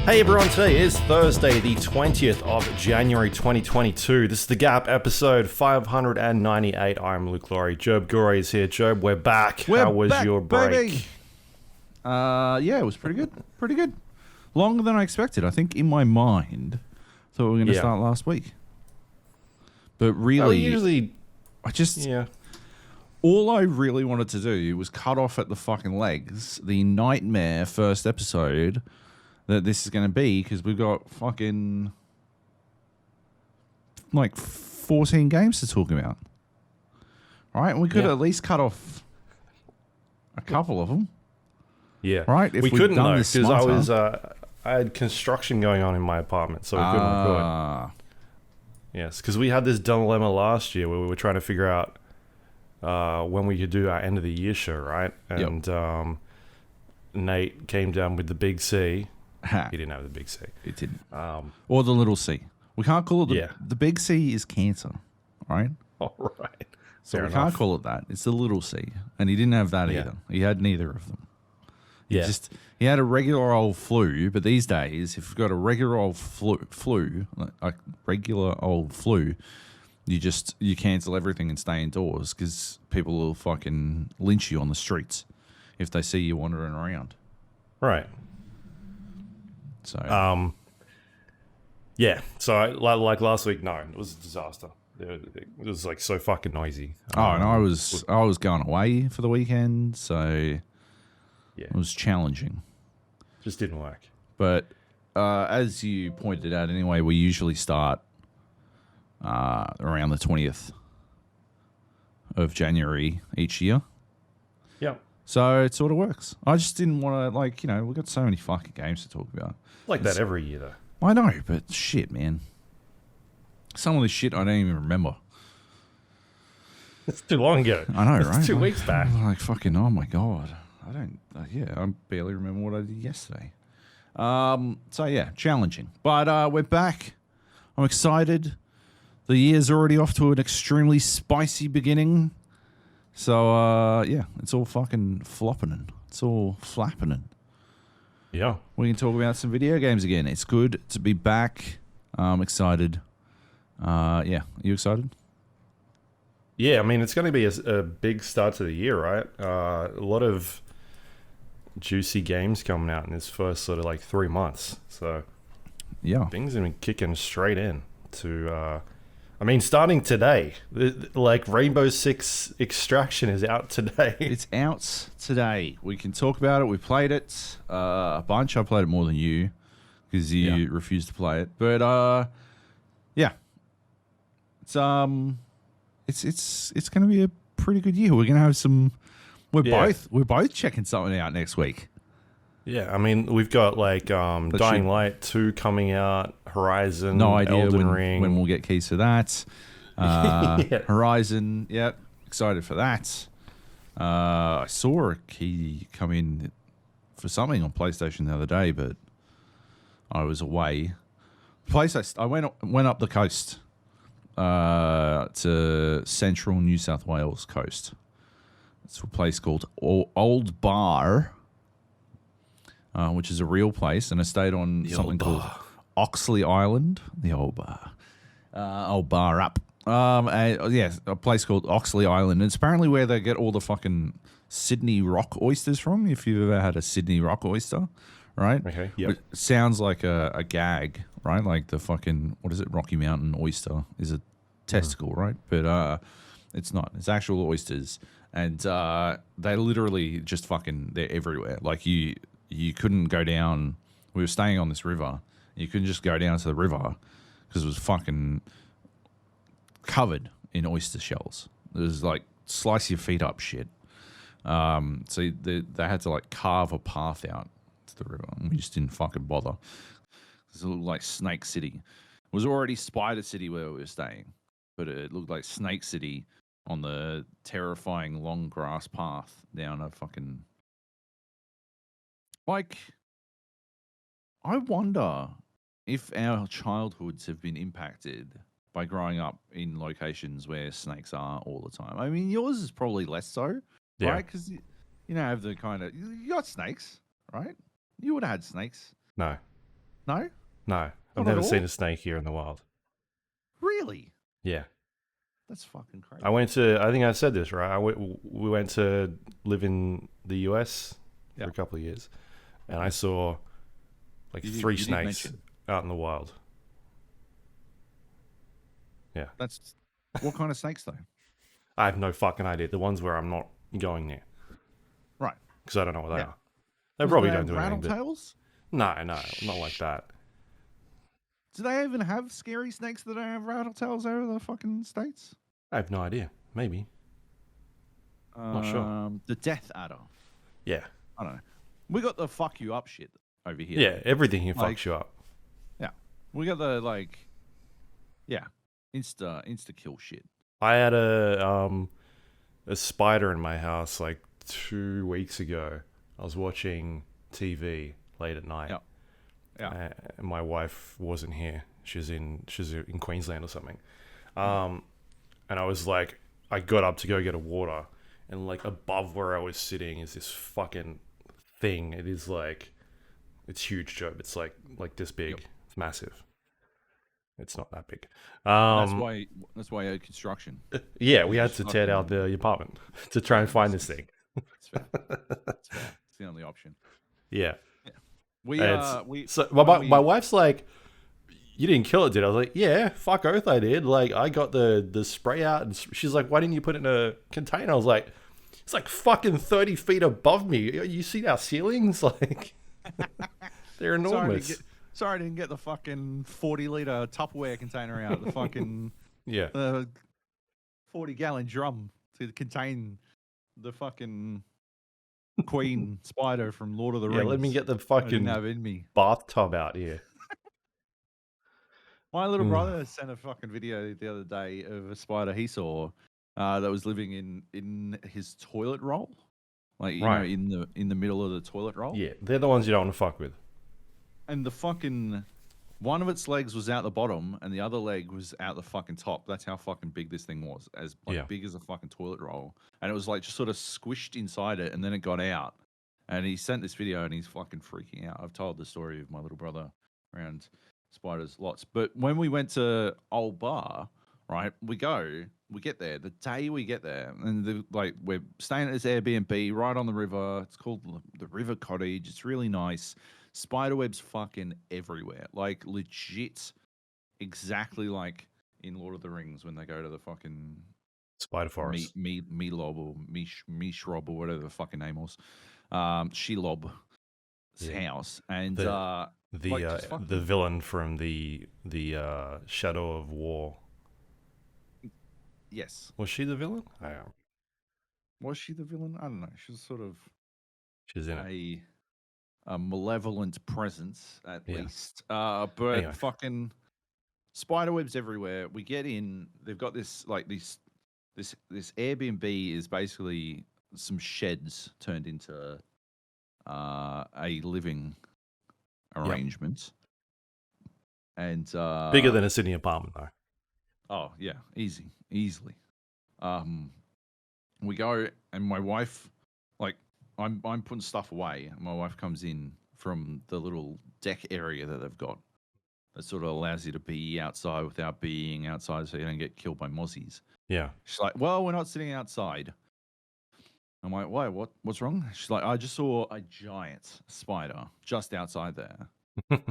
Hey everyone, today is Thursday, the 20th of January 2022. This is The Gap, episode 598. I'm Luke Lawrie. Joab Gilroy is here. Joab, we're back. How was your break? Baby. Yeah, it was pretty good. Pretty good. Longer than I expected. I think in my mind, thought we were going to start last week. But really, all I really wanted to do was cut off at the fucking legs the nightmare first episode that this is going to be, because we've got fucking like 14 games to talk about. Right? And we could at least cut off a couple of them. Yeah. Right? If we couldn't though, because I had construction going on in my apartment, so we couldn't record. Yes, because we had this dilemma last year where we were trying to figure out when we could do our end of the year show, right? And Nate came down with the big C. He didn't have the big C. He didn't. Or the little C. We can't call it the big C is cancer, right? All right. So we can't call it that. It's the little C. And he didn't have that either. He had neither of them. He had a regular old flu, but these days, if you've got a regular old flu, you cancel everything and stay indoors because people will fucking lynch you on the streets if they see you wandering around. Right. So, So like last week, no, it was a disaster. It was like so fucking noisy. And I was going away for the weekend, so it was challenging. Just didn't work. But as you pointed out, anyway, we usually start around the 20th of January each year. Yeah. So it sort of works. I just didn't want to, we've got so many fucking games to talk about. That every year, though. I know, but shit, man. Some of this shit I don't even remember. It's too long ago. I know, right? It's 2 weeks back. Like, fucking, oh my God. I don't, I barely remember what I did yesterday. Challenging. But we're back. I'm excited. The year's already off to an extremely spicy beginning. So, it's all fucking flopping. It's all flapping. Yeah. We can talk about some video games again. It's good to be back. I'm excited. You excited? Yeah, I mean, it's going to be a big start to the year, right? A lot of juicy games coming out in this first sort of like 3 months. So, things have been kicking straight in to... starting today, like Rainbow Six Extraction is out today. It's out today. We can talk about it. We played it a bunch. I played it more than you because you refused to play it. But it's going to be a pretty good year. We're going to have some. We're both checking something out next week. Yeah, I mean, we've got like Dying Light 2 coming out, Horizon, no idea Elden Ring. When we'll get keys to that. Horizon, excited for that. I saw a key come in for something on PlayStation the other day, but I was away. I went up the coast to central New South Wales coast. It's a place called Old Bar. Which is a real place, and I stayed on something called Oxley Island, the old bar. Old bar up. A place called Oxley Island. It's apparently where they get all the fucking Sydney rock oysters from, if you've ever had a Sydney rock oyster, right? Okay, yeah. It sounds like a gag, right? Like the fucking, what is it, Rocky Mountain oyster is a testicle, right? But it's not. It's actual oysters. And they literally just fucking, they're everywhere. Like you couldn't go down. We were staying on this river. You couldn't just go down to the river because it was fucking covered in oyster shells. It was like slice your feet up shit. So they had to like carve a path out to the river, and we just didn't fucking bother. It looked like Snake City. It was already Spider City where we were staying, but it looked like Snake City on the terrifying long grass path down a fucking... Like, I wonder if our childhoods have been impacted by growing up in locations where snakes are all the time. I mean, yours is probably less so, right? Because you know, have the kind of... You got snakes, right? You would have had snakes. No. No, No, I've not at never all. seen a snake here in the wild. Really? Yeah. That's fucking crazy. I think I said this, right? We went to live in the US for Yeah. a couple of years, and I saw like You three did snakes mention. out in the wild. Yeah. That's what kind of snakes though? I have no fucking idea. The ones where I'm not going near Right. because I don't know what they Yeah. are. They Was probably they don't do anything. But rattletails? no, not like that. Do they even have scary snakes that don't have rattletails over the fucking states? I have no idea. Maybe. Not sure. The death adder. Yeah. I don't know. We got the fuck you up shit over here. Yeah. Everything here Like- fucks you up. Yeah. We got the insta kill shit. I had a spider in my house like 2 weeks ago. I was watching TV late at night. Yeah. And my wife wasn't here. She's in Queensland or something. And I was like, I got up to go get a water, and like above where I was sitting is this fucking thing. It is like, it's huge, Joab. It's like this big. Yep. It's massive. It's not that big. That's why I had construction. Yeah, we had to tear down the apartment to try and find this thing. It's fair. It's fair. It's the only option. Yeah. We So my wife's like, you didn't kill it, did I? was like, yeah, fuck oath I did. Like, I got the spray out, and she's like, why didn't you put it in a container? I was like, it's like fucking 30 feet above me. You see our ceilings? Like, they're enormous. Sorry I didn't get the fucking 40-liter Tupperware container out. The fucking Yeah. 40-gallon drum to contain the fucking queen spider from Lord of the Rings. Yeah, let me get the I didn't fucking have in me. bathtub out here. My little brother sent a fucking video the other day of a spider he saw that was living in his toilet roll, like you know, in the middle of the toilet roll. Yeah, they're the ones you don't want to fuck with. And the fucking one of its legs was out the bottom, and the other leg was out the fucking top. That's how fucking big this thing was, as big as a fucking toilet roll. And it was like just sort of squished inside it, and then it got out. And he sent this video, and he's fucking freaking out. I've told the story of my little brother around spiders lots. But when we went to Old Bar, right, we get there. The day we get there, and we're staying at this Airbnb right on the river. It's called the River Cottage. It's really nice. Spiderwebs fucking everywhere. Like, legit, exactly like in Lord of the Rings when they go to the fucking Spider Forest. Melob or Mishrob or whatever the fucking name was. Shelob's house. And the villain from the Shadow of War. Yes. Was she the villain? Was she the villain? I don't know. She was sort of she's in it. A malevolent presence at least. But anyway. Fucking spiderwebs everywhere. We get in. They've got this this Airbnb is basically some sheds turned into a living arrangement. And bigger than a Sydney apartment though. Oh yeah, easily. We go, and my wife, like, I'm putting stuff away. And my wife comes in from the little deck area that they've got that sort of allows you to be outside without being outside, so you don't get killed by mozzies. Yeah. She's like, "Well, we're not sitting outside." I'm like, "Why? What's wrong?" She's like, "I just saw a giant spider just outside there." And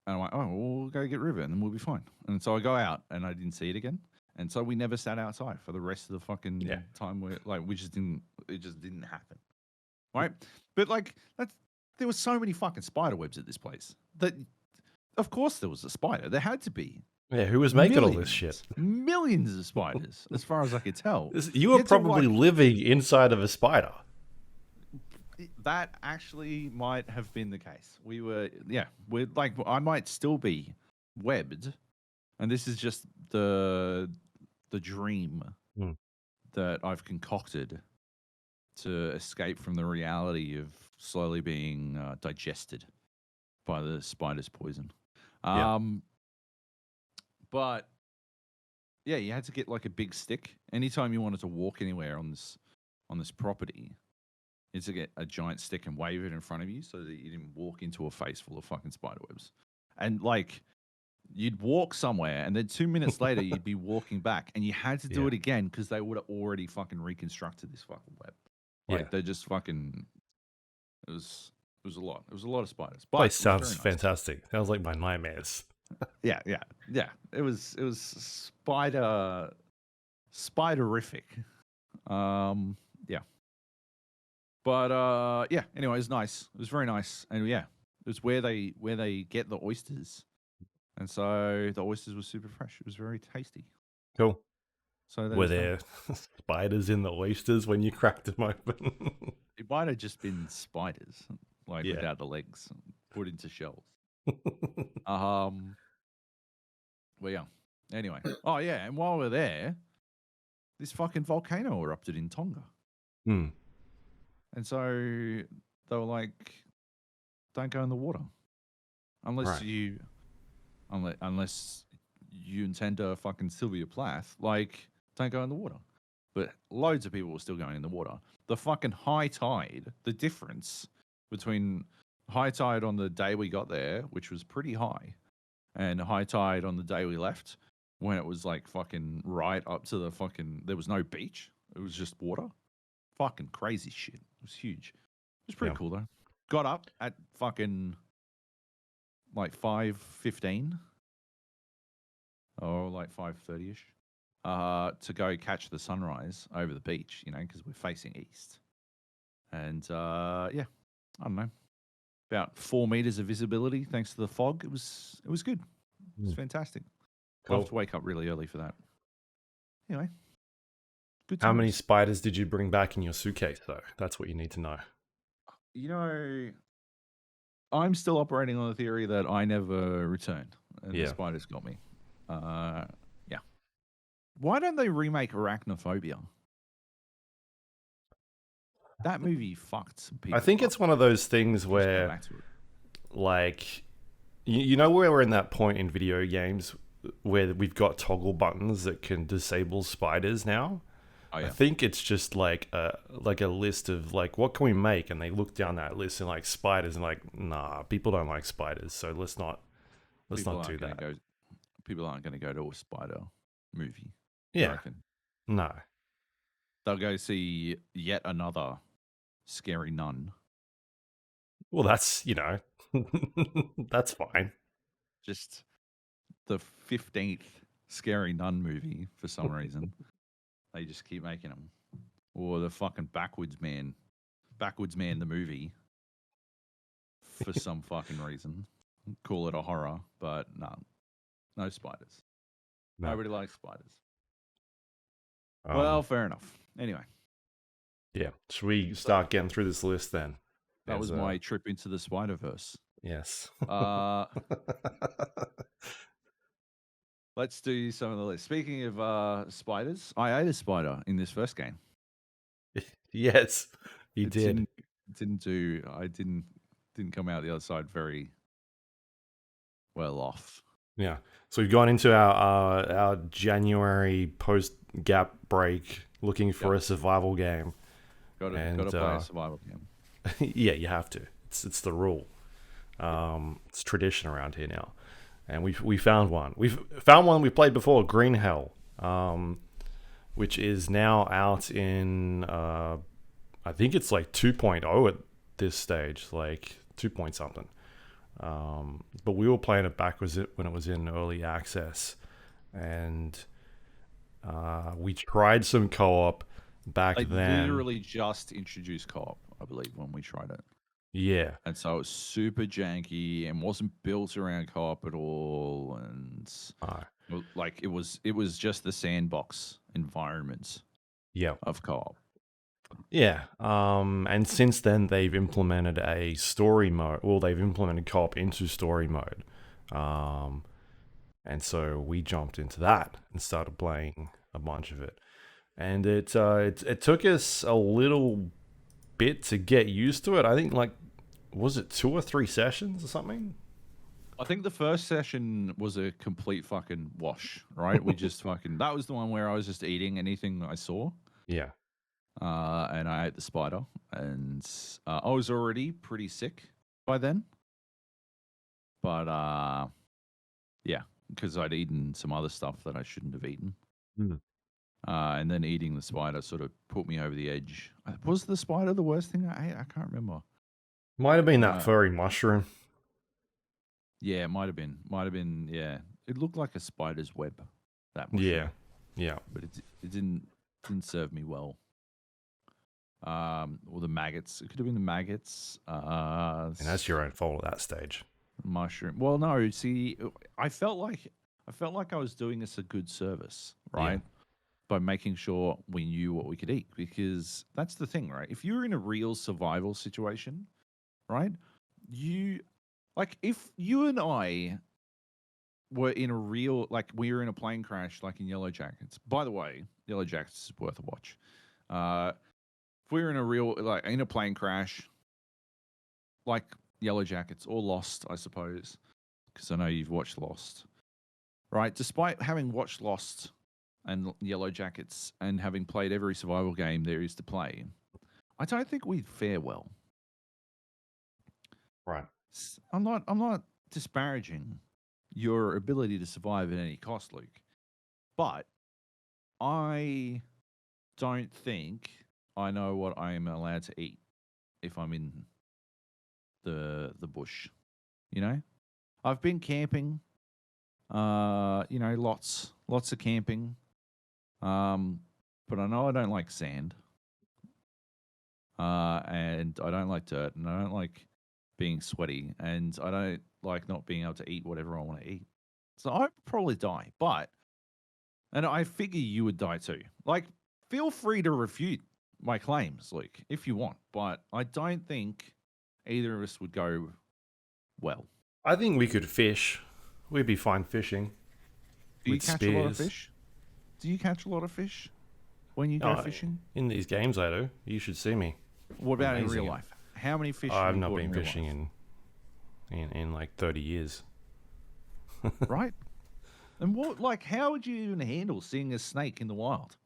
I'm like, "Oh, we'll go get rid of it, and then we'll be fine." And so I go out, and I didn't see it again. And so we never sat outside for the rest of the fucking time. It just didn't happen, right? But like, there were so many fucking spider webs at this place that, of course, there was a spider. There had to be. Yeah, who was making all this shit? Millions of spiders, as far as I could tell. You were probably living inside of a spider. That actually might have been the case. We're like, I might still be webbed, and this is just the dream that I've concocted to escape from the reality of slowly being digested by the spider's poison. But yeah, you had to get like a big stick anytime you wanted to walk anywhere on this property. You had to get a giant stick and wave it in front of you so that you didn't walk into a face full of fucking spider webs. and like you'd walk somewhere, and then 2 minutes later you'd be walking back, and you had to do it again because they would have already fucking reconstructed this fucking web. Like they just fucking. It was a lot. It was a lot of spiders. But Place it was sounds very nice. fantastic. Sounds like my nightmares. Yeah. It was spiderific. Yeah. But yeah. Anyway, it was nice. It was very nice, and yeah, it was where they get the oysters, and so the oysters were super fresh. It was very tasty. Cool. So Were there spiders in the oysters when you cracked them open? It might have just been spiders, like without the legs, put into shells. Well, yeah. Anyway, oh yeah, and while we're there, this fucking volcano erupted in Tonga. And so they were like, "Don't go in the water, unless you intend to fucking Sylvia Plath. Like, don't go in the water." But loads of people were still going in the water. The fucking high tide, the difference between high tide on the day we got there, which was pretty high, and high tide on the day we left, when it was like fucking right up to the fucking, there was no beach. It was just water. Fucking crazy shit. It was huge. It was pretty cool though. Got up at fucking like 5:15 or like 5:30ish to go catch the sunrise over the beach, you know, because we're facing east. And yeah, I don't know, about 4 meters of visibility thanks to the fog. It was good. It was fantastic. Cool. I'll have to wake up really early for that. Anyway, good times. How many spiders did you bring back in your suitcase, though? That's what you need to know. You know, I'm still operating on the theory that I never returned, and the spiders got me. Yeah. Why don't they remake Arachnophobia? That movie fucked some people. I think it's one of those things where, like, you know, where we're in that point in video games where we've got toggle buttons that can disable spiders now. I think it's just like a list of like, what can we make? And they look down that list and like spiders and like, nah, people don't like spiders, so let's not do that. People aren't going to go to a spider movie. Yeah. No. They'll go see yet another scary nun. Well, that's, you know, that's fine. Just the 15th scary nun movie for some reason. They just keep making them. Or the fucking Backwards Man the movie for some fucking reason. Call it a horror, but no spiders. No. Nobody likes spiders. Well, fair enough. Anyway. Yeah. Should we start getting through this list then? That was my trip into the Spider-Verse. Yes. Let's do some of the list. Speaking of spiders, I ate a spider in this first game. Yes, you did. I didn't come out the other side very well off. Yeah. So we've gone into our January post-gap break looking for a survival game. Got to play a survival game. Yeah, you have to. It's the rule. It's tradition around here now. And we found one. We've found one we played before, Green Hell, which is now out in, I think it's like 2.0 at this stage, like 2 point something. But we were playing it back when it was in early access. And we tried some co-op back then. They literally just introduced co-op, I believe, when we tried it. Yeah. And so it was super janky and wasn't built around co-op at all. And like it was just the sandbox environment of co-op. Yeah. And since then they've implemented a story mode. Well, they've implemented co-op into story mode. And so we jumped into that and started playing a bunch of it. And it took us a little bit to get used to it. I think, like, was it 2 or 3 sessions or something? I think the first session was a complete fucking wash, right? We just that was the one where I was just eating anything I saw. Yeah. And I ate the spider, and I was already pretty sick by then. But yeah, because I'd eaten some other stuff that I shouldn't have eaten. And then eating the spider sort of put me over the edge. Was the spider the worst thing I ate? I can't remember. Might have been that furry mushroom. Yeah, it might have been. Yeah, it looked like a spider's web. That mushroom. Yeah. But it didn't serve me well. Or the maggots. It could have been the maggots. And that's your own fault at that stage. Mushroom. Well, no. See, I felt like I was doing us a good service, right? Yeah. By making sure we knew what we could eat, because that's the thing, right? If you're in a real survival situation, right? If you and I were in a real, like we were in a plane crash, like in Yellow Jackets. By the way, Yellow Jackets is worth a watch. If we were in a real, like in a plane crash, like Yellow Jackets or Lost, I suppose, because I know you've watched Lost, right? Despite having watched Lost and Yellow Jackets and having played every survival game there is to play, I don't think we'd fare well. Right. I'm not disparaging your ability to survive at any cost, Luke, but I don't think I know what I am allowed to eat if I'm in the bush. You know, I've been camping. Lots of camping. But I know I don't like sand. And I don't like dirt, and I don't like being sweaty, and I don't like not being able to eat whatever I want to eat. So I'd probably die, and I figure you would die too. Like, feel free to refute my claims, Luke, if you want, but I don't think either of us would go well. I think we could fish. We'd be fine fishing. Do you catch a lot of fish? Do you catch a lot of fish when you go fishing? In these games, I do. You should see me. What about in real life? How many fish? I've not been fishing in like 30 years. Right? And how would you even handle seeing a snake in the wild?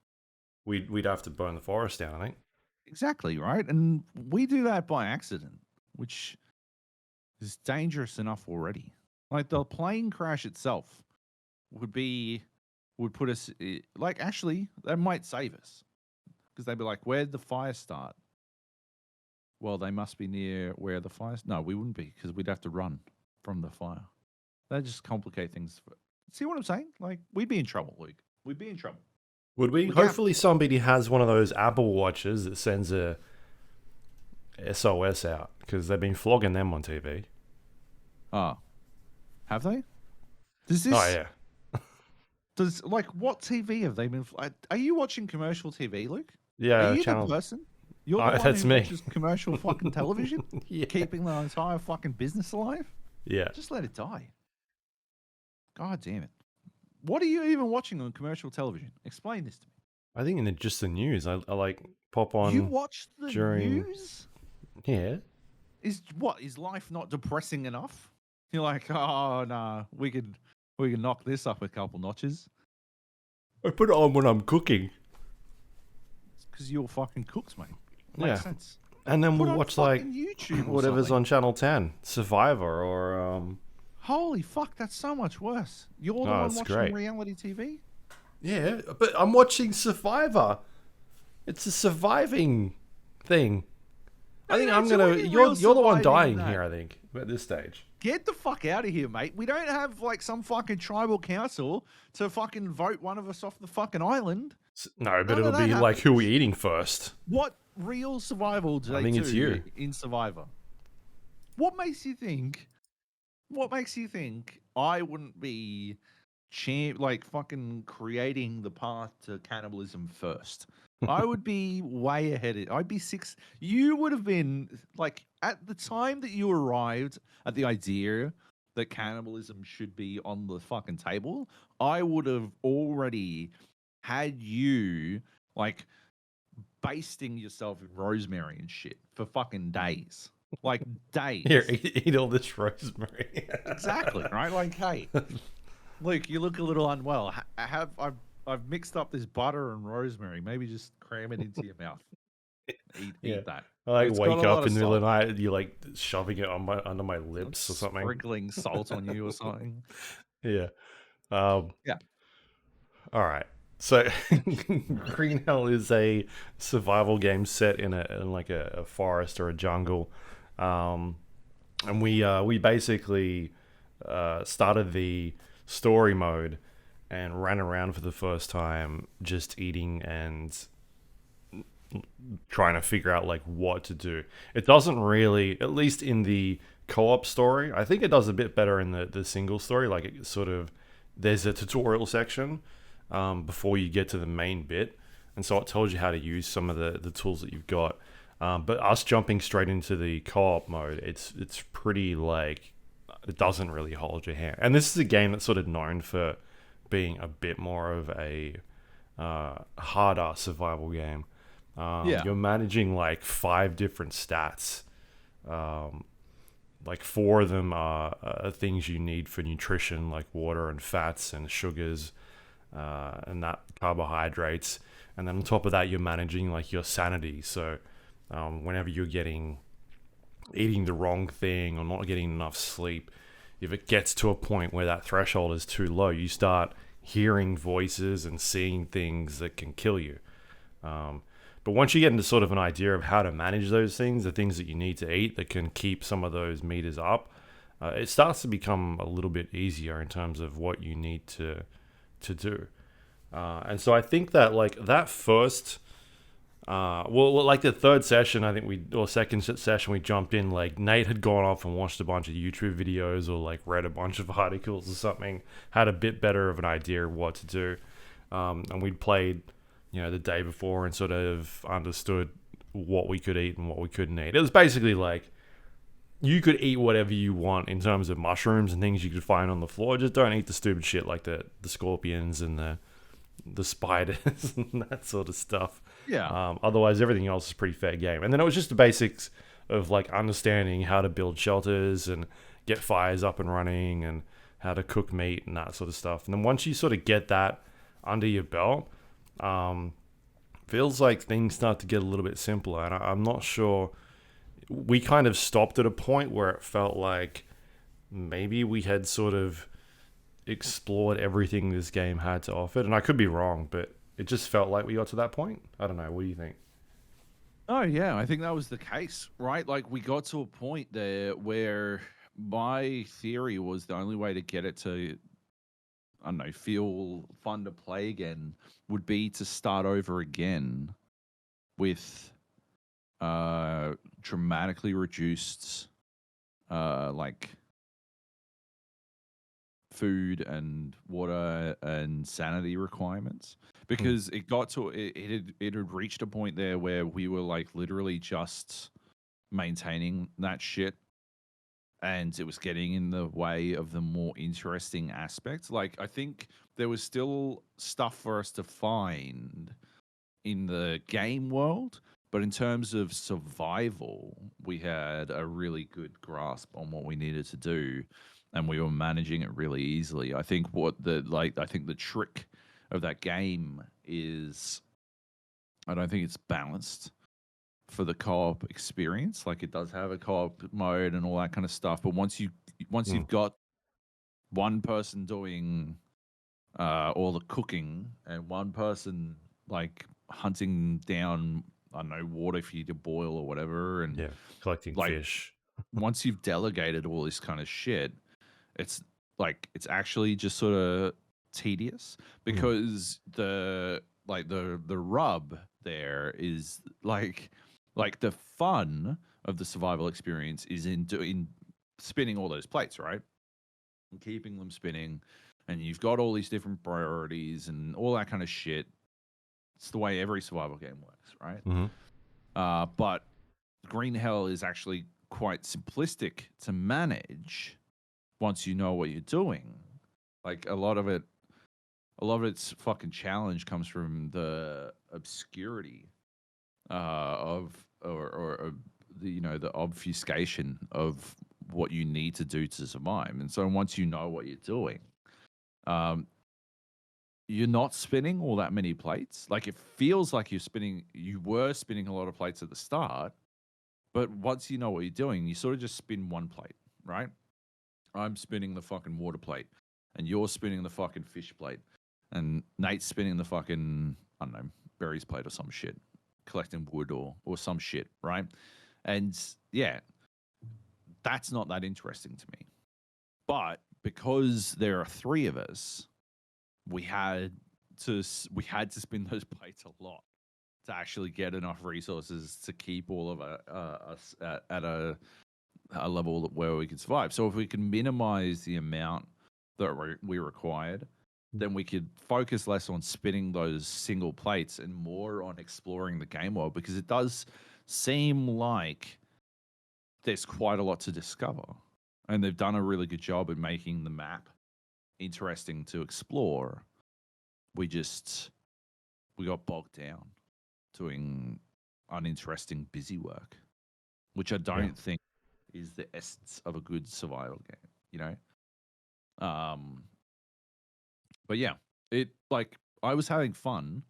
We'd have to burn the forest down, I think. Exactly, right? And we do that by accident, which is dangerous enough already. Like, the plane crash itself would put us, like, actually, that might save us. Because they'd be like, where'd the fire start? Well, they must be near where the fire... No, we wouldn't be, because we'd have to run from the fire. That'd just complicate things. See what I'm saying? Like, we'd be in trouble, Luke. We'd be in trouble. Would we? Hopefully somebody has one of those Apple Watches that sends a SOS out, because they've been flogging them on TV. Oh. Have they? Oh, yeah. What TV have they been... Are you watching commercial TV, Luke? Yeah, Are you the person? You're the one that's who me. watches commercial fucking television? Yeah. Keeping the entire fucking business alive? Yeah. Just let it die. God damn it. What are you even watching on commercial television? Explain this to me. I think just the news. I like pop on. You watch the news? Yeah. Is life not depressing enough? You're like, oh no, we could knock this up a couple notches. I put it on when I'm cooking. It's because you're fucking cooks, mate. Makes sense. And then we'll watch like YouTube whatever's on Channel 10, Survivor or Holy fuck, that's so much worse. You're the one watching reality TV? Yeah, but I'm watching Survivor. It's a surviving thing. I think I'm gonna. You're the one dying here, I think, at this stage. Get the fuck out of here, mate. We don't have like some fucking tribal council to fucking vote one of us off the fucking island. No, but it'll be like who we're eating first. What real survival do they do in Survivor? What makes you think I wouldn't be fucking creating the path to cannibalism first? I would be way ahead. I'd be 6. You would have been like, at the time that you arrived at the idea that cannibalism should be on the fucking table, I would have already had you like basting yourself in rosemary and shit for fucking days. Like days. Here, eat all this rosemary. Exactly, right? Like, hey, Luke, you look a little unwell. I've mixed up this butter and rosemary. Maybe just cram it into your mouth. Eat that. I like It's got wake a lot up of in the middle of salt. the night and you're like shoving it on my under my It's lips or something. sprinkling salt on you or something. Yeah. Um, Yeah. all right. So Green Hell is a survival game set in like a forest or a jungle. Um, and we basically started the story mode and ran around for the first time just eating and trying to figure out like what to do. It doesn't really, at least in the co-op story, I think it does a bit better in the single story. Like it sort of, there's a tutorial section before you get to the main bit, and so it tells you how to use some of the tools that you've got. But us jumping straight into the co-op mode, it's pretty like it doesn't really hold your hand. And this is a game that's sort of known for being a bit more of a harder survival game. Yeah. You're managing like 5 different stats. Like 4 of them are things you need for nutrition, like water and fats and sugars, and that carbohydrates. And then on top of that, you're managing like your sanity. So whenever you're eating the wrong thing or not getting enough sleep, if it gets to a point where that threshold is too low, you start hearing voices and seeing things that can kill you. But once you get into sort of an idea of how to manage those things, the things that you need to eat that can keep some of those meters up, it starts to become a little bit easier in terms of what you need to do. And so I think that like that first, like the third session, I think or second session we jumped in, like Nate had gone off and watched a bunch of YouTube videos or like read a bunch of articles or something, had a bit better of an idea of what to do. And we'd played, the day before and sort of understood what we could eat and what we couldn't eat. It was basically like you could eat whatever you want in terms of mushrooms and things you could find on the floor. Just don't eat the stupid shit like the scorpions and the spiders and that sort of stuff. Yeah. Otherwise, everything else is pretty fair game. And then it was just the basics of like understanding how to build shelters and get fires up and running and how to cook meat and that sort of stuff. And then once you sort of get that under your belt, feels like things start to get a little bit simpler. And I'm not sure. We kind of stopped at a point where it felt like maybe we had sort of explored everything this game had to offer. And I could be wrong, but it just felt like we got to that point. I don't know. What do you think? Oh, yeah. I think that was the case, right? Like, we got to a point there where my theory was the only way to get it to, I don't know, feel fun to play again would be to start over again with dramatically reduced like food and water and sanity requirements, because it got to it had reached a point there where we were like literally just maintaining that shit, and it was getting in the way of the more interesting aspects. Like, I think there was still stuff for us to find in the game world, but in terms of survival, we had a really good grasp on what we needed to do, and we were managing it really easily. I think I think the trick of that game is, I don't think it's balanced for the co-op experience. Like, it does have a co-op mode and all that kind of stuff, but once you've got one person doing all the cooking and one person like hunting down, I don't know, water for you to boil or whatever, and Collecting like fish. once you've delegated all this kind of shit, it's actually just sort of tedious, because the rub there is like the fun of the survival experience is in spinning all those plates, right? And keeping them spinning, and you've got all these different priorities and all that kind of shit. It's the way every survival game works, right? But Green Hell is actually quite simplistic to manage once you know what you're doing. Like, a lot of its fucking challenge comes from the obscurity of the obfuscation of what you need to do to survive. And so once you know what you're doing, you're not spinning all that many plates. Like, it feels like you were spinning a lot of plates at the start, But once you know what you're doing, you sort of just spin one plate, right? I'm spinning the fucking water plate, and you're spinning the fucking fish plate, and Nate's spinning the fucking, I don't know, berries plate or some shit, collecting wood or some shit, right? And yeah, that's not that interesting to me. But because there are three of us, we had to spin those plates a lot to actually get enough resources to keep all of us at a level where we could survive. So if we can minimize the amount that we required, then we could focus less on spinning those single plates and more on exploring the game world, because it does seem like there's quite a lot to discover. And they've done a really good job in making the map interesting to explore. We got bogged down doing uninteresting busy work, which I don't think is the essence of a good survival game, you know? But yeah, I was having fun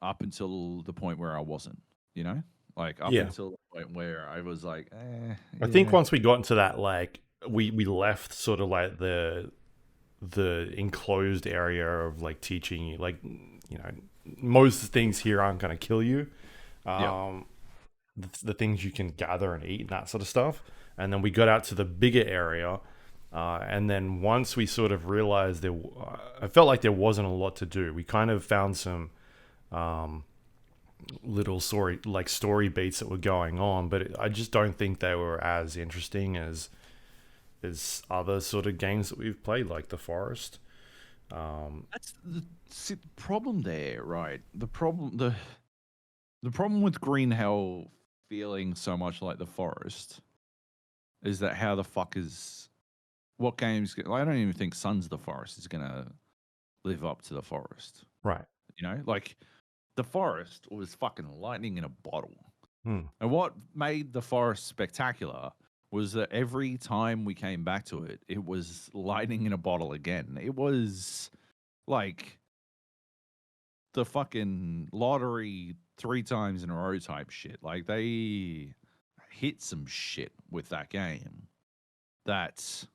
up until the point where I wasn't, you know? Like up until the point where I was like, I think once we got into that, like we left sort of like the enclosed area of like teaching you, like, you know, most things here aren't going to kill you. The things you can gather and eat and that sort of stuff. And then we got out to the bigger area. And then once we sort of realized I felt like there wasn't a lot to do. We kind of found some little story beats that were going on, but I just don't think they were as interesting as other sort of games that we've played, like The Forest. That's the problem there, right? The problem with Green Hell feeling so much like The Forest is that how the fuck is what games? I don't even think Sons of the Forest is gonna live up to The Forest, right? You know, like The Forest was fucking lightning in a bottle. And what made The Forest spectacular was that every time we came back to it, it was lightning in a bottle again. It was like the fucking lottery 3 times in a row type shit. Like they hit some shit with that game. That's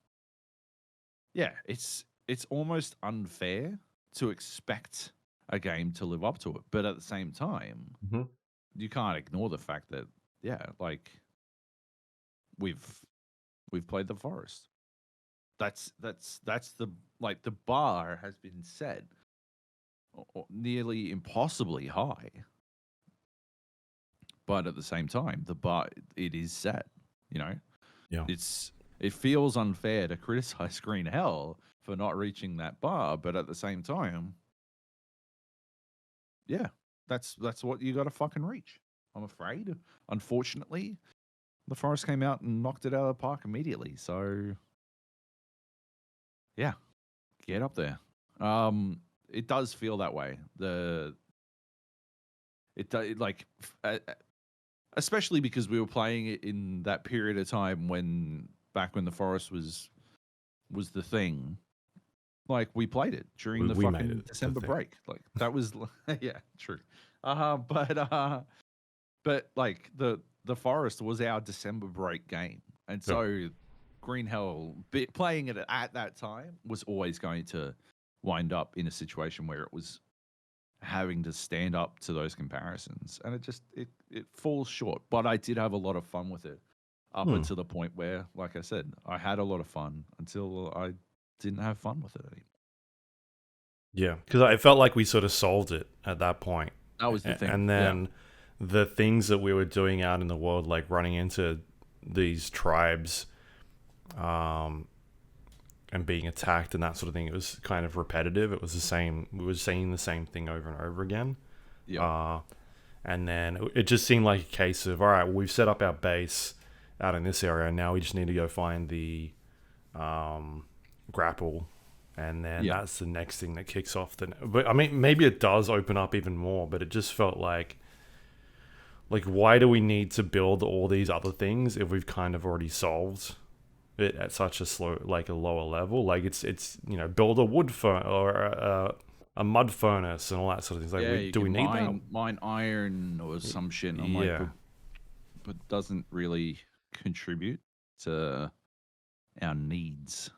it's almost unfair to expect a game to live up to it, but at the same time, you can't ignore the fact that like we've played The Forest. That's the the bar has been set nearly impossibly high, but at the same time, the bar it is set. You know, it feels unfair to criticize Green Hell for not reaching that bar, but at the same time, that's what you got to fucking reach. I'm afraid. Unfortunately, The Forest came out and knocked it out of the park immediately. So, yeah, get up there. It does feel that way. Especially because we were playing it in that period of time back when The Forest was the thing. Like we played it during the fucking December break. Like that was true. But like the Forest was our December break game, and so Green Hell playing it at that time was always going to wind up in a situation where it was having to stand up to those comparisons, and it falls short. But I did have a lot of fun with it up until the point where, like I said, I had a lot of fun until I didn't have fun with it anymore. Yeah, because I felt like we sort of solved it at that point. That was the thing. And then the things that we were doing out in the world, like running into these tribes and being attacked and that sort of thing, it was kind of repetitive. It was the same. We were saying the same thing over and over again. Yeah. And then it just seemed like a case of, all right, well, we've set up our base out in this area. Now we just need to go find the grapple. And then that's the next thing that kicks off. But I mean, maybe it does open up even more, but it just felt like why do we need to build all these other things if we've kind of already solved it at such a a lower level? Like it's build a wood or a mud furnace and all that sort of things. Like, do we need that? Mine iron or some shit. And I'm like, but doesn't really contribute to our needs.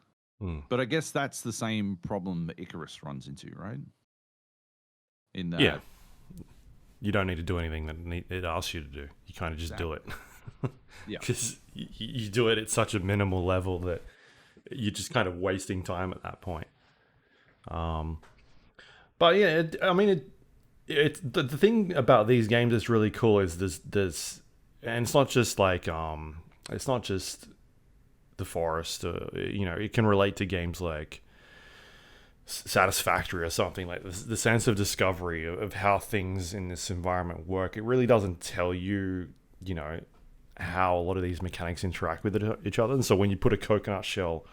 But I guess that's the same problem that Icarus runs into, right? In that, Yeah. You don't need to do anything that it asks you to do. You kind of just do it. Yeah. Because you do it at such a minimal level that you're just kind of wasting time at that point. But yeah, it's the thing about these games that's really cool is there's and it's not just like it's not just the forest. It can relate to games like Satisfactory or something like this. The sense of discovery of how things in this environment work. It really doesn't tell you, how a lot of these mechanics interact with each other. And so when you put a coconut shell,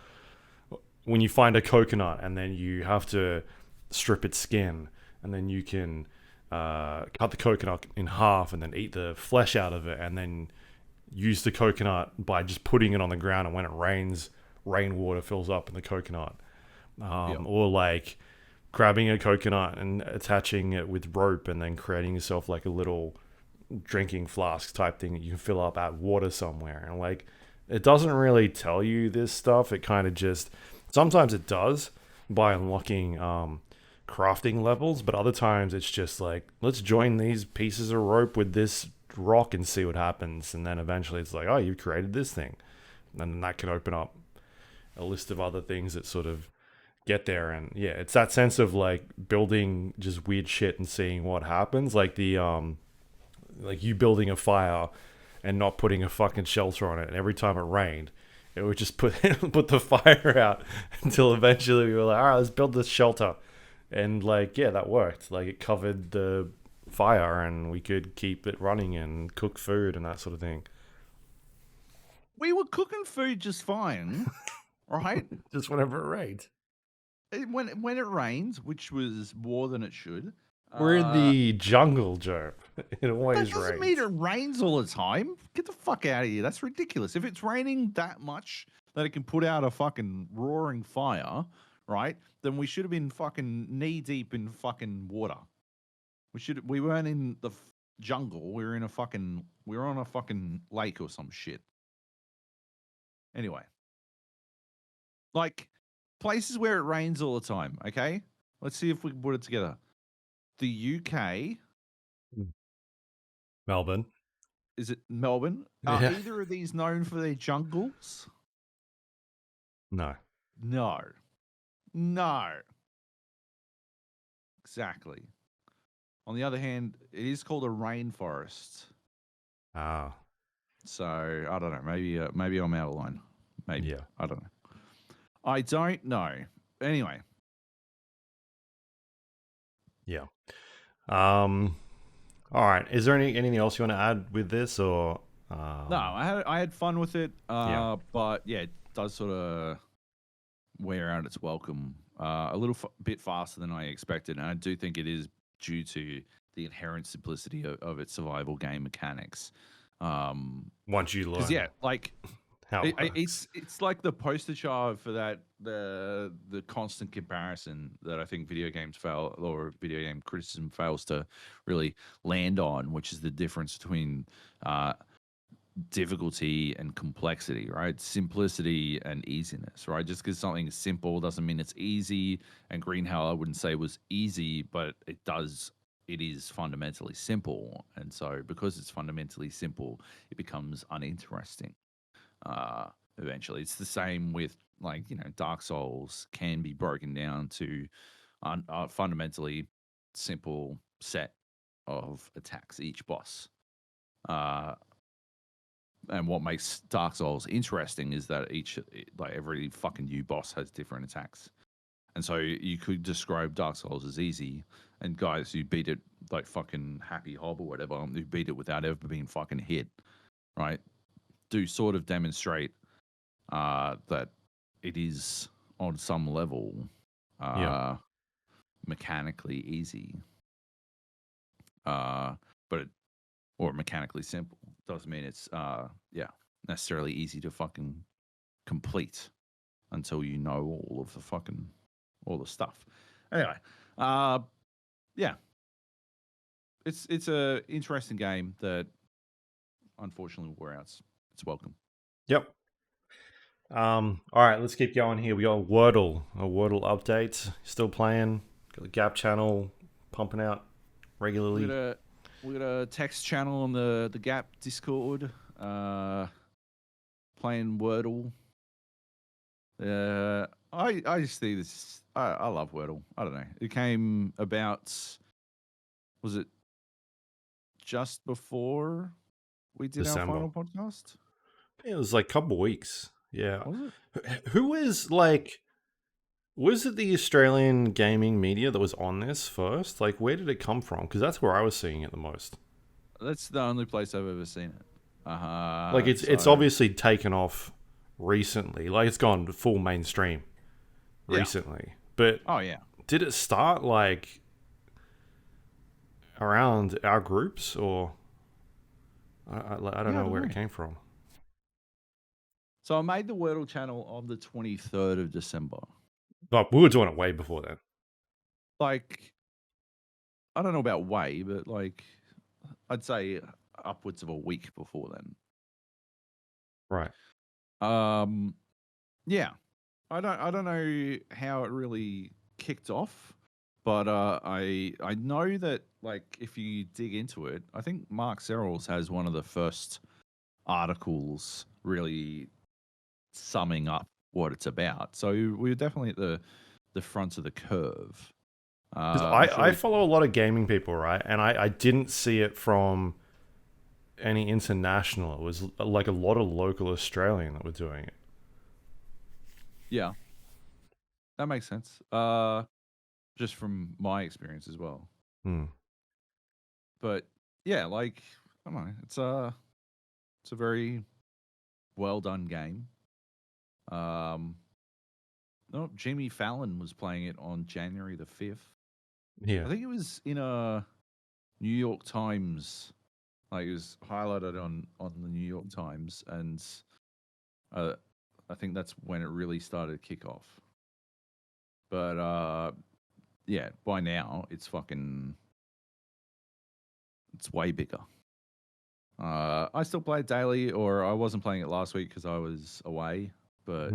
when you find a coconut and then you have to strip its skin, and then you can cut the coconut in half and then eat the flesh out of it, and then use the coconut by just putting it on the ground, and when it rains, rainwater fills up in the coconut. Or like grabbing a coconut and attaching it with rope and then creating yourself like a little drinking flask type thing that you can fill up, add water somewhere. And like, it doesn't really tell you this stuff. It kind of just, sometimes it does by unlocking crafting levels, but other times it's just like, let's join these pieces of rope with this rock and see what happens. And then eventually it's like, oh, you've created this thing. And then that can open up a list of other things that sort of get there. And yeah, it's that sense of like building just weird shit and seeing what happens. Like the like you building a fire and not putting a fucking shelter on it, and every time it rained it would just put the fire out until eventually we were like, all right, let's build this shelter. And like, yeah, that worked. Like, it covered the fire and we could keep it running and cook food and that sort of thing. We were cooking food just fine, right? Just whenever it rained. When it rains, which was more than it should. We're in the jungle, Joe. It always rains. That doesn't mean it rains all the time. Get the fuck out of here. That's ridiculous. If it's raining that much that it can put out a fucking roaring fire, right? Then we should have been fucking knee deep in fucking water. We weren't in the jungle. We were on a fucking lake or some shit. Anyway, like places where it rains all the time. Okay, let's see if we can put it together. The UK, Melbourne. Is it Melbourne? Are either of these known for their jungles? No. Exactly. On the other hand, it is called a rainforest. Ah. So I don't know. Maybe I'm out of line. Maybe. Yeah. I don't know. I don't know. Anyway. Yeah. All right. Is there anything else you want to add with this, or? No, I had fun with it. But yeah, it does sort of wear out its welcome a little bit faster than I expected, and I do think it is due to the inherent simplicity of its survival game mechanics. Once you learn, yeah, like how it's like the poster child for that the constant comparison that I think video game criticism fails to really land on, which is the difference between difficulty and complexity, right? Simplicity and easiness, right? Just because something is simple doesn't mean it's easy. And Green Hell, I wouldn't say was easy, but it is fundamentally simple. And so because it's fundamentally simple, it becomes uninteresting. Eventually, it's the same with Dark Souls can be broken down to a fundamentally simple set of attacks each boss. And what makes Dark Souls interesting is that every fucking new boss has different attacks. And so you could describe Dark Souls as easy, and guys who beat it like fucking Happy Hob or whatever, who beat it without ever being fucking hit, right, do sort of demonstrate that it is on some level mechanically easy. Or mechanically simple. Doesn't mean it's necessarily easy to fucking complete until you know all the stuff. Anyway, it's a interesting game that unfortunately wore out. It's welcome. Yep. All right, let's keep going here. We got Wordle, a Wordle update. Still playing. Got the Gap channel pumping out regularly. We got a text channel on the Gap Discord. Playing Wordle. I just think this. I love Wordle. I don't know. It came about. Was it just before we did December. our final podcast? It was like a couple weeks. Yeah. Was it? Who is like? Was it the Australian gaming media that was on this first? Like, where did it come from? Because that's where I was seeing it the most. That's the only place I've ever seen it. Like, it's obviously taken off recently. Like, it's gone full mainstream recently. But oh yeah, did it start like around our groups, or I don't know where it came from? So I made the Wordle channel on the 23rd of December. But we were doing it way before then. Like, I don't know about way, but like, I'd say upwards of a week before then. Right. Yeah. I don't know how it really kicked off, but I know that, like, if you dig into it, I think Mark Serrels has one of the first articles really summing up what it's about. So we're definitely at the front of the curve. Because I follow a lot of gaming people, right? And I didn't see it from any international. It was like a lot of local Australian that were doing it. Yeah. That makes sense. Just from my experience as well. But yeah, like, I don't know, it's a very well done game. No, Jimmy Fallon was playing it on January the 5th. Yeah. I think it was in a New York Times. Like, it was highlighted on the New York Times, and I think that's when it really started to kick off. But yeah, by now it's way bigger. I still play it daily, or I wasn't playing it last week because I was away. But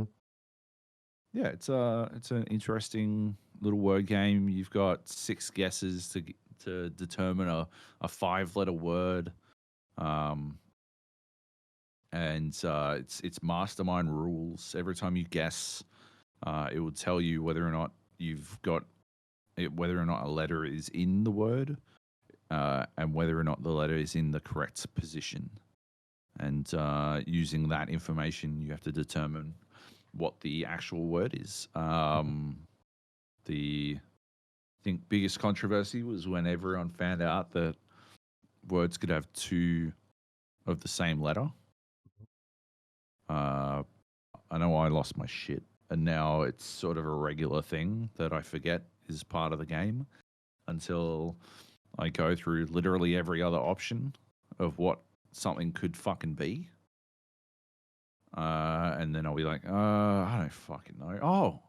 yeah, it's an interesting little word game. You've got 6 guesses to determine a 5-letter word, and it's mastermind rules. Every time you guess, it will tell you whether or not whether or not a letter is in the word, and whether or not the letter is in the correct position. And using that information, you have to determine what the actual word is. The I think biggest controversy was when everyone found out that words could have 2 of the same letter. I know I lost my shit, and now it's sort of a regular thing that I forget is part of the game until I go through literally every other option of what something could fucking be. And then I'll be like, I don't fucking know. Oh,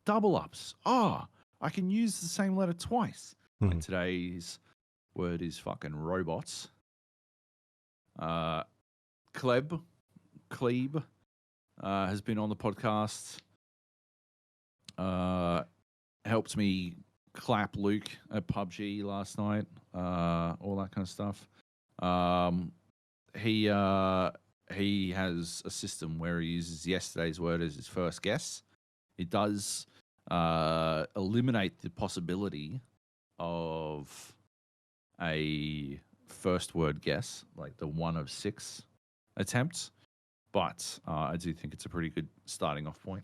double ups. Oh, I can use the same letter twice. And today's word is fucking robots. Kleb has been on the podcast. Helped me clap Luke at PUBG last night. All that kind of stuff. He has a system where he uses yesterday's word as his first guess. It does eliminate the possibility of a first word guess, like the 1 of 6 attempts. But I do think it's a pretty good starting off point.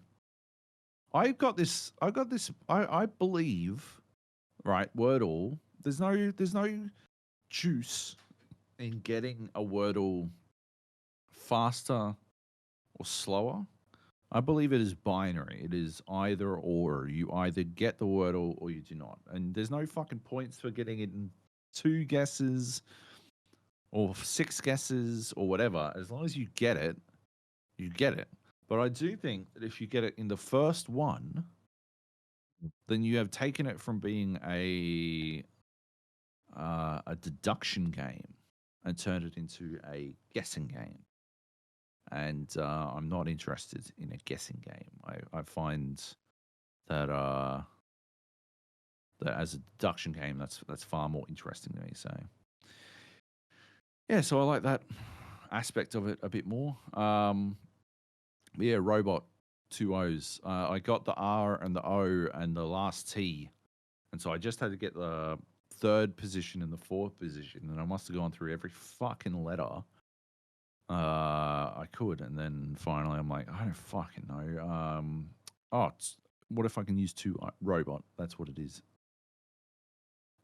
I believe, right, Wordle, there's no juice in getting a Wordle faster or slower. I believe it is binary. It is either or. You either get the Wordle or you do not. And there's no fucking points for getting it in 2 guesses or 6 guesses or whatever. As long as you get it, you get it. But I do think that if you get it in the first one, then you have taken it from being a deduction game and turned it into a guessing game. And I'm not interested in a guessing game. I find that that as a deduction game, that's far more interesting to me. So yeah, so I like that aspect of it a bit more. Yeah, robot, 2 O's. I got the R and the O and the last T, and so I just had to get the 3rd position and the 4th position, and I must have gone through every fucking letter I could, and then finally I'm like, I don't fucking know. What if I can use 2 robot? That's what it is.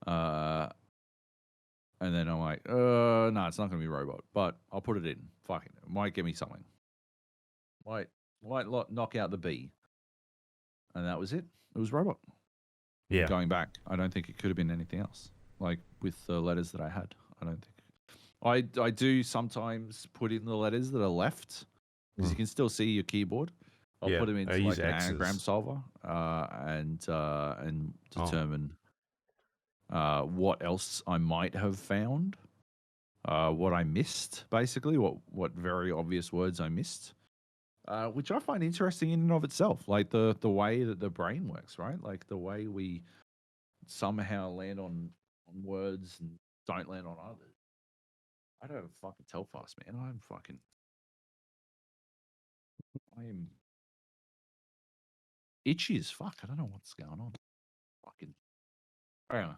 And then I'm like, no, it's not going to be robot, but I'll put it in. Fucking, it might give me something. Might knock out the B. And that was it. It was robot. Yeah. Going back, I don't think it could have been anything else. Like with the letters that I had, I don't think. I do sometimes put in the letters that are left because you can still see your keyboard. I'll put them into like an anagram solver and determine what else I might have found, what I missed, basically, what very obvious words I missed, which I find interesting in and of itself, like the way that the brain works, right? Like the way we somehow land on words and don't land on others. I don't fucking tell fast, man. I am itchy as fuck. I don't know what's going on. Fucking. Anyway.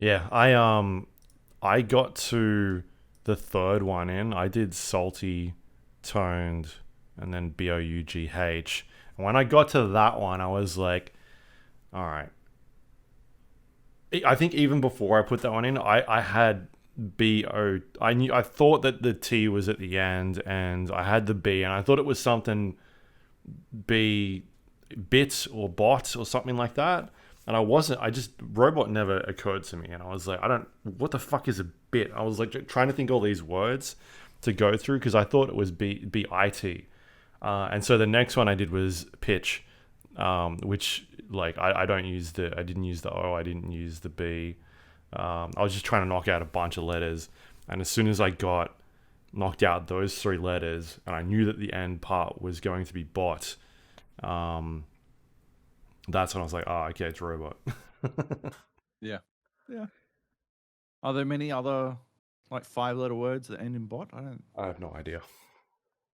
Yeah, I got to the 3rd one in. I did salty, toned, and then BOUGH. And when I got to that one, I was like, all right. I think even before I put that one in, I had BO. I thought that the T was at the end, and I had the B, and I thought it was something B, bit or bot or something like that. And robot never occurred to me. And I was like, what the fuck is a bit? I was like trying to think all these words to go through because I thought it was BIT. And so the next one I did was pitch, which like I didn't use the O, I didn't use the B. I was just trying to knock out a bunch of letters. And as soon as I got knocked out those 3 letters and I knew that the end part was going to be bot, that's when I was like, oh, okay, it's robot. Yeah. Are there many other like 5-letter words that end in bot? I have no idea.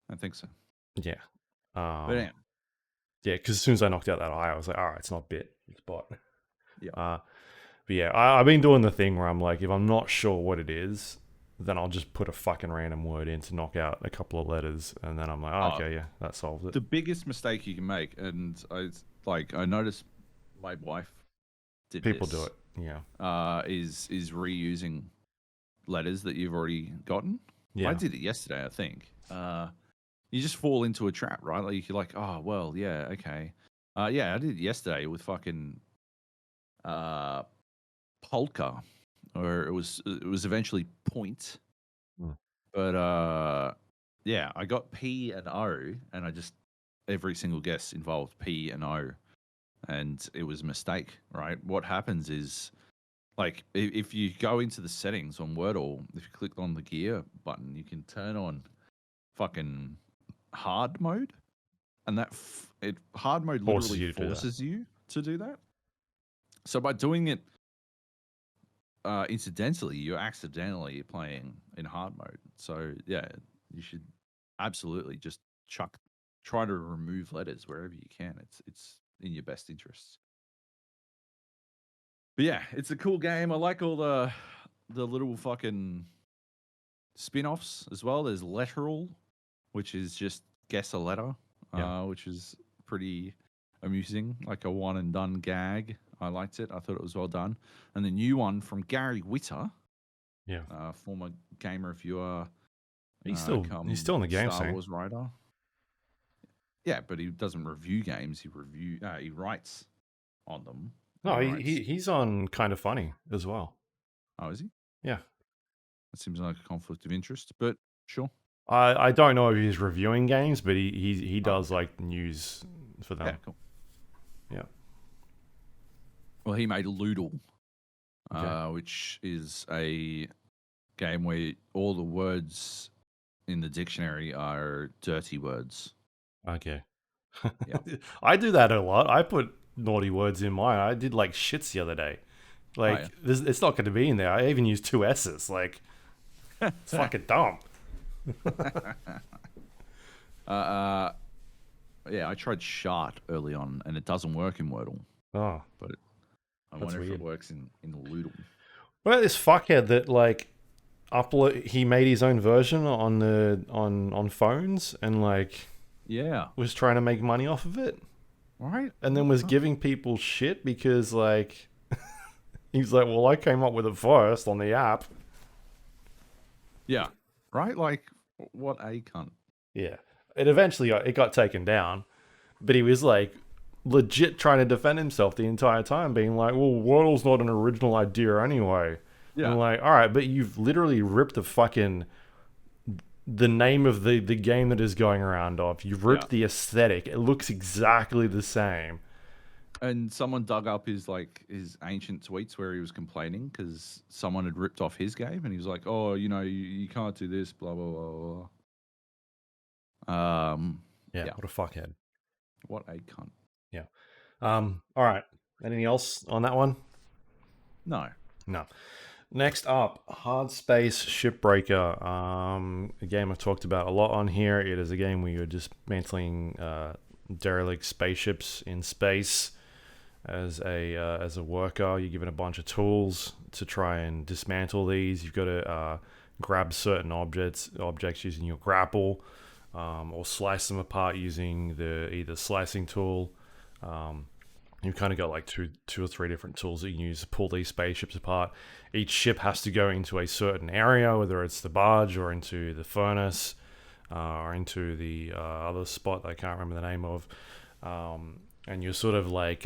I think so. Yeah. But anyway. Yeah, because as soon as I knocked out that I was like, all right, it's not bit, it's bot. Yeah. But yeah, I've been doing the thing where I'm like, if I'm not sure what it is, then I'll just put a fucking random word in to knock out a couple of letters, and then I'm like, okay, yeah, that solves it. The biggest mistake you can make, and I noticed my wife did People this, do it, yeah. Is reusing letters that you've already gotten. Yeah. I did it yesterday, I think. You just fall into a trap, right? Like you're like, oh well, yeah, okay. Yeah, I did it yesterday with fucking polka, or it was eventually point. But yeah, I got P and O, and I just every single guess involved P and O, and it was a mistake, right? What happens is, like, if you go into the settings on Wordle, if you click on the gear button, you can turn on fucking hard mode, and hard mode literally forces you to do that. So by doing it incidentally, you're accidentally playing in hard mode. So yeah, you should absolutely just try to remove letters wherever you can. It's in your best interests. But yeah, it's a cool game. I like all the little fucking spin-offs as well. There's Letteral, which is just guess a letter, which is pretty amusing, like a one and done gag. I liked it. I thought it was well done. And the new one from Gary Witter, former game reviewer. He's still in the game Star Wars writer. Yeah, but he doesn't review games. He writes on them. No, he's on Kind of Funny as well. Oh, is he? Yeah. That seems like a conflict of interest, but sure. I don't know if he's reviewing games, but he does like news for them. Yeah, cool. Yeah. Well, he made Loodle, Okay. which is a game where all the words in the dictionary are dirty words. Okay. Yeah. I do that a lot. I put naughty words in mine. I did like shits the other day. Oh, yeah. Like, it's not going to be in there. I even used two S's. Like, it's fucking dumb. uh, yeah, I tried shart early on, and it doesn't work in Wordle, Oh, but I that's wonder if it weird. works in Loodle. Well, this fuckhead that like upload, he made his own version on the on phones and like Yeah. was trying to make money off of it, Right? and then was giving people shit because like he's like, well, I came up with it first on the app. Yeah. Right? Like, what a cunt. Yeah, it eventually it got taken down, but he was like legit trying to defend himself the entire time, being like, well, Wordle's not an original idea anyway. Yeah. I'm like, all right, but you've literally ripped the name of the game that is going around off. You've ripped the aesthetic. It looks exactly the same. And someone dug up his ancient tweets where he was complaining because someone had ripped off his game, and he was like, "Oh, you can't do this, blah blah blah blah." Yeah, what a fuckhead. What a cunt. Yeah. All right. Anything else on that one? No. No. Next up, Hardspace Shipbreaker. A game I've talked about a lot on here. It is a game where you're dismantling derelict spaceships in space as a worker. You're given a bunch of tools to try and dismantle these. You've got to grab certain objects using your grapple, or slice them apart using the either slicing tool. You've kind of got like two or three different tools that you can use to pull these spaceships apart. Each ship has to go into a certain area, whether it's the barge or into the furnace, or into the other spot that I can't remember the name of. And you're sort of like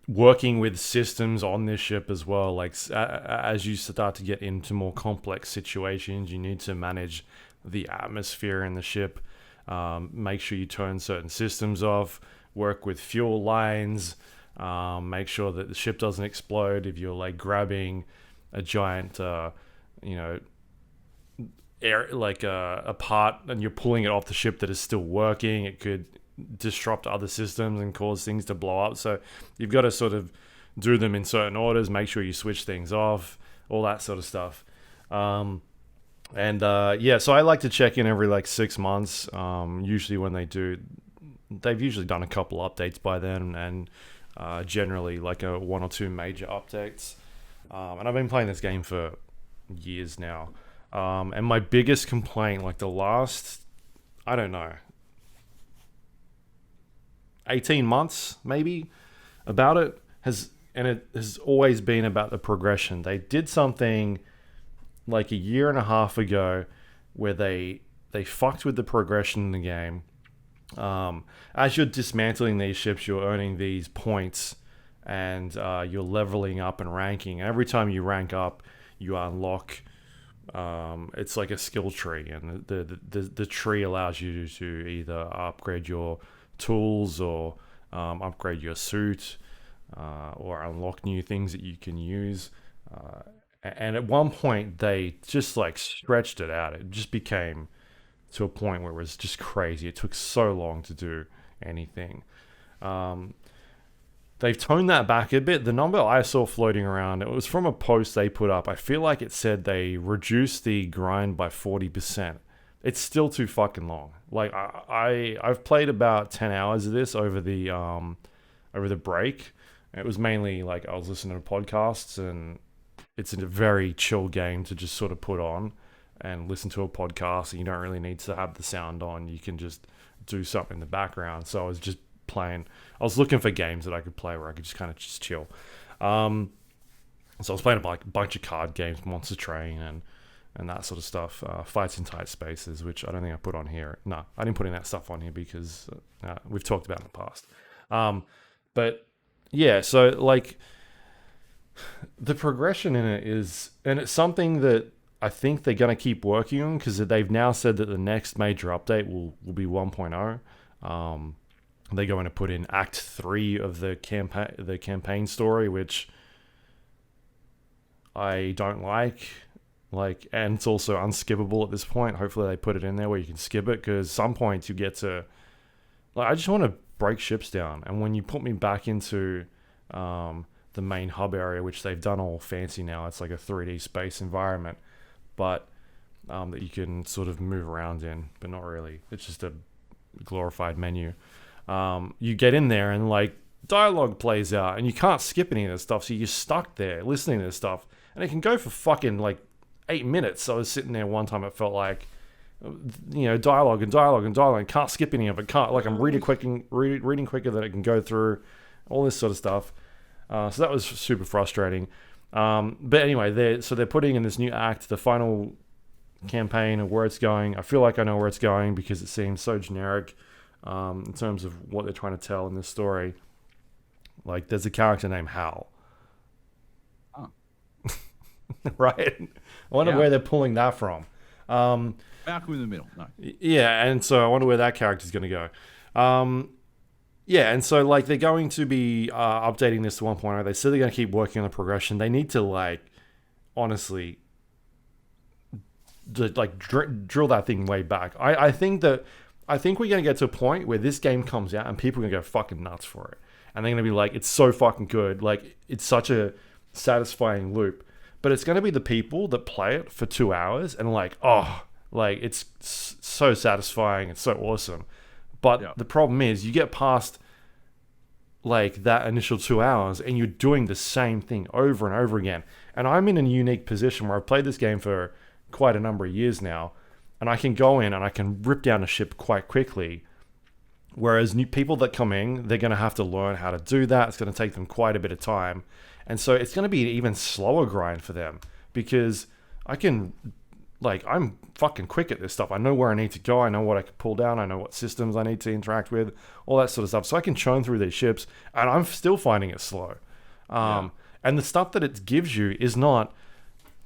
working with systems on this ship as well. Like as you start to get into more complex situations, you need to manage the atmosphere in the ship. Make sure you turn certain systems off. Work with fuel lines. Make sure that the ship doesn't explode if you're like grabbing a giant, air like a part and you're pulling it off the ship that is still working. It could disrupt other systems and cause things to blow up. So you've got to sort of do them in certain orders. Make sure you switch things off. All that sort of stuff. So I like to check in every like 6 months. Usually when they do. They've usually done a couple updates by then, and generally like a one or two major updates. And I've been playing this game for years now. And my biggest complaint, like the last, I don't know, 18 months maybe, about it has always been about the progression. They did something like a year and a half ago where they fucked with the progression in the game. As you're dismantling these ships, you're earning these points, and you're leveling up and ranking. Every time you rank up, you unlock. It's like a skill tree, and the tree allows you to either upgrade your tools or upgrade your suit, or unlock new things that you can use. And at one point, they just like stretched it out. It just became to a point where it was just crazy. It took so long to do anything. They've toned that back a bit. The number I saw floating around, it was from a post they put up. I feel like it said they reduced the grind by 40%. It's still too fucking long. Like I've played about 10 hours of this over the break. It was mainly like I was listening to podcasts, and it's a very chill game to just sort of put on and listen to a podcast. You don't really need to have the sound on. You can just do something in the background. So I was just playing. I was looking for games that I could play where I could just kind of just chill. So I was playing like a bunch of card games, Monster Train and that sort of stuff. Fights in Tight Spaces, which I don't think I put on here. No, I didn't put any of that stuff on here because we've talked about it in the past. But yeah, so like the progression in it is, and it's something that I think they're going to keep working on, because they've now said that the next major update will be 1.0. They're going to put in Act 3 of the campaign story, which I don't like, and it's also unskippable at this point. Hopefully they put it in there where you can skip it, because some points you get to, like, I just want to break ships down. And when you put me back into the main hub area, which they've done all fancy now, it's like a 3D space environment, but that you can sort of move around in, but not really. It's just a glorified menu. You get in there and like dialogue plays out, and you can't skip any of this stuff, so you're stuck there listening to this stuff, and it can go for fucking like 8 minutes. So I was sitting there one time, it felt like, dialogue and can't skip any of it. Can't, like, I'm reading quicker than it can go through, all this sort of stuff. So that was super frustrating. But anyway, they're putting in this new act, the final campaign of where it's going. I feel like I know where it's going because it seems so generic in terms of what they're trying to tell in this story. Like, there's a character named Hal. Oh. Right? I wonder where they're pulling that from. Malcolm in the Middle. No. Yeah, and so I wonder where that character's going to go. Yeah, and so like they're going to be updating this to 1.0. They said they're going to keep working on the progression. They need to, like, honestly, drill that thing way back. I think we're going to get to a point where this game comes out and people are going to go fucking nuts for it. And they're going to be like, it's so fucking good. Like, it's such a satisfying loop. But it's going to be the people that play it for 2 hours and like, oh, like, it's so satisfying. It's so awesome. But the problem is you get past like that initial 2 hours and you're doing the same thing over and over again. And I'm in a unique position where I've played this game for quite a number of years now, and I can go in and I can rip down a ship quite quickly. Whereas new people that come in, they're going to have to learn how to do that. It's going to take them quite a bit of time. And so it's going to be an even slower grind for them, because I'm fucking quick at this stuff. I know where I need to go. I know what I can pull down. I know what systems I need to interact with, all that sort of stuff. So I can churn through these ships, and I'm still finding it slow. And the stuff that it gives you is not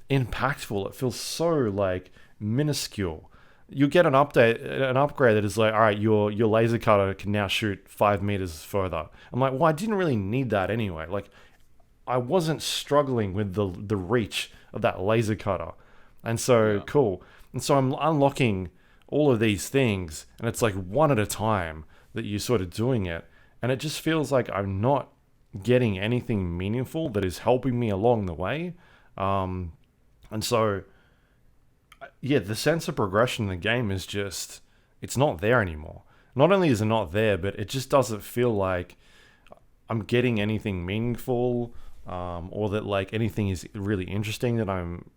impactful. It feels so like minuscule. You get an upgrade that is like, all right, your laser cutter can now shoot 5 meters further. I'm like, well, I didn't really need that anyway. Like, I wasn't struggling with the reach of that laser cutter. And so, cool. And so I'm unlocking all of these things, and it's like one at a time that you're sort of doing it. And it just feels like I'm not getting anything meaningful that is helping me along the way. And so, yeah, the sense of progression in the game is just, it's not there anymore. Not only is it not there, but it just doesn't feel like I'm getting anything meaningful, or that like anything is really interesting that I'm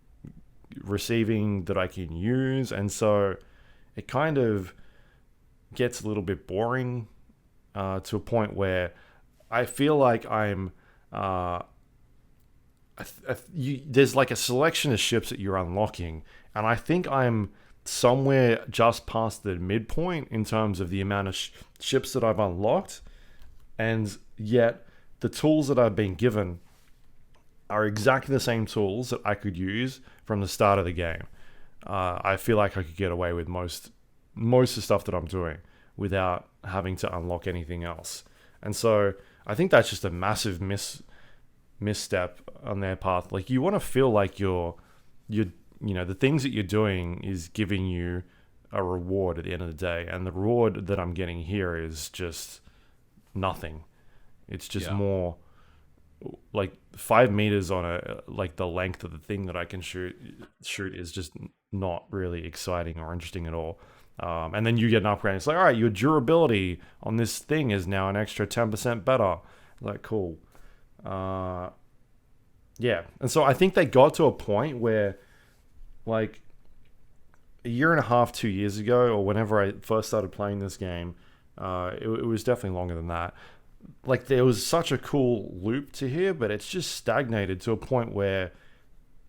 receiving that I can use. And so it kind of gets a little bit boring to a point where I feel like I'm there's like a selection of ships that you're unlocking, and I think I'm somewhere just past the midpoint in terms of the amount of ships that I've unlocked, and yet the tools that I've been given are exactly the same tools that I could use from the start of the game. I feel like I could get away with most of the stuff that I'm doing without having to unlock anything else. And so I think that's just a massive misstep on their path. Like, you want to feel like you're the things that you're doing is giving you a reward at the end of the day, and the reward that I'm getting here is just nothing. It's just more like 5 meters on like the length of the thing that I can shoot is just not really exciting or interesting at all. And then you get an upgrade. It's like, all right, your durability on this thing is now an extra 10% better. Like, cool. Yeah. And so I think they got to a point where, like, a year and a half, 2 years ago, or whenever I first started playing this game, it was definitely longer than that. Like, there was such a cool loop to here, but it's just stagnated to a point where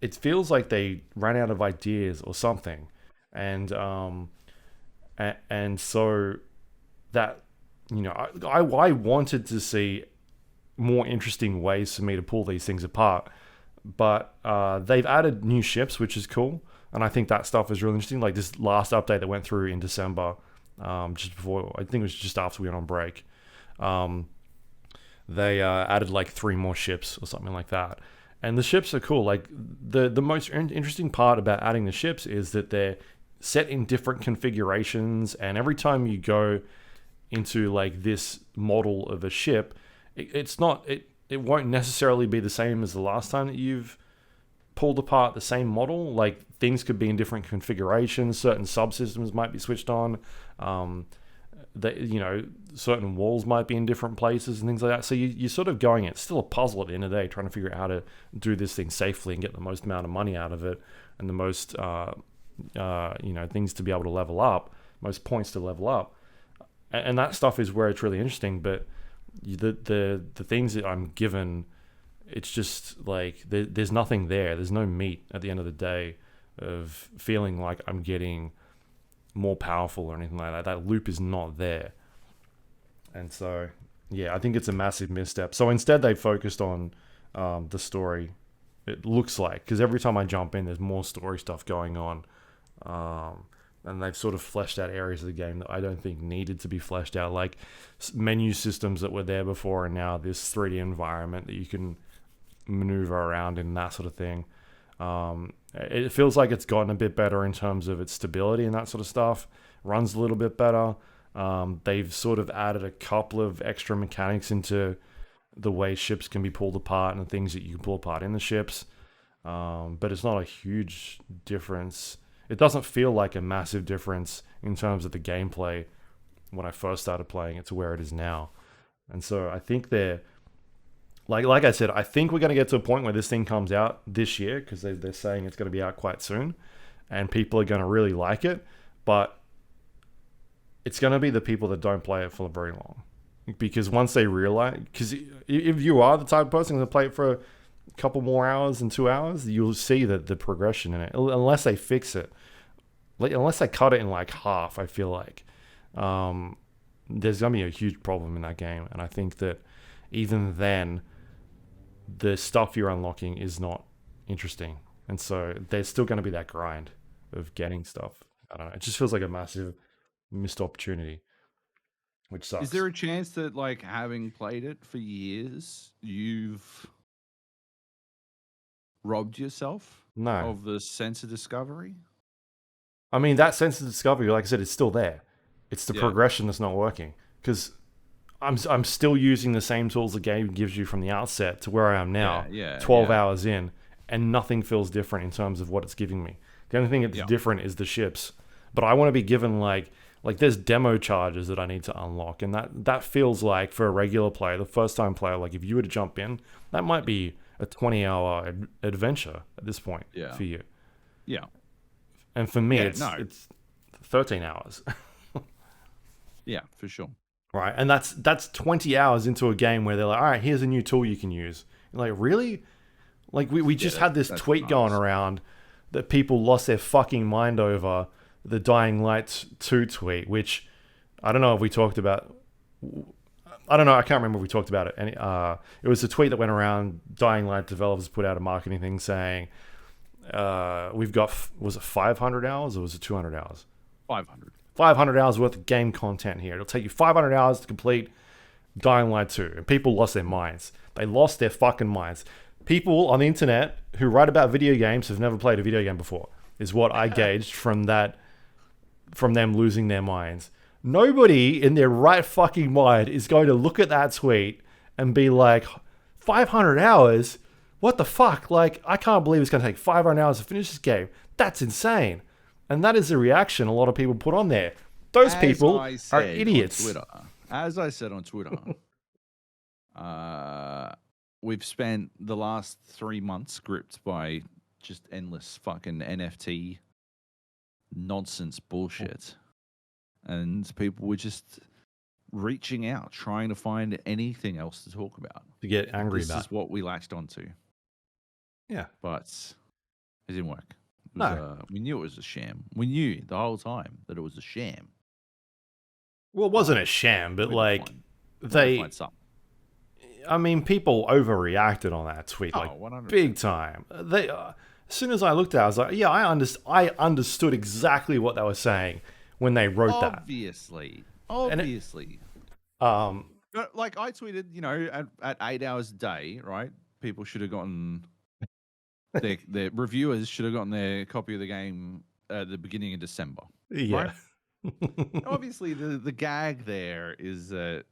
it feels like they ran out of ideas or something. And so that, I wanted to see more interesting ways for me to pull these things apart. But they've added new ships, which is cool. And I think that stuff is really interesting. Like this last update that went through in December, just before, I think it was just after we went on break. They added like 3 more ships or something like that. And the ships are cool. Like the most interesting part about adding the ships is that they're set in different configurations, and every time you go into like this model of a ship, it won't necessarily be the same as the last time that you've pulled apart the same model. Like things could be in different configurations. Certain subsystems might be switched on. Certain walls might be in different places and things like that. So you're sort of going, it's still a puzzle at the end of the day, trying to figure out how to do this thing safely and get the most amount of money out of it and the most, things to be able to level up, most points to level up. And that stuff is where it's really interesting. But the things that I'm given, it's just like there's nothing there. There's no meat at the end of the day of feeling like I'm getting more powerful or anything like that. That loop is not there. And so, yeah, I think it's a massive misstep. So instead they focused on the story, it looks like, because every time I jump in, there's more story stuff going on. And they've sort of fleshed out areas of the game that I don't think needed to be fleshed out, like menu systems that were there before, and now this 3D environment that you can maneuver around in, that sort of thing. It feels like it's gotten a bit better in terms of its stability and that sort of stuff. Runs a little bit better. They've sort of added a couple of extra mechanics into the way ships can be pulled apart and the things that you can pull apart in the ships. But it's not a huge difference. It doesn't feel like a massive difference in terms of the gameplay when I first started playing it to where it is now. And so I think they're, like I said, I think we're going to get to a point where this thing comes out this year, because they're saying it's going to be out quite soon, and people are going to really like it. But it's going to be the people that don't play it for very long, because once they realize, because if you are the type of person to play it for a couple more hours than 2 hours, you'll see that the progression in it, unless they fix it, unless they cut it in like half, I feel like there's going to be a huge problem in that game. And I think that even then, the stuff you're unlocking is not interesting. And so there's still going to be that grind of getting stuff. I don't know. It just feels like a massive missed opportunity, which sucks. Is there a chance that, like, having played it for years, you've robbed yourself of the sense of discovery? I mean, that sense of discovery, like I said, it's still there. It's the progression that's not working. Because I'm still using the same tools the game gives you from the outset to where I am now, 12 hours in, and nothing feels different in terms of what it's giving me. The only thing that's different is the ships. But I want to be given like there's demo charges that I need to unlock, and that feels like, for a regular player, the first time player, like if you were to jump in, that might be a 20-hour adventure at this point for you. Yeah. And for me, it's 13 hours. Yeah, for sure. Right, and that's 20 hours into a game where they're like, all right, here's a new tool you can use. You're like, really? Like, we just had this tweet going around that people lost their fucking mind over, the Dying Light 2 tweet, which I don't know if we talked about. I don't know, I can't remember if we talked about it. And it was a tweet that went around. Dying Light developers put out a marketing thing saying, we've got, was it 500 hours or was it 200 hours? 500 hours worth of game content here. It'll take you 500 hours to complete Dying Light 2. And people lost their minds. They lost their fucking minds. People on the internet who write about video games have never played a video game before, is what I gauged from them losing their minds. Nobody in their right fucking mind is going to look at that tweet and be like, 500 hours? What the fuck? Like, I can't believe it's going to take 500 hours to finish this game. That's insane. And that is the reaction a lot of people put on there. Those people are idiots. As I said on Twitter, we've spent the last 3 months gripped by just endless fucking NFT nonsense bullshit. And people were just reaching out, trying to find anything else to talk about. To get angry about. This is what we latched onto. Yeah. But it didn't work. We knew it was a sham. We knew the whole time that it was a sham. Well, it wasn't a sham, but I mean, people overreacted on that tweet, 100%. Big time. As soon as I looked at it, I was like, yeah, I understood exactly what they were saying when they wrote that. Obviously. But like I tweeted, at 8 hours a day, right? People should have gotten their reviewers should have gotten their copy of the game at the beginning of December. Yeah. Right? Obviously, the gag there is that,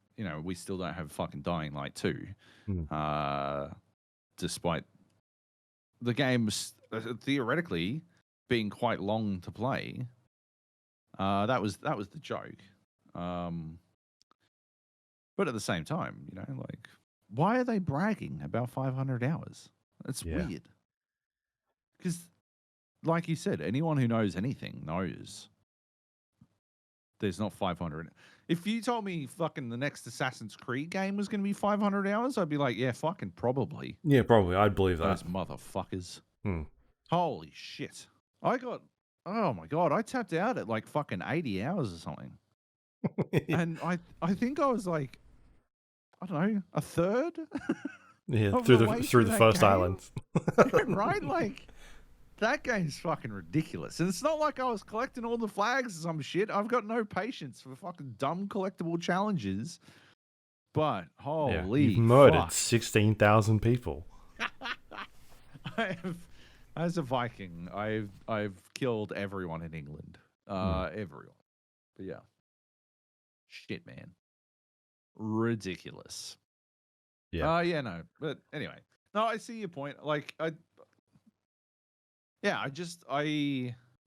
we still don't have fucking Dying Light 2. Despite the game's theoretically being quite long to play. That was the joke. But at the same time, like, why are they bragging about 500 hours? That's weird. Because, like you said, anyone who knows anything knows there's not 500. If you told me fucking the next Assassin's Creed game was going to be 500 hours, I'd be like, yeah, fucking probably. Yeah, probably. I'd believe that. Those motherfuckers. Holy shit. Oh my God, I tapped out at like fucking 80 hours or something. And I think I was like, I don't know, a third? Yeah, through the first island. Right? Like, that game's fucking ridiculous. And it's not like I was collecting all the flags or some shit. I've got no patience for fucking dumb collectible challenges. But holy you've murdered fuck. 16,000 people. As a Viking, I've killed everyone in England. Everyone. But yeah. Shit, man. Ridiculous. Yeah. Yeah, no. But anyway. No, I see your point. Like,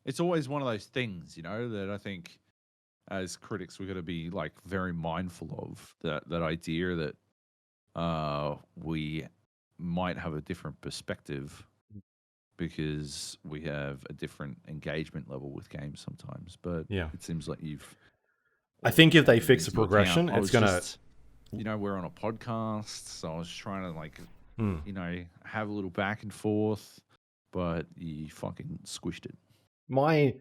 it's always one of those things, that I think as critics we've got to be like very mindful of that idea that we might have a different perspective because we have a different engagement level with games sometimes. But it seems like I think if they fix the progression, it's gonna. We're on a podcast, so I was trying to like, have a little back and forth, but you fucking squished it. My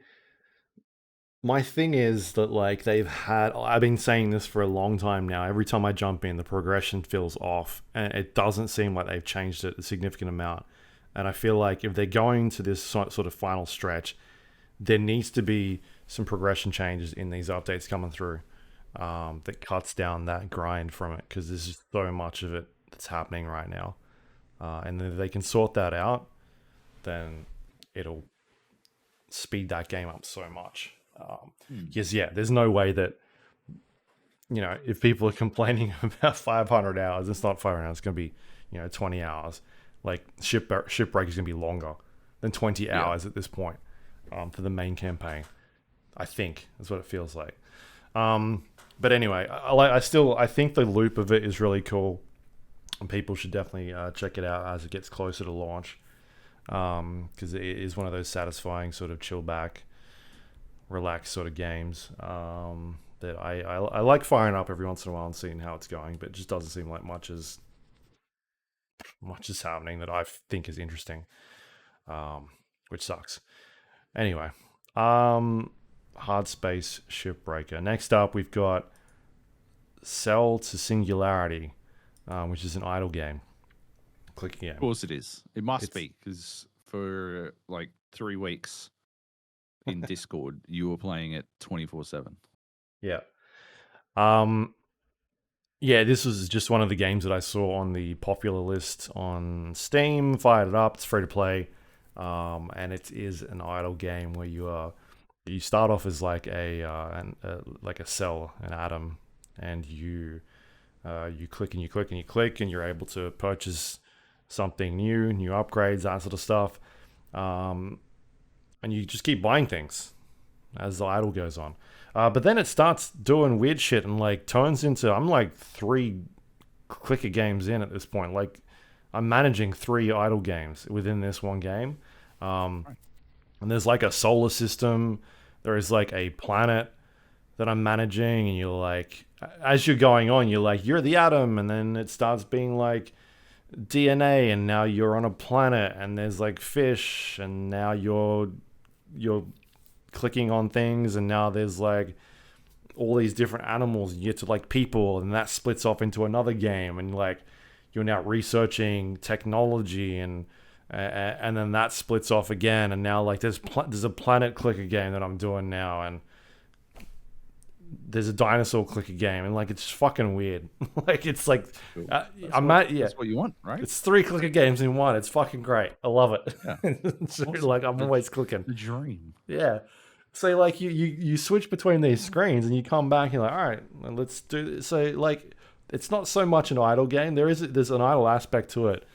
thing is that like I've been saying this for a long time now. Every time I jump in, the progression feels off, and it doesn't seem like they've changed it a significant amount. And I feel like if they're going to this sort of final stretch, there needs to be some progression changes in these updates coming through that cuts down that grind from it, because there's just so much of it that's happening right now. And if they can sort that out, then it'll speed that game up so much. Because there's no way that, if people are complaining about 500 hours, it's not 500 hours, it's going to be, 20 hours. Like Shipbreaker is going to be longer than 20 hours at this point for the main campaign. I think that's what it feels like. But anyway, I think the loop of it is really cool, and people should definitely check it out as it gets closer to launch, because it is one of those satisfying sort of chill back, relaxed sort of games that I like firing up every once in a while and seeing how it's going, but it just doesn't seem like much is happening that I think is interesting, which sucks. Anyway, Hardspace Shipbreaker. Next up, we've got Sell to Singularity, which is an idle game. Clicking game. Of course it is. It must be, because for like 3 weeks in Discord, you were playing it 24/7. Yeah. Yeah, this was just one of the games that I saw on the popular list on Steam. Fired it up. It's free to play, and it is an idle game where you start off as like a cell, an atom, and you click and you click and you click, and you're able to purchase something new upgrades, that sort of stuff, and you just keep buying things as the idle goes on. But then it starts doing weird shit and like turns into, I'm like 3 clicker games in at this point. Like I'm managing 3 idle games within this one game. And there's like a solar system. There is like a planet that I'm managing, and you're like, as you're going on, you're like, you're the atom, and then it starts being like DNA, and now you're on a planet, and there's like fish, and now you're clicking on things, and now there's like all these different animals, and you get to like people, and that splits off into another game, and like you're now researching technology, and then that splits off again, and now like there's a planet clicker game that I'm doing now, and there's a dinosaur clicker game, and like it's just fucking weird. Like it's like That's what you want, right? it's 3 clicker games in one. It's fucking great. I love it. Yeah. So, Awesome. like I'm always clicking. The dream. Yeah. So like you switch between these screens and you come back and you're like, all right, let's do this. So like it's not so much an idle game. There's an idle aspect to it.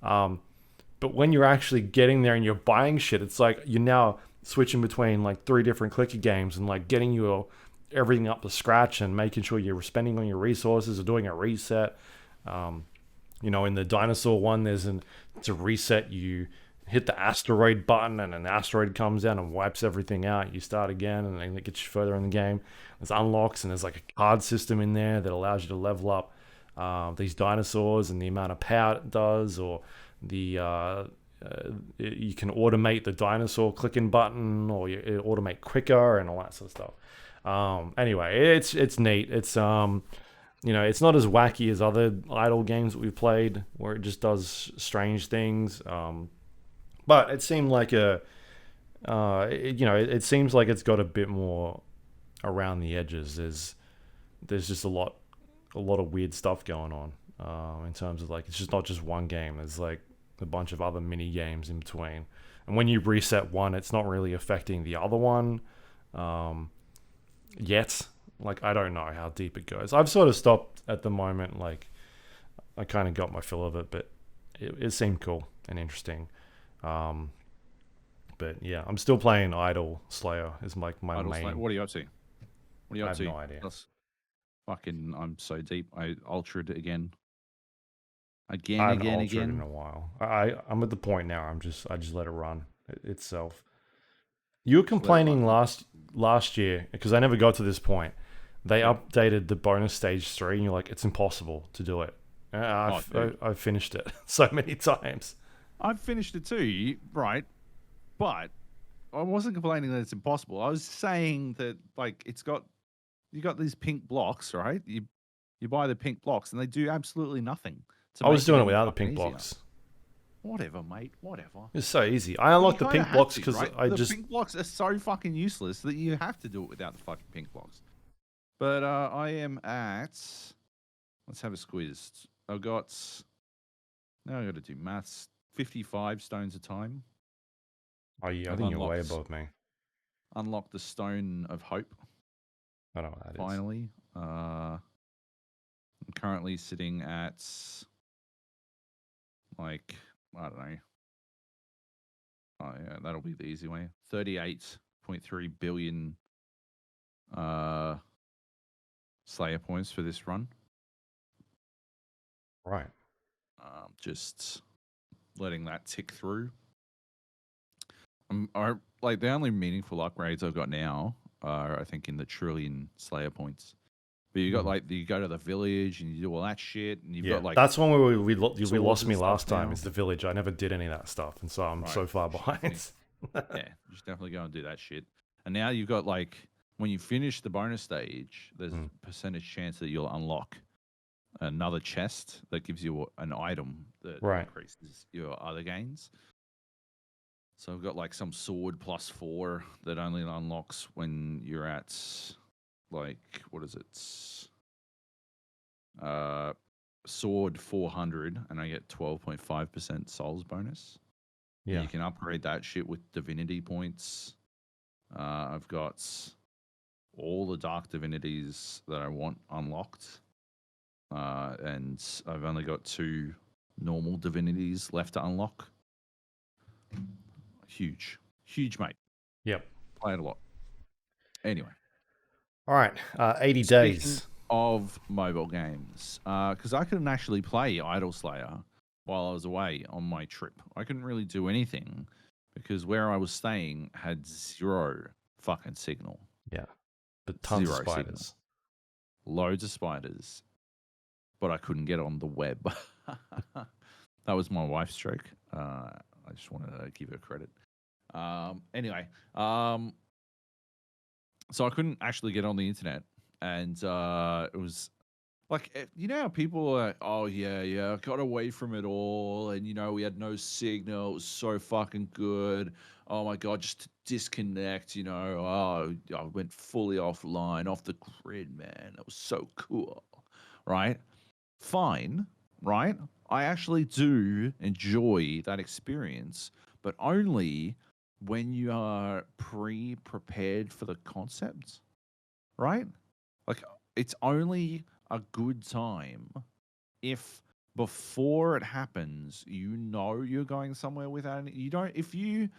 But when you're actually getting there and you're buying shit, it's like you're now switching between like 3 different clicker games and like getting everything up to scratch and making sure you're spending on your resources or doing a reset. You know, in the dinosaur one, to reset, you hit the asteroid button and an asteroid comes down and wipes everything out. You start again and then it gets you further in the game. There's unlocks and there's like a card system in there that allows you to level up these dinosaurs and the amount of power it does, or you can automate the dinosaur clicking button, or you automate quicker and all that sort of stuff. Anyway, it's neat. It's you know, it's not as wacky as other idle games that we've played where it just does strange things. But it seemed like it seems like it's got a bit more around the edges. There's just a lot of weird stuff going on in terms of like, it's just not just one game. There's like a bunch of other mini games in between. And when you reset one, it's not really affecting the other one yet. Like, I don't know how deep it goes. I've sort of stopped at the moment. Like, I kind of got my fill of it, but it seemed cool and interesting. But yeah, I'm still playing Idle Slayer. Is like my Idle main. Slayer. What are you up to? What are you up to? I have no idea. I'm so deep. I ultra'd it again. I haven't altered in a while. I'm at the point now. I just let it run itself. You were complaining last year because I never got to this point. They updated the bonus stage 3, and you're like, it's impossible to do it. I've finished it so many times. I've finished it too, right? But I wasn't complaining that it's impossible. I was saying that like you got these pink blocks, right? You buy the pink blocks, and they do absolutely nothing. I was doing it without the pink blocks. Whatever, mate. Whatever. It's so easy. I unlocked the pink blocks because the pink blocks are so fucking useless that you have to do it without the fucking pink blocks. But I am at. Let's have a squeeze. Now I got to do maths. 55 stones a time. Oh yeah, I think you're way above me. Unlock the stone of hope. I don't know what that Finally, I'm currently sitting at like, I don't know. Oh yeah, that'll be the easy way. 38.3 billion Slayer points for this run. Right. Just letting that tick through. Like the only meaningful upgrades I've got now are, I think, in the trillion Slayer points. But you got like you go to the village and you do all that shit, and you've got like that's one where we lost me last time. Is the village? I never did any of that stuff, and so I'm so far behind. Yeah, you should definitely go and do that shit. And now you've got like when you finish the bonus stage, there's a percentage chance that you'll unlock another chest that gives you an item that increases your other gains. So I've got like some sword +4 that only unlocks when you're at like, what is it? Sword 400, and I get 12.5% souls bonus. Yeah. You can upgrade that shit with divinity points. I've got all the dark divinities that I want unlocked. And I've only got 2 normal divinities left to unlock. Huge, mate. Yep. Played a lot. Anyway. All right. 80 days of mobile games. Because I couldn't actually play Idle Slayer while I was away on my trip. I couldn't really do anything because where I was staying had 0 fucking signal. Yeah. But tons of spiders. Signal. Loads of spiders. But I couldn't get on the web. That was my wife's stroke. I just wanted to give her credit. Anyway, so I couldn't actually get on the internet, and it was Like, you know how people are, oh, yeah, I got away from it all. And, we had no signal. It was so fucking good. Oh, my God, just to disconnect, oh, I went fully offline, off the grid, man. That was so cool. Right? Fine. Right? I actually do enjoy that experience, but only when you are prepared for the concept. Right? Like, it's only a good time if before it happens, you're going somewhere without any, you don't, if we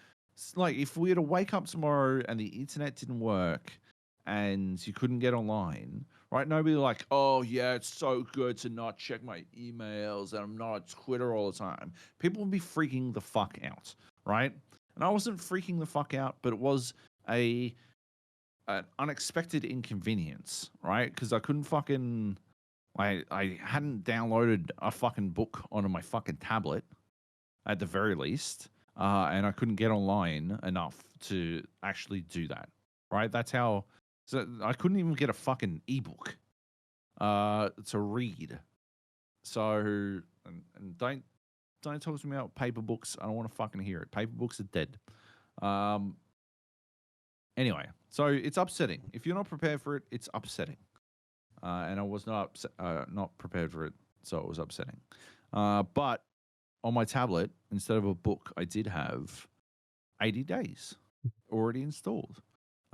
were to wake up tomorrow and the internet didn't work and you couldn't get online, right? Nobody like, oh, yeah, it's so good to not check my emails and I'm not on Twitter all the time. People would be freaking the fuck out, right? And I wasn't freaking the fuck out, but it was a an unexpected inconvenience, right? Because I couldn't fucking, I hadn't downloaded a fucking book onto my fucking tablet at the very least, and I couldn't get online enough to actually do that, right? That's how. So I couldn't even get a fucking ebook to read. So and don't talk to me about paper books. I don't want to fucking hear it. Paper books are dead. Anyway, so it's upsetting. If you're not prepared for it, it's upsetting. And I was not prepared for it, so it was upsetting. But on my tablet, instead of a book, I did have 80 Days already installed.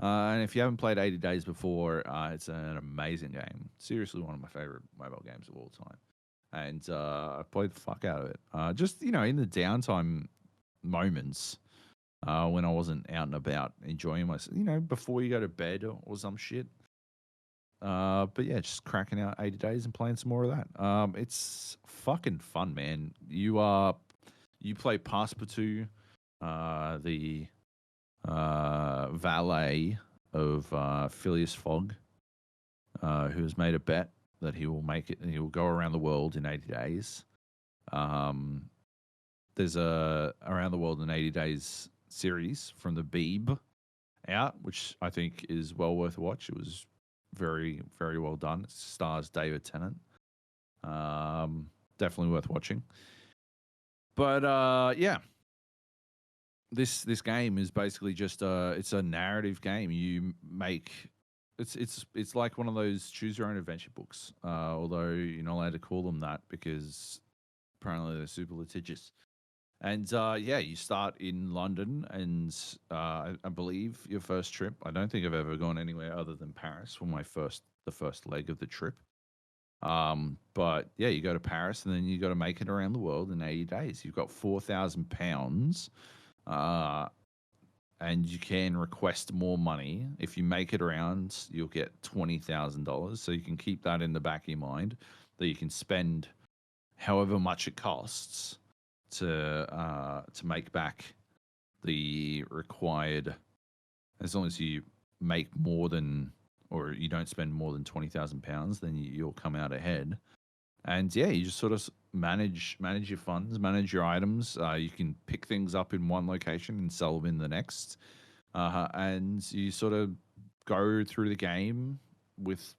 And if you haven't played 80 Days before, it's an amazing game. Seriously, one of my favorite mobile games of all time. And I played the fuck out of it. Just, in the downtime moments, when I wasn't out and about enjoying myself, before you go to bed or some shit. But yeah, just cracking out 80 Days and playing some more of that. It's fucking fun, man. You play Passepartout, the valet of Phileas Fogg, who has made a bet that he will make it and he will go around the world in 80 days. There's a Around the World in 80 Days series from the Beeb out, which I think is well worth a watch. It was very, very well done. It stars David Tennant. Definitely worth watching. But yeah, this game is basically just it's a narrative game. You make it's like one of those choose your own adventure books. Although you're not allowed to call them that because apparently they're super litigious. And yeah, you start in London, and I believe your first trip. I don't think I've ever gone anywhere other than Paris for the first leg of the trip. But yeah, you go to Paris, and then you got to make it around the world in 80 days. You've got £4,000, and you can request more money. If you make it around, you'll get $20,000. So you can keep that in the back of your mind that you can spend however much it costs to make back the required, as long as you make more than, or you don't spend more than £20,000, then you'll come out ahead. And yeah, you just sort of manage your funds, manage your items. You can pick things up in one location and sell them in the next, and you sort of go through the game with,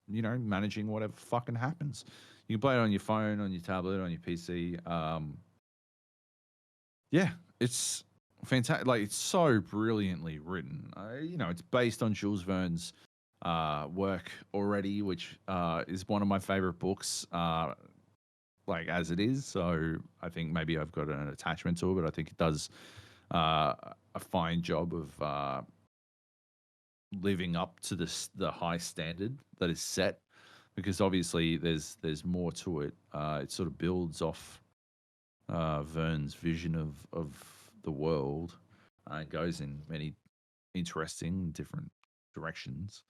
managing whatever fucking happens. You can play it on your phone, on your tablet, on your PC. Yeah, it's fantastic. Like, it's so brilliantly written. It's based on Jules Verne's work already, which is one of my favorite books, like as it is. So I think maybe I've got an attachment to it, but I think it does a fine job of living up to the high standard that is set. Because obviously there's more to it. It sort of builds off Verne's vision of the world, and goes in many interesting different directions,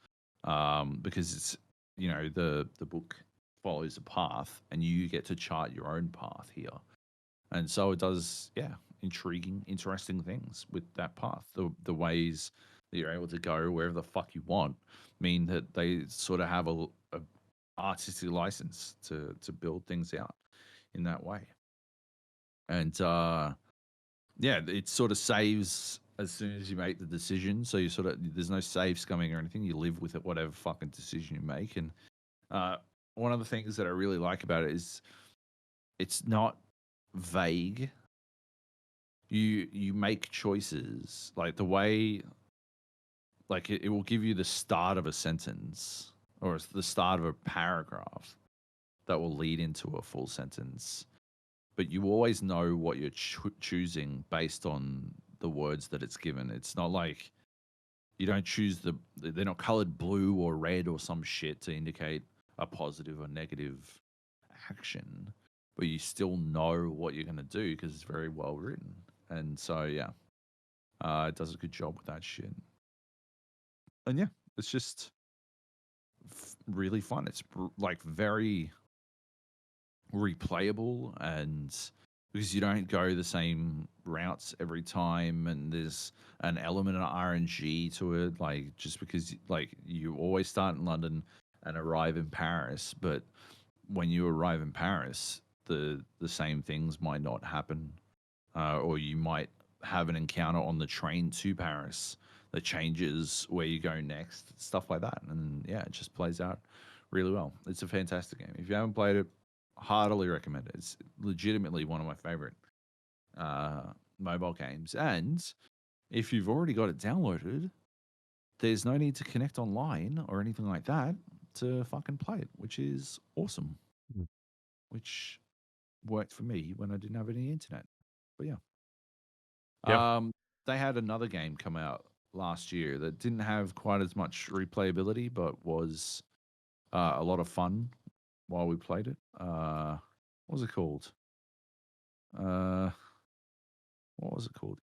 because it's the book follows a path and you get to chart your own path here, and so it does intriguing, interesting things with that path. The ways that you're able to go wherever the fuck you want mean that they sort of have a artistic license to build things out in that way. And it sort of saves as soon as you make the decision. So there's no save scumming or anything. You live with it, whatever fucking decision you make. And one of the things that I really like about it is it's not vague. You make choices like the way, like it will give you the start of a sentence or the start of a paragraph that will lead into a full sentence, but you always know what you're choosing based on the words that it's given. It's not like you don't choose they're not colored blue or red or some shit to indicate a positive or negative action, but you still know what you're going to do because it's very well written. And so, yeah, it does a good job with that shit. And yeah, it's just really fun. It's like very replayable, and because you don't go the same routes every time, and there's an element of RNG to it, like just because like you always start in London and arrive in Paris, but when you arrive in Paris, the same things might not happen, or you might have an encounter on the train to Paris that changes where you go next, stuff like that. And yeah, it just plays out really well. It's a fantastic game. If you haven't played it, heartily recommend it. It's legitimately one of my favorite mobile games. And if you've already got it downloaded, there's no need to connect online or anything like that to fucking play it, which is awesome. Which worked for me when I didn't have any internet. But yeah. Yeah. They had another game come out last year that didn't have quite as much replayability, but was a lot of fun while we played it. What was it called? What was it called?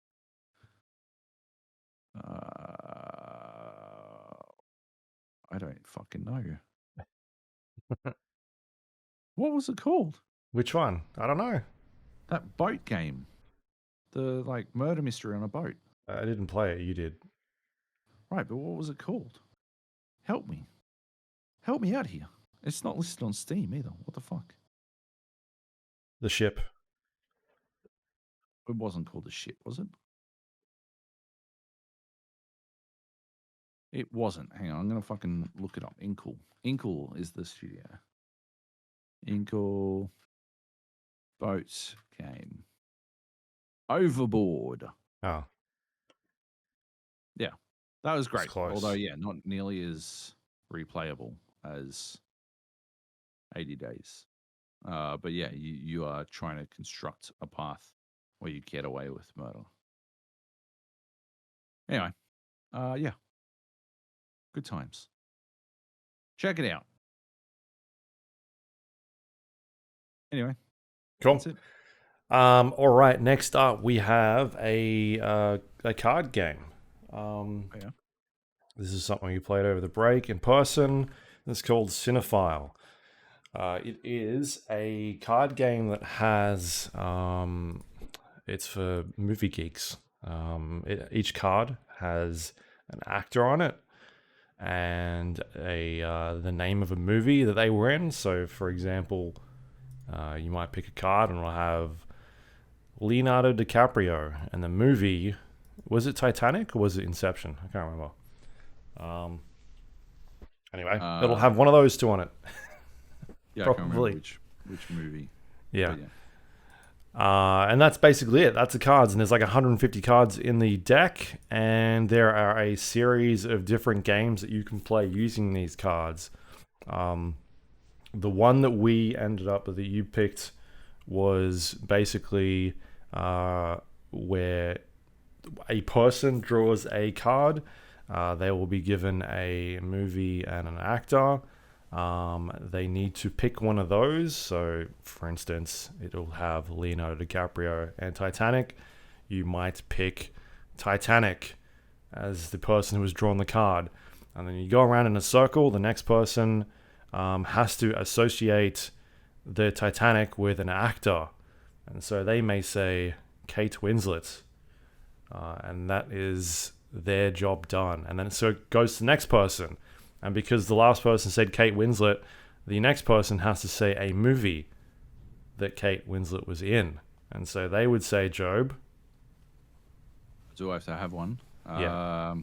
I don't fucking know. What was it called? Which one? I don't know. That boat game. The like murder mystery on a boat. I didn't play it. You did. Right, but what was it called? Help me. Help me out here. It's not listed on Steam either. What the fuck? The Ship. It wasn't called The Ship, was it? It wasn't. Hang on, I'm gonna fucking look it up. Inkle. Inkle is the studio. Inkle boat game. Overboard. Oh, Yeah, that was great. close. Although, yeah, not nearly as replayable as 80 Days. But yeah, you are trying to construct a path where you get away with murder. Anyway, yeah, good times. Check it out. Anyway, cool. that's it. All right. Next up, we have a card game. Yeah. This is something you played over the break in person. It's called Cinephile. It is a card game that has. It's for movie geeks. Each card has an actor on it and the name of a movie that they were in. So, for example, you might pick a card and it'll have Leonardo DiCaprio, and the movie, was it Titanic or was it Inception? I can't remember. Anyway, it'll have one of those two on it. Yeah, Probably. I can't remember which movie. Yeah. But yeah. And that's basically it. That's the cards, and there's like 150 cards in the deck, and there are a series of different games that you can play using these cards. The one that we ended up with, that you picked, was basically where a person draws a card. They will be given a movie and an actor. They need to pick one of those. So, for instance, it'll have Leonardo DiCaprio and Titanic. You might pick Titanic as the person who has drawn the card. And then you go around in a circle. The next person has to associate the Titanic with an actor. And so they may say Kate Winslet. And that is their job done. And then so it goes to the next person. And because the last person said Kate Winslet, the next person has to say a movie that Kate Winslet was in. And so they would say Joab. Do I have to have one? Yeah.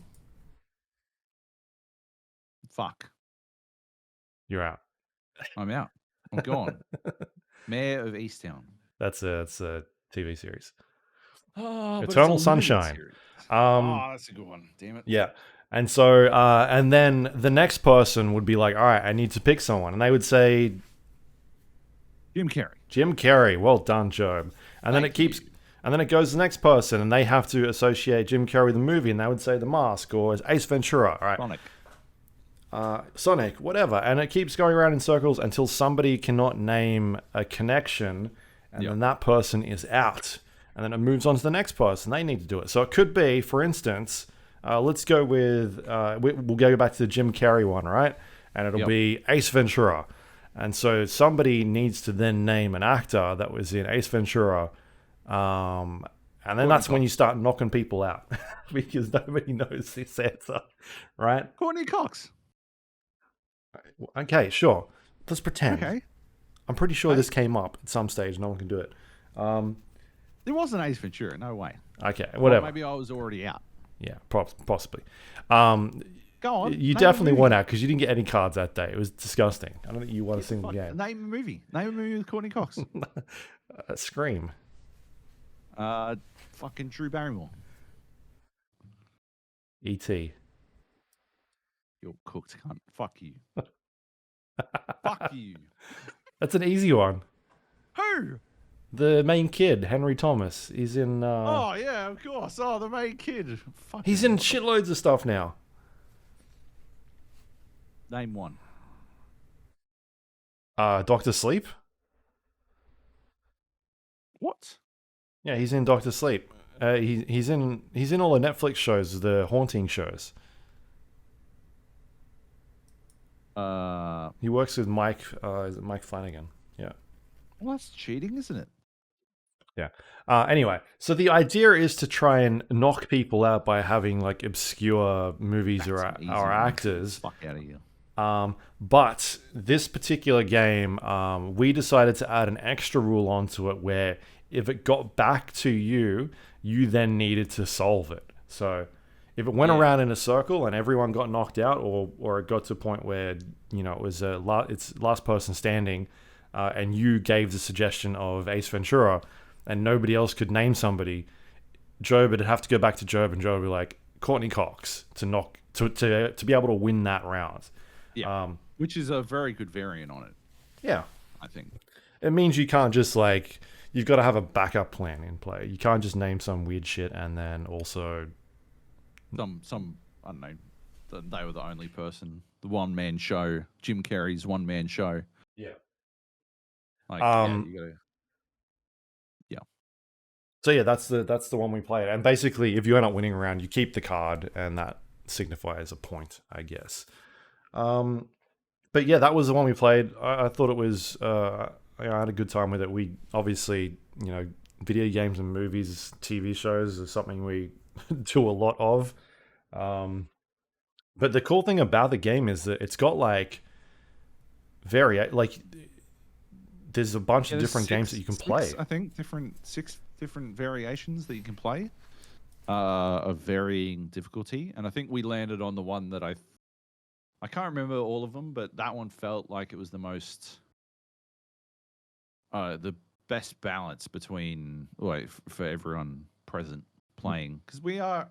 Fuck. You're out. I'm out. I'm gone. Mayor of Easttown. That's a TV series. Oh, but it's a Eternal limited Sunshine. series. Um, That's a good one. Damn it. yeah. And so, and then the next person would be like, all right, I need to pick someone. And they would say, Jim Carrey. Jim Carrey. Well done, Joab. And then Thank it keeps, you. and then it goes to the next person, and they have to associate Jim Carrey with the movie, and they would say The Mask or Ace Ventura. All right. Sonic. Sonic, whatever. And it keeps going around in circles until somebody cannot name a connection, and then that person is out. And then it moves on to the next person. They need to do it. So it could be, for instance, let's go with, we'll go back to the Jim Carrey one, right? And it'll be Ace Ventura. And so somebody needs to then name an actor that was in Ace Ventura. And then that's when you start knocking people out because nobody knows this answer, right? Courtney Cox. Okay, sure. Let's pretend. Okay. I'm pretty sure this came up at some stage. No one can do it. It wasn't Ace Ventura. No way. Okay, whatever. Or maybe I was already out. Yeah, possibly. Go on. You name definitely a movie. went out because you didn't get any cards that day. It was disgusting. I don't think you won a single game. Name a movie. Name a movie with Courtney Cox. Scream. Fucking Drew Barrymore. E.T. You're cooked, cunt. Fuck you. Fuck you. That's an easy one. Who? The main kid, Henry Thomas. He's in. Oh yeah, of course. Oh, the main kid. Fucking He's in shitloads of stuff now. Name one. Doctor Sleep. What? Yeah, he's in Doctor Sleep. He's in all the Netflix shows, the haunting shows. He works with Mike. Is it Mike Flanagan? Yeah. Well, that's cheating, isn't it? Yeah. Anyway, so the idea is to try and knock people out by having like obscure movies or actors. Fuck out of here. But this particular game, we decided to add an extra rule onto it where if it got back to you, you then needed to solve it. So if it went around in a circle and everyone got knocked out, or it got to a point where it was it's last person standing, and you gave the suggestion of Ace Ventura, and nobody else could name somebody, Joab would have to go back to Joab, and Joab would be like Courtney Cox to be able to win that round. Yeah, which is a very good variant on it. Yeah, I think it means you can't just like you've got to have a backup plan in play. You can't just name some weird shit and then also some I don't know. They were the only person. The one man show. Jim Carrey's one man show. Yeah. Like you gotta. Yeah. So yeah, that's the one we played. And basically, if you end up winning a round, you keep the card, and that signifies a point, I guess. But yeah, that was the one we played. I thought it was. I had a good time with it. We obviously, video games and movies, TV shows is something we do a lot of. But the cool thing about the game is that it's got there's a bunch of different games that you can play. I think six different variations that you can play of varying difficulty, and I think we landed on the one that I can't remember all of them, but that one felt like it was the most the best balance between for everyone present playing, because we are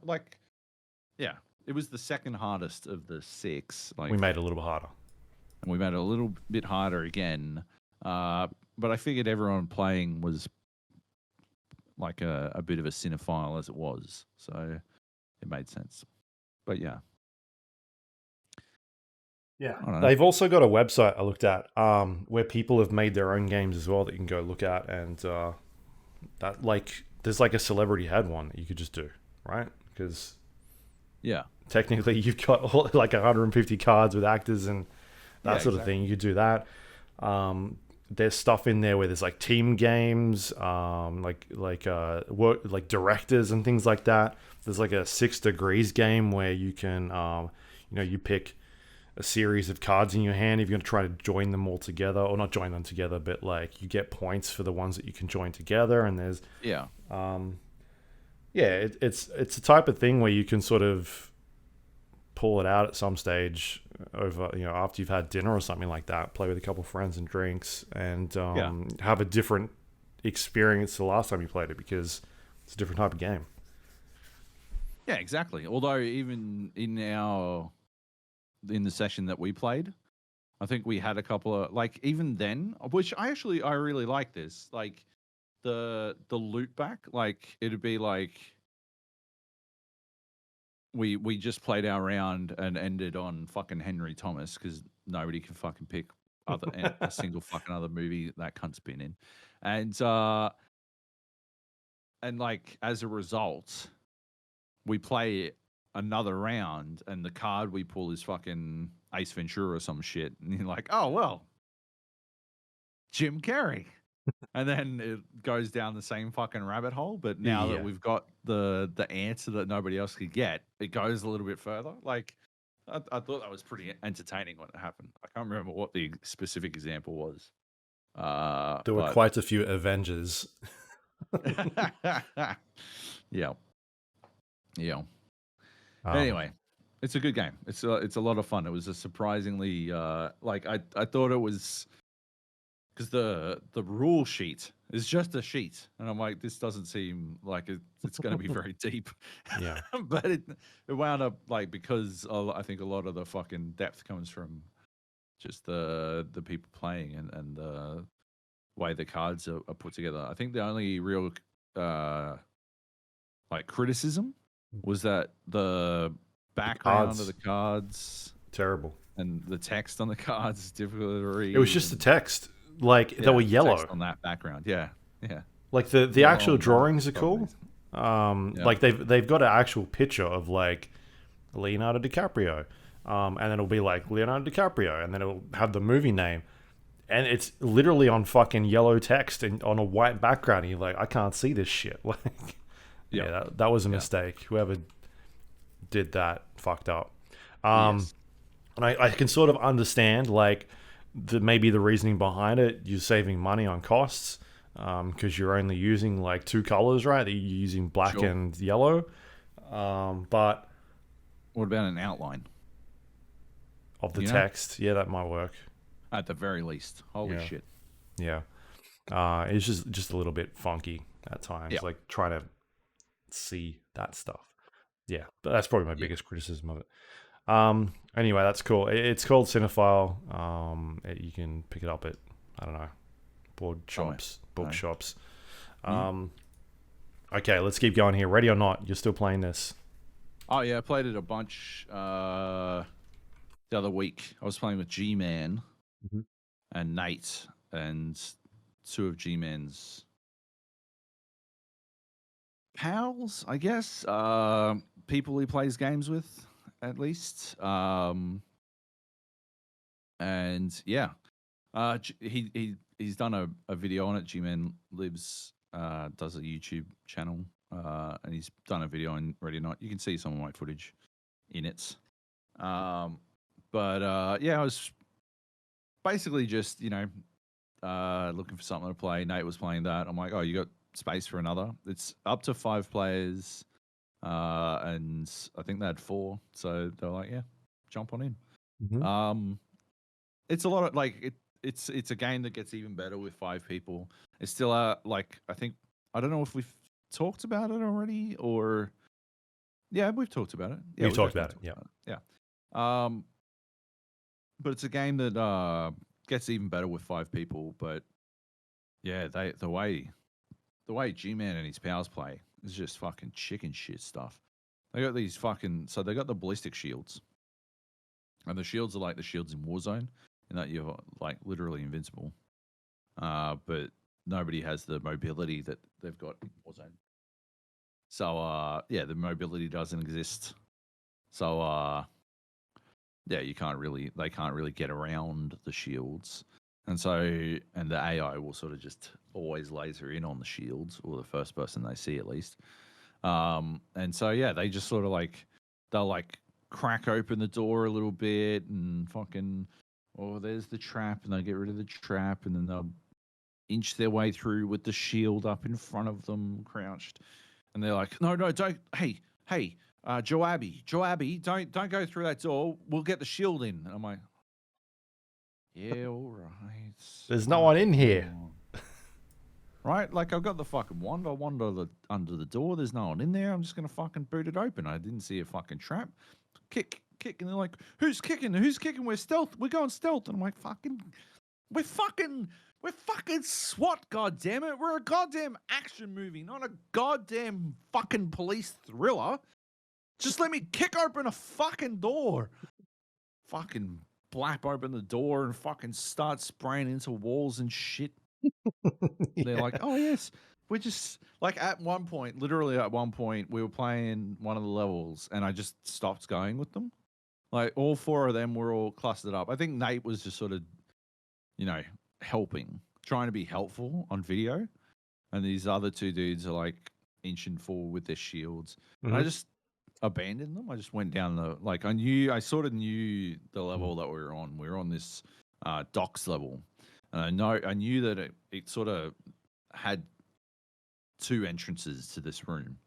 it was the second hardest of the six. We made it a little bit harder, and we made it a little bit harder again. But I figured everyone playing was like a bit of a cinephile as it was, so it made sense. But yeah. They've also got a website I looked at where people have made their own games as well that you can go look at, and there's like a celebrity had one that you could just do, right? Because technically you've got like 150 cards with actors and that sort of thing. You could do that. There's stuff in there where there's like team games, like directors and things like that. There's like a 6 Degrees game where you can, you pick a series of cards in your hand if you're going to try to join them all together, or not join them together, but like you get points for the ones that you can join together. And there's it's a type of thing where you can sort of pull it out at some stage over, after you've had dinner or something like that, play with a couple of friends and drinks, and have a different experience the last time you played it, because it's a different type of game. Yeah, exactly. Although even in the session that we played, I think we had a couple of, like, even then, which I really like this, like the loot back, like it'd be like we just played our round and ended on fucking Henry Thomas because nobody can fucking pick a single fucking other movie that cunt's been in, and like as a result, we play another round and the card we pull is fucking Ace Ventura or some shit, and you're like, oh well, Jim Carrey. And then it goes down the same fucking rabbit hole, but now that we've got the answer that nobody else could get, it goes a little bit further. Like, I thought that was pretty entertaining when it happened. I can't remember what the specific example was. There were quite a few Avengers. Yeah. Anyway, it's a good game. It's a lot of fun. It was a surprisingly like I thought it was. Because the rule sheet is just a sheet, and I'm like, this doesn't seem like it's going to be very deep. Yeah, but it wound up like, because I think a lot of the fucking depth comes from just the people playing and the way the cards are put together. I think the only real like criticism was that the background of the cards terrible, and the text on the cards is difficult to read. It was just the text. Like, they were yellow on that background. Yeah. Like the actual drawings are cool. Like they've got an actual picture of like Leonardo DiCaprio, and then it'll be like Leonardo DiCaprio, and then it'll have the movie name, and it's literally on fucking yellow text and on a white background. And you're like, I can't see this shit. Like, that was a mistake. Whoever did that fucked up. And I can sort of understand like maybe the reasoning behind it. You're saving money on costs because you're only using like two colors, right? You're using black and yellow. But what about an outline of the text? Yeah, that might work at the very least. Holy shit! Yeah, it's just a little bit funky at times. Like trying to see that stuff. Yeah, but that's probably my biggest criticism of it. Anyway, that's cool. It's called Cinephile. You can pick it up at, I don't know, board shops, bookshops. Okay, let's keep going here. Ready or not? You're still playing this? Oh yeah, I played it a bunch the other week. I was playing with G-Man and Nate and two of G-Man's pals, I guess. People he plays games with, at least. And yeah, he's done a video on it. G-Man does a YouTube channel, and he's done a video on Ready or Not. You can see some of my footage in it. But yeah, I was basically just, looking for something to play. Nate was playing that. I'm like, oh, you got space for another? It's up to 5 players. And I think they had 4, so they're like, yeah, jump on in. It's a lot of like it's a game that gets even better with 5 people. It's still like, I don't know if we've talked about it already, or we've talked about it. Yeah, we've talked about it. Yeah. But it's a game that gets even better with 5 people. But yeah, the way G-Man and his pals play is just fucking chicken shit stuff. They got these so they got the ballistic shields, and the shields are like the shields in Warzone, in that you're like literally invincible. But nobody has the mobility that they've got in Warzone. So the mobility doesn't exist. So they can't really get around the shields. And the AI will sort of just always laser in on the shields, or the first person they see at least. They just sort of like, they'll like crack open the door a little bit and fucking, there's the trap, and they'll get rid of the trap, and then they'll inch their way through with the shield up in front of them, crouched. And they're like, no, don't, hey, Joabby, don't go through that door. We'll get the shield in. And I'm like, yeah, all right. There's no one in here. Right? Like, I've got the fucking wand. I wander under the door. There's no one in there. I'm just going to fucking boot it open. I didn't see a fucking trap. Kick. And they're like, who's kicking? We're stealth. We're going stealth. And I'm like, we're fucking SWAT, goddammit. We're a goddamn action movie, not a goddamn fucking police thriller. Just let me kick open a fucking door. Fucking blap open the door and fucking start spraying into walls and shit. Yeah. They're like, oh, yes. We're just, like, literally at one point, we were playing one of the levels and I just stopped going with them. Like, all four of them were all clustered up. I think Nate was just sort of, helping, trying to be helpful on video. And these other two dudes are, like, inching forward with their shields. Mm-hmm. And I just abandoned them. I just went down I sort of knew the level that we were on. We were on this docks level. And I knew that it sort of had two entrances to this room.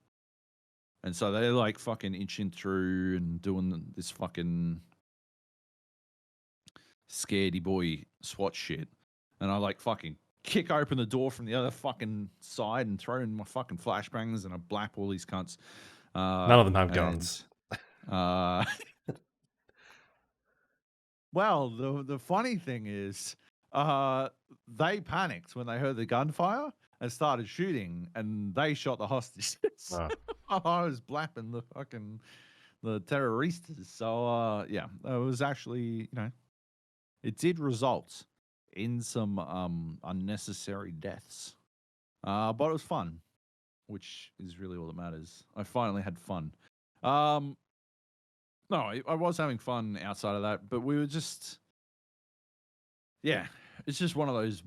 And so they're like fucking inching through and doing this fucking scaredy boy SWAT shit. And I like fucking kick open the door from the other fucking side and throw in my fucking flashbangs and I blap all these cunts. None of them have guns. Well, the funny thing is, they panicked when they heard the gunfire and started shooting, and they shot the hostages. I was blapping the terroristas. So yeah, it was actually, it did result in some unnecessary deaths, but it was fun, which is really all that matters. I finally had fun. No, I was having fun outside of that, but we were just, yeah, it's just one of those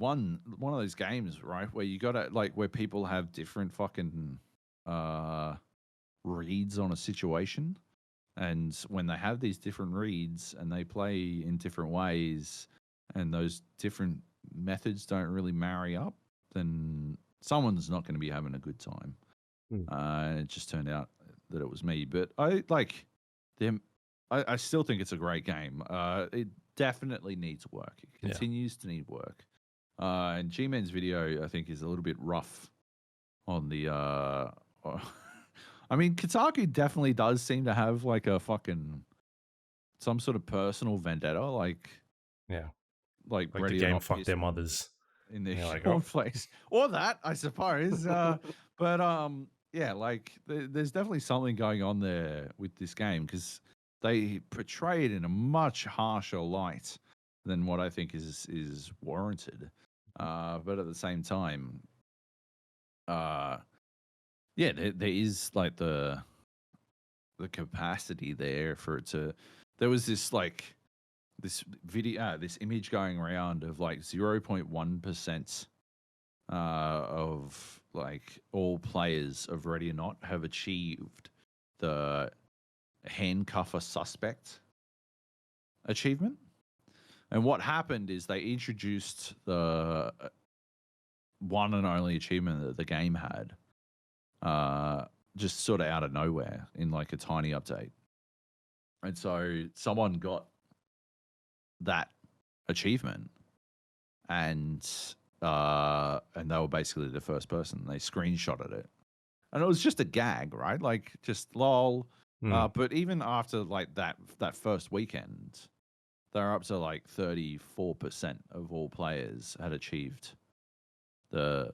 games, right? Where you gotta where people have different fucking reads on a situation, and when they have these different reads and they play in different ways, and those different methods don't really marry up, then someone's not going to be having a good time. It just turned out that it was me, but I like them. I still think it's a great game. It definitely needs work. It continues to need work. And G-Man's video, I think, is a little bit rough on the... I mean, Kotaku definitely does seem to have like a fucking... some sort of personal vendetta, like the game fuck their mothers in their place. Or that, I suppose. But yeah, like there's definitely something going on there with this game because they portray it in a much harsher light than what I think is warranted. But at the same time, yeah, there is like the capacity there for it to. There was this this video, this image going around of like 0.1% of like all players of Ready or Not have achieved the handcuff a suspect achievement. And what happened is they introduced the one and only achievement that the game had, just sort of out of nowhere in like a tiny update. And so someone got that achievement and they were basically the first person. They screenshotted it. And it was just a gag, right? Like just lol. But even after like that first weekend, they're up to like 34% of all players had achieved the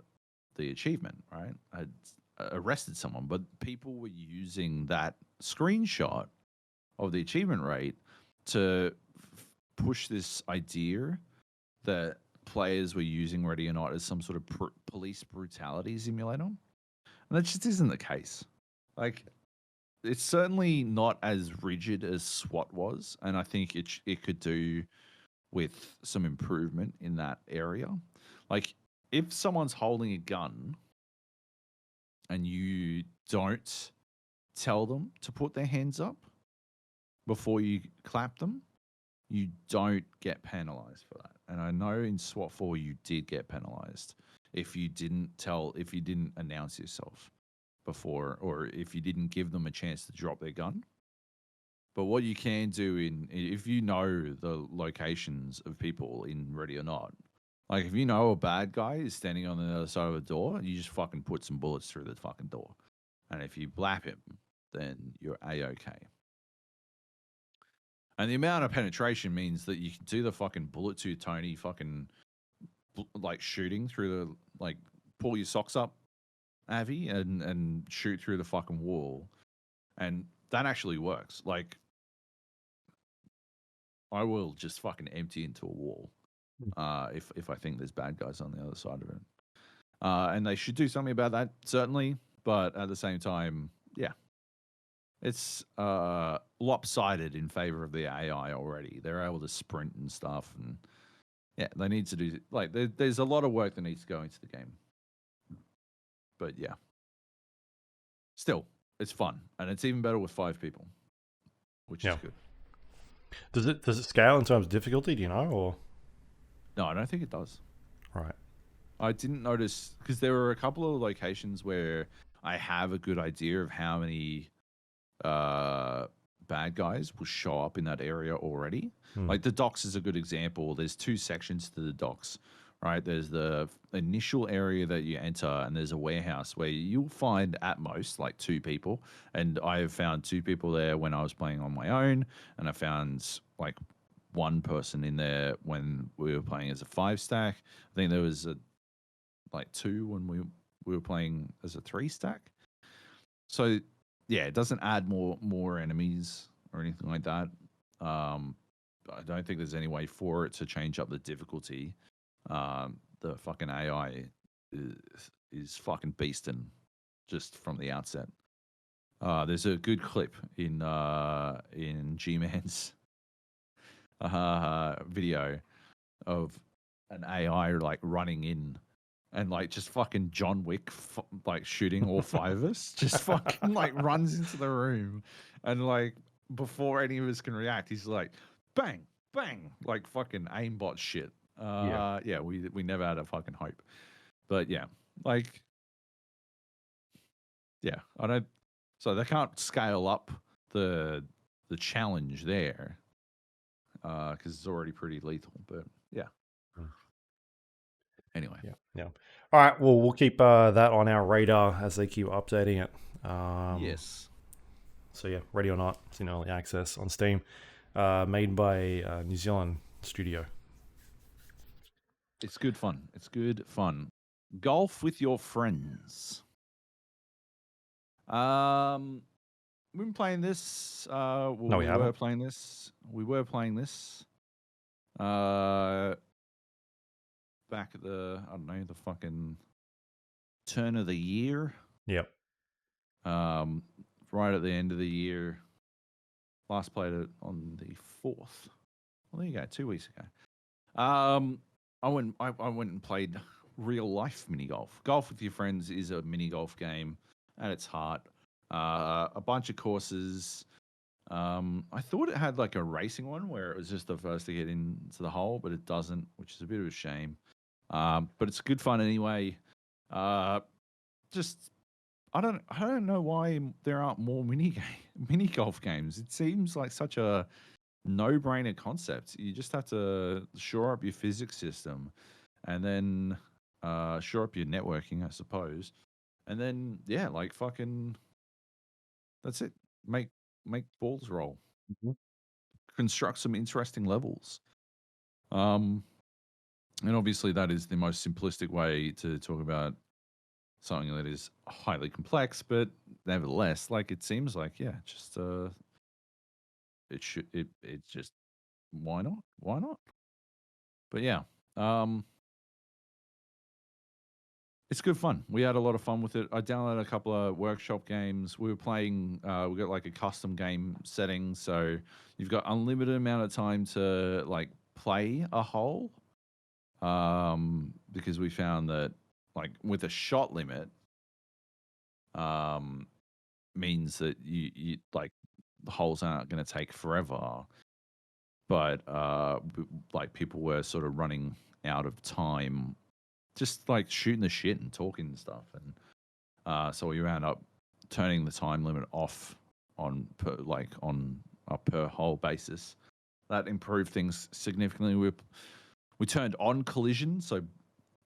achievement, right? Had arrested someone, but people were using that screenshot of the achievement rate to push this idea that players were using Ready or Not as some sort of police brutality simulator. And that just isn't the case. Like, it's certainly not as rigid as SWAT was, and I think it could do with some improvement in that area. Like, if someone's holding a gun and you don't tell them to put their hands up before you clap them, you don't get penalized for that. And I know in SWAT 4 you did get penalized if you didn't announce yourself. before, or if you didn't give them a chance to drop their gun. But what you can do if you know the locations of people in Ready or Not, like if you know a bad guy is standing on the other side of a door, you just fucking put some bullets through the fucking door. And if you blap him, then you're A-okay. And the amount of penetration means that you can do the fucking bullet to Tony fucking like shooting through the, like, pull your socks up, Avi, and shoot through the fucking wall. And that actually works. Like, I will just fucking empty into a wall if I think there's bad guys on the other side of it. And they should do something about that, certainly. But at the same time, yeah, it's lopsided in favor of the AI already. They're able to sprint and stuff, and yeah, they need to do, like, there's a lot of work that needs to go into the game. But yeah, still, it's fun, and it's even better with 5 people, which is good. Does it scale in terms of difficulty? Do you know, or no? I don't think it does. Right. I didn't notice, because there were a couple of locations where I have a good idea of how many bad guys will show up in that area already. Like the docks is a good example. There's 2 sections to the docks, right? There's the initial area that you enter, and there's a warehouse where you'll find at most like 2 people. And I have found 2 people there when I was playing on my own, and I found like 1 person in there when we were playing as a 5-stack. I think there was like 2 when we were playing as a 3-stack. So yeah, it doesn't add more enemies or anything like that. I don't think there's any way for it to change up the difficulty. The fucking AI is fucking beasting just from the outset. There's a good clip in G-Man's video of an AI like running in and like just fucking John Wick like shooting all 5 of us. Just fucking like runs into the room, and like before any of us can react, he's like bang bang, like fucking aimbot shit. Yeah, we never had a fucking hope. But yeah, like, yeah, I don't. So they can't scale up the challenge there because it's already pretty lethal. But yeah. Anyway. Yeah. All right. Well, we'll keep that on our radar as they keep updating it. Yes. So yeah, Ready or Not, it's in early access on Steam, made by New Zealand studio. It's good fun. It's good fun. Golf with your friends. We've been playing this. No, we haven't. were playing this. We were playing this. Back at the, I don't know, the fucking turn of the year. Yep. Right at the end of the year. Last played it on the 4th. Well, there you go, 2 weeks ago. I went and played real life mini golf. Golf with your friends is a mini golf game at its heart. A bunch of courses. I thought it had like a racing one where it was just the first to get into the hole, but it doesn't, which is a bit of a shame. But it's good fun anyway. Just I don't know why there aren't more mini golf games. It seems like such a no-brainer concept. You just have to shore up your physics system, and then shore up your networking, I suppose, and then yeah, like fucking, that's it. Make balls roll. Construct some interesting levels. And obviously that is the most simplistic way to talk about something that is highly complex, but nevertheless, like, it seems like, yeah, just it's just, why not? But yeah, it's good fun. We had a lot of fun with it. I downloaded a couple of workshop games. We were playing, we got like a custom game setting, so you've got unlimited amount of time to like play a hole. Because we found that like with a shot limit, means that you like the holes aren't going to take forever, but like people were sort of running out of time, just like shooting the shit and talking and stuff, and so we wound up turning the time limit off on a per hole basis. That improved things significantly. We turned on collision, so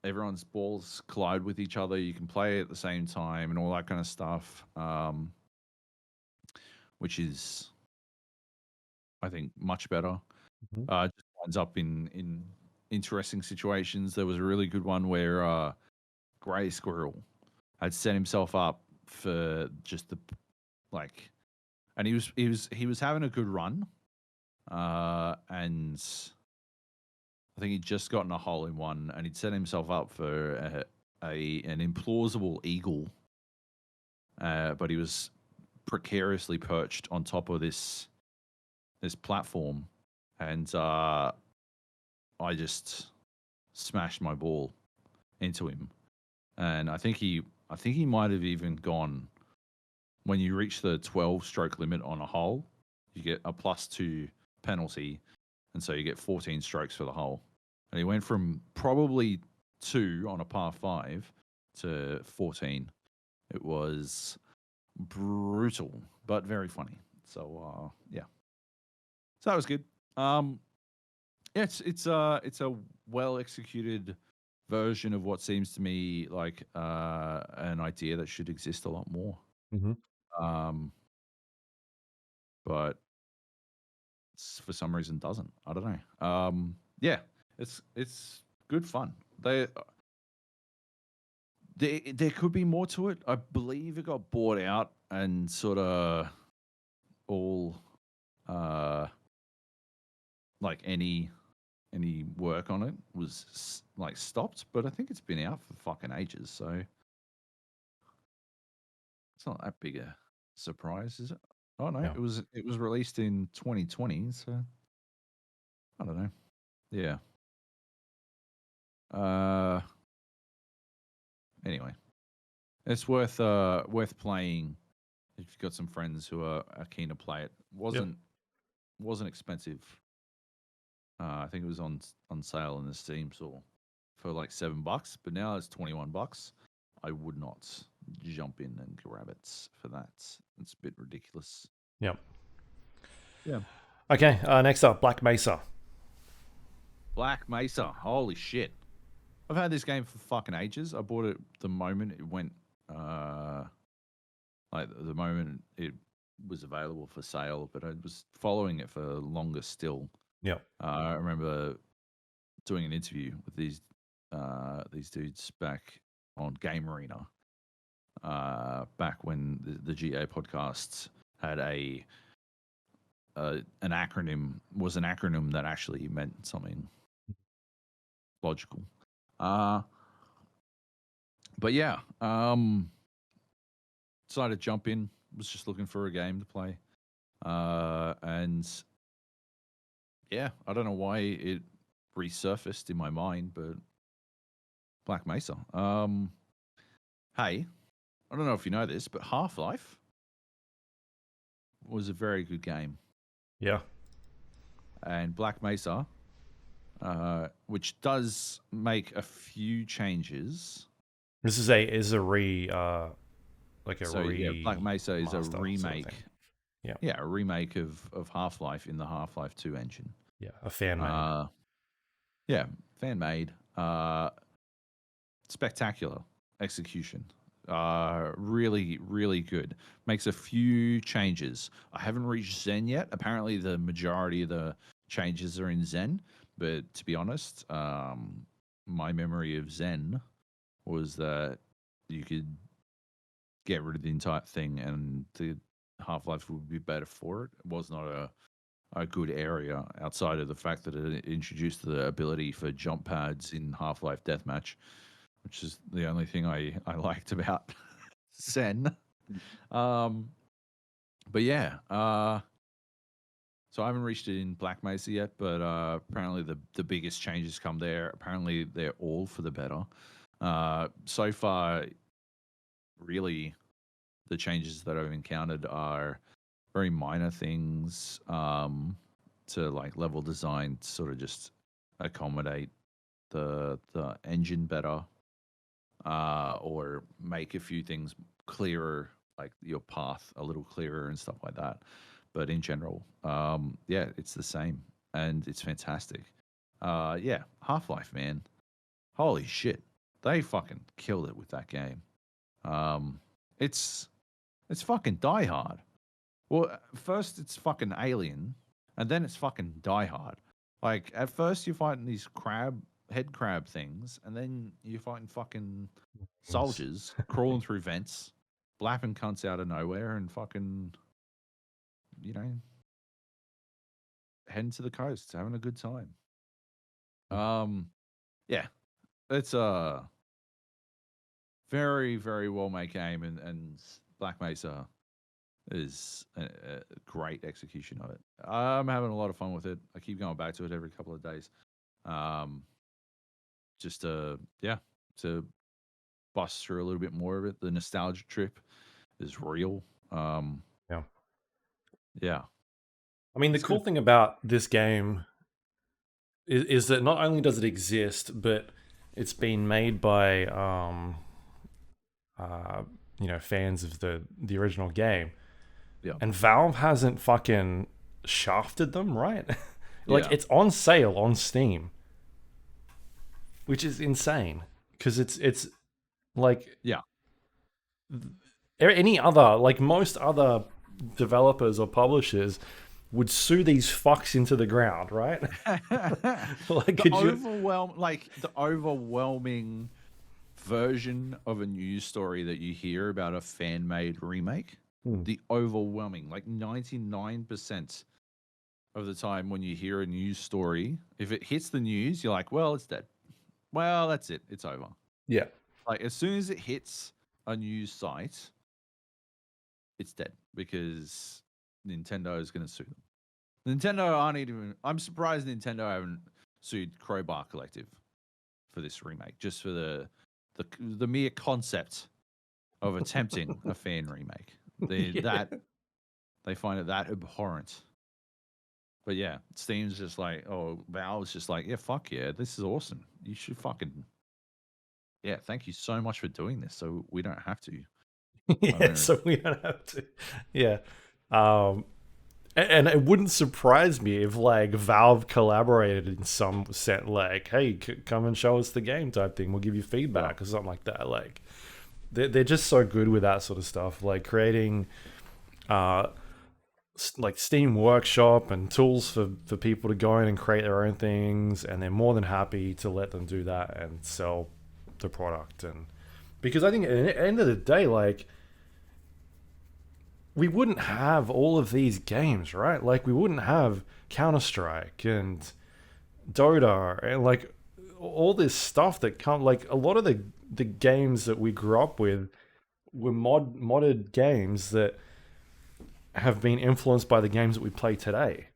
everyone's balls collide with each other. You can play at the same time and all that kind of stuff, which is, I think, much better. Just winds up in interesting situations. There was a really good one where Grey Squirrel had set himself up for just and he was having a good run, and I think he'd just gotten a hole in one, and he'd set himself up for an implausible eagle, but he was precariously perched on top of this platform, and I just smashed my ball into him, and I think he might have even gone. When you reach the 12-stroke limit on a hole, you get a +2 penalty, and so you get 14 strokes for the hole. And he went from probably 2 on a par 5 to 14. It was brutal, but very funny. So yeah, so that was good. Yeah, it's a well executed version of what seems to me like an idea that should exist a lot more. But for some reason doesn't. I don't know. Yeah, it's good fun. There could be more to it. I believe it got bought out and sort of all like any work on it was like stopped. But I think it's been out for fucking ages, so it's not that big a surprise, is it? Oh no, Yeah. it was released in 2020, so I don't know. Yeah. Anyway, it's worth playing if you've got some friends who are keen to play it. Wasn't expensive. I think it was on sale in the Steam store for like $7, but now it's $21. I would not jump in and grab it for that. It's a bit ridiculous. Yep. Yeah. Okay. Next up, Black Mesa. Black Mesa. Holy shit. I've had this game for fucking ages. I bought it the moment it went, like the moment it was available for sale, but I was following it for longer still. Yep. I remember doing an interview with these dudes back on Game Arena, back when the GA podcasts had an acronym that actually meant something logical. But yeah, decided to jump in. Was just looking for a game to play, and yeah, I don't know why it resurfaced in my mind, but Black Mesa. Hey, I don't know if you know this, but Half-Life was a very good game. Yeah. And Black Mesa, which does make a few changes. This is a Black Mesa is a remake. Sort of yeah. Yeah, a remake of Half-Life in the Half-Life 2 engine. Yeah, a fan made. Yeah, fan made. Spectacular execution. Really, really good. Makes a few changes. I haven't reached Zen yet. Apparently, the majority of the changes are in Zen. But to be honest, my memory of Zen was that you could get rid of the entire thing and the Half-Life would be better for it. It was not a good area outside of the fact that it introduced the ability for jump pads in Half-Life Deathmatch, which is the only thing I liked about Zen. But yeah, so I haven't reached it in Black Mesa yet, but apparently the biggest changes come there. Apparently they're all for the better. So far, really, the changes that I've encountered are very minor things to like level design to sort of just accommodate the engine better, or make a few things clearer like your path a little clearer and stuff like that. But in general, yeah, it's the same and it's fantastic. Yeah, Half-Life, man. Holy shit. They fucking killed it with that game. It's fucking Die Hard. Well, first it's fucking Alien, and then it's fucking Die Hard. Like at first you're fighting these head crab things, and then you're fighting fucking soldiers crawling through vents, blapping cunts out of nowhere, and fucking, you know, heading to the coast, having a good time. Yeah, it's a very, very well made game, and Black Mesa is a great execution of it. I'm having a lot of fun with it. I keep going back to it every couple of days. Just to bust through a little bit more of it. The nostalgia trip is real. Yeah. Yeah. I mean, the cool thing about this game is that not only does it exist, but it's been made by fans of the original game. Yeah. And Valve hasn't fucking shafted them, right? Like, Yeah. it's on sale on Steam, which is insane because it's like, Yeah. any other, like most other developers or publishers would sue these fucks into the ground, right? Like, the overwhelming version of a news story that you hear about a fan-made remake, the overwhelming, like 99% of the time when you hear a news story, if it hits the news, you're like, well, it's dead. Well, that's it. It's over. Yeah. Like, as soon as it hits a news site, it's dead because Nintendo is going to sue them. Nintendo aren't even... I'm surprised Nintendo haven't sued Crowbar Collective for this remake, just for the mere concept of attempting a fan remake. They find it that abhorrent. But yeah, Steam's just like, Valve's just like, yeah, fuck yeah, this is awesome. You should fucking... Yeah, thank you so much for doing this, so we don't have to. Yeah, so we don't have to. Yeah. And it wouldn't surprise me if, like, Valve collaborated in some set, like, hey, come and show us the game type thing. We'll give you feedback or something like that. Like, they're just so good with that sort of stuff, like creating like Steam Workshop and tools for people to go in and create their own things, and they're more than happy to let them do that and sell the product. And because I think at the end of the day, like, we wouldn't have all of these games, right? Like, we wouldn't have Counter-Strike and Dota and, like, all this stuff that come... Like, a lot of the games that we grew up with were modded games that have been influenced by the games that we play today.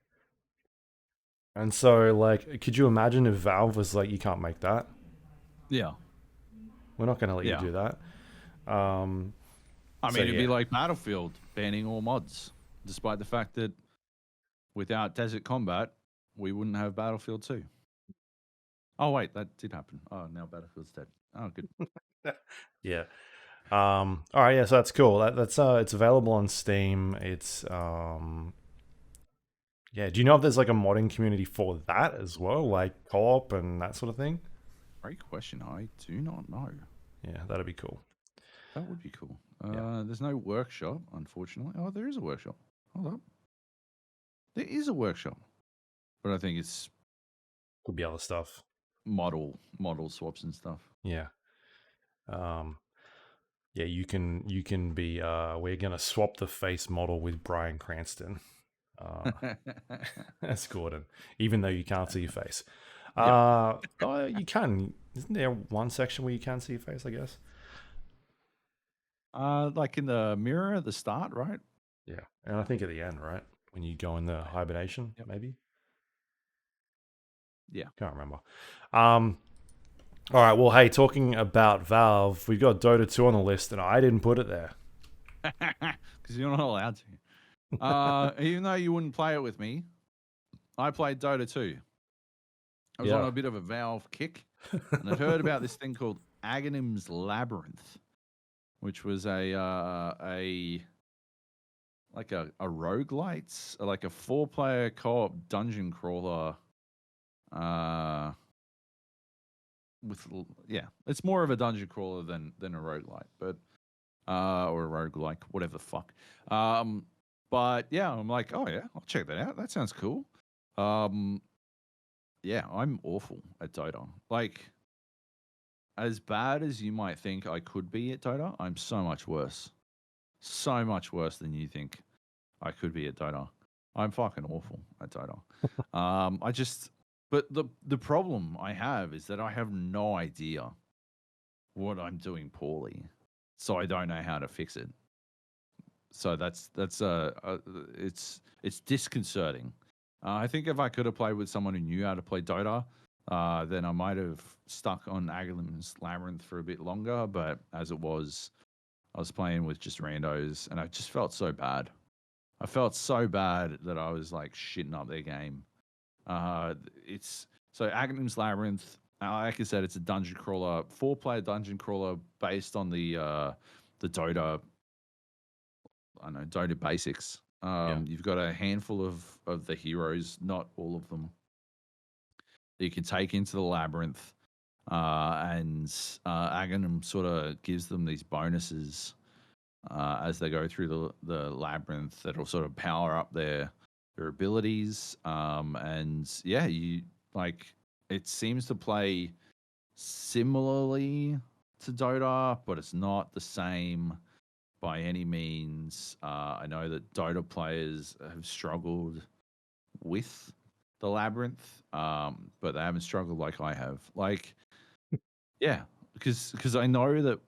And so, like, could you imagine if Valve was like, you can't make that? Yeah. We're not going to let you do that. I mean, it'd be like Battlefield banning all mods, despite the fact that without Desert Combat, we wouldn't have Battlefield 2. Oh, wait, that did happen. Oh, now Battlefield's dead. Oh, good. Yeah. All right, yeah, so that's cool. That's it's available on Steam. It's yeah, do you know if there's like a modding community for that as well, like co-op and that sort of thing? Great question. I do not know. Yeah, that'd be cool. That would be cool. There's no workshop, unfortunately. Oh, there is a workshop. Hold up. There is a workshop. But I think it's... Could be other stuff. Model swaps and stuff. Yeah. Yeah, you can be we're gonna swap the face model with Bryan Cranston. That's Gordon. Even though you can't see your face. You can. Isn't there one section where you can see your face, I guess? Like in the mirror at the start, right? Yeah. And I think at the end, right? When you go in the hibernation, maybe? Yeah. Can't remember. All right, well, hey, talking about Valve, we've got Dota 2 on the list, and I didn't put it there. Because you're not allowed to. Even though you wouldn't play it with me, I played Dota 2. I was on a bit of a Valve kick, and I'd heard about this thing called Aghanim's Labyrinth, which was a roguelite, like a 4-player co-op dungeon crawler. It's more of a dungeon crawler than a roguelite, but or a roguelike, whatever the fuck. But yeah, I'm like, oh yeah, I'll check that out. That sounds cool. Yeah, I'm awful at Dota. Like, as bad as you might think I could be at Dota, I'm so much worse. So much worse than you think I could be at Dota. I'm fucking awful at Dota. But the problem I have is that I have no idea what I'm doing poorly, so I don't know how to fix it. So it's disconcerting. I think if I could have played with someone who knew how to play Dota, then I might have stuck on Aghalim's Labyrinth for a bit longer. But as it was, I was playing with just randos, and I just felt so bad. I felt so bad that I was like shitting up their game. It's so Aghalim's Labyrinth. Like I said, it's a dungeon crawler, 4-player dungeon crawler based on the Dota. I know Dota basics. You've got a handful of the heroes, not all of them, that you can take into the labyrinth, and Aghanim sort of gives them these bonuses as they go through the labyrinth that'll sort of power up their abilities. And yeah, it seems to play similarly to Dota, but it's not the same by any means. I know that Dota players have struggled with the labyrinth, but they haven't struggled like I have. Like, yeah, because I know that,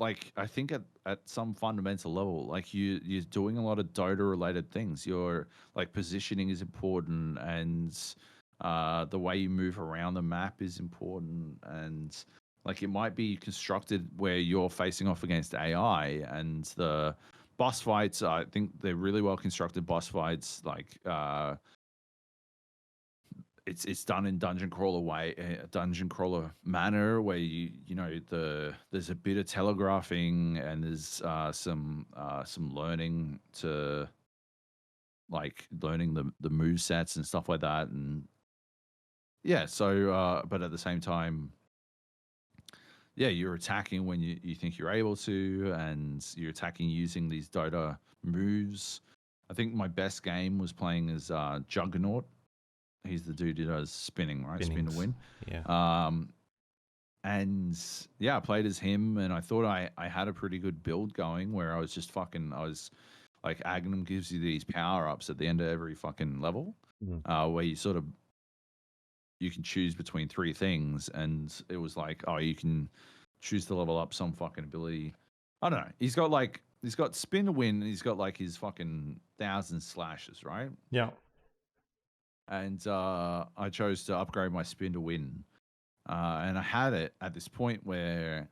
like, I think at some fundamental level, like you're doing a lot of Dota related things. Your like positioning is important, and the way you move around the map is important, and like it might be constructed where you're facing off against AI, and the boss fights, I think they're really well constructed boss fights. Like it's done in dungeon crawler manner, where there's a bit of telegraphing, and there's some learning to learning the move sets and stuff like that. And yeah, so but at the same time, yeah, you're attacking when you think you're able to, and you're attacking using these Dota moves. I think my best game was playing as Juggernaut. He's the dude who does spinning, right? Spin to win. Yeah. And yeah, I played as him, and I thought I had a pretty good build going, where I was like, Aghanim gives you these power ups at the end of every fucking level, where you can choose between 3 things, and it was like, oh, you can choose to level up some fucking ability. I don't know. He's got spin to win, and he's got like his fucking 1,000 slashes, right? Yeah. And I chose to upgrade my spin to win. And I had it at this point where,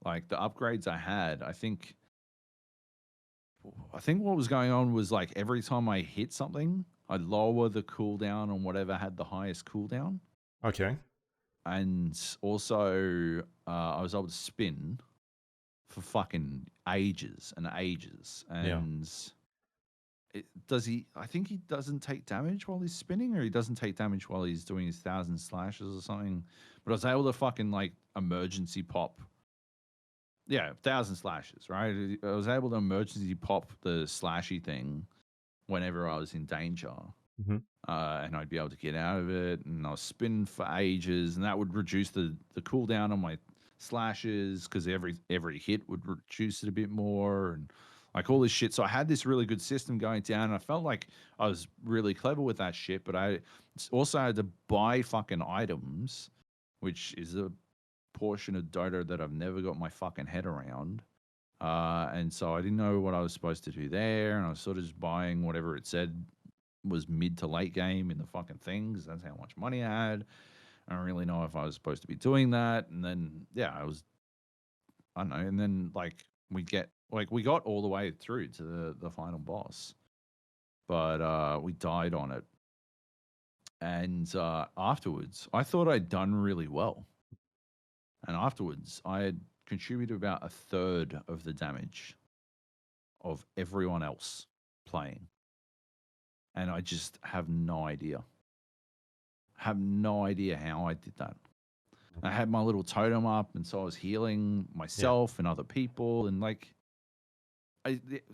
like, the upgrades I had, I think what was going on was, like, every time I hit something, I'd lower the cooldown on whatever had the highest cooldown. Okay. And also, I was able to spin for fucking ages and ages. And I think he doesn't take damage while he's spinning, or he doesn't take damage while he's doing his 1,000 slashes or something. But I was able to fucking, like, emergency pop. Yeah, 1,000 slashes, right? I was able to emergency pop the slashy thing whenever I was in danger. Mm-hmm. And I'd be able to get out of it, and I was spinning for ages, and that would reduce the cooldown on my slashes, because every hit would reduce it a bit more, and like all this shit. So I had this really good system going down, and I felt like I was really clever with that shit, but I also had to buy fucking items, which is a portion of Dota that I've never got my fucking head around. And so I didn't know what I was supposed to do there, and I was sort of just buying whatever it said was mid to late game in the fucking thing, because that's how much money I had. I don't really know if I was supposed to be doing that. And then, yeah, I don't know. And then, like, we got all the way through to the final boss, but we died on it. And afterwards, I thought I'd done really well. And afterwards, I had contribute about a third of the damage of everyone else playing. And I just have no idea. Have no idea how I did that. I had my little totem up, and so I was healing myself and other people, and like,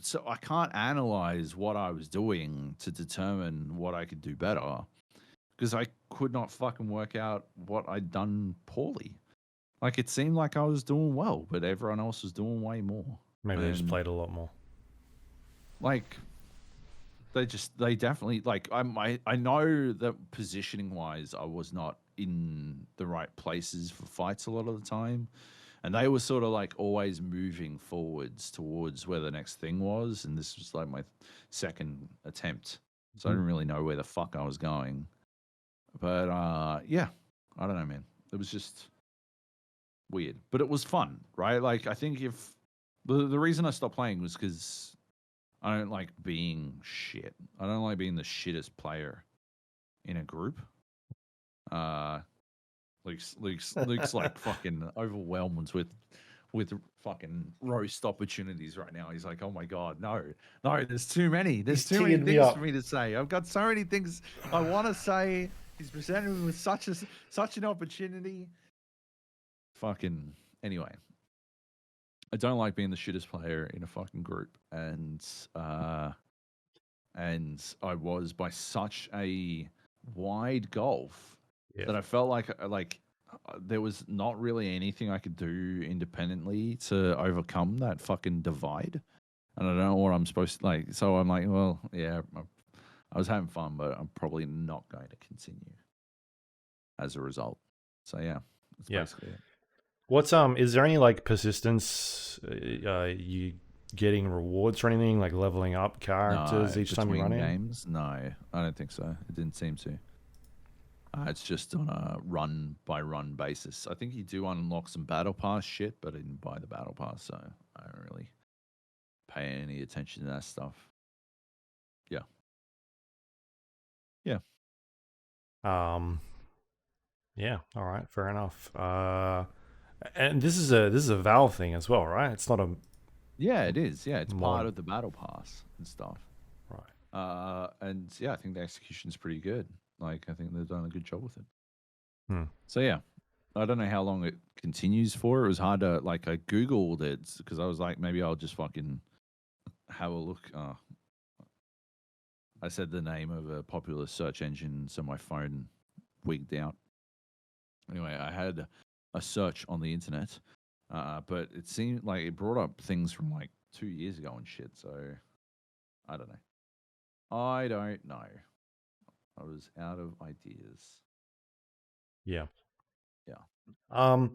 so I can't analyze what I was doing to determine what I could do better, because I could not fucking work out what I'd done poorly. Like, it seemed like I was doing well, but everyone else was doing way more. Maybe they just played a lot more. Like, they definitely, like, I know that positioning wise, I was not in the right places for fights a lot of the time, and they were sort of like always moving forwards towards where the next thing was, and this was like my second attempt, so I didn't really know where the fuck I was going. But yeah, I don't know, man. It was just weird, but it was fun, right? Like, I think if the reason I stopped playing was because I don't like being shit. I don't like being the shittest player in a group. Luke's like fucking overwhelmed with fucking roast opportunities right now. He's like, oh my god, no, there's too many. There's too many things for me to say. I've got so many things I want to say. He's presented me with such an opportunity. Fucking anyway. I don't like being the shittest player in a fucking group, and I was by such a wide gulf that I felt like there was not really anything I could do independently to overcome that fucking divide, and I don't know what I'm supposed to like. So I'm like, well, yeah, I was having fun, but I'm probably not going to continue as a result. So yeah, that's basically it. What's is there any like persistence? You getting rewards or anything like leveling up characters each time you run in? Games? No, I don't think so. It didn't seem to. It's just on a run by run basis. I think you do unlock some battle pass shit, but I didn't buy the battle pass, so I don't really pay any attention to that stuff. Yeah. Yeah. Yeah. All right. Fair enough. And this is a Valve thing as well, right? It's not a. Yeah, it is. Yeah, it's part of the battle pass and stuff. Right. And yeah, I think the execution's pretty good. Like, I think they've done a good job with it. Hmm. So yeah, I don't know how long it continues for. It was hard to like. I googled it because I was like, maybe I'll just fucking have a look. I said the name of a popular search engine, so my phone wigged out. Anyway, I had a search on the internet, but it seemed like it brought up things from like 2 years ago and shit. So I don't know. I was out of ideas. Yeah. Yeah. All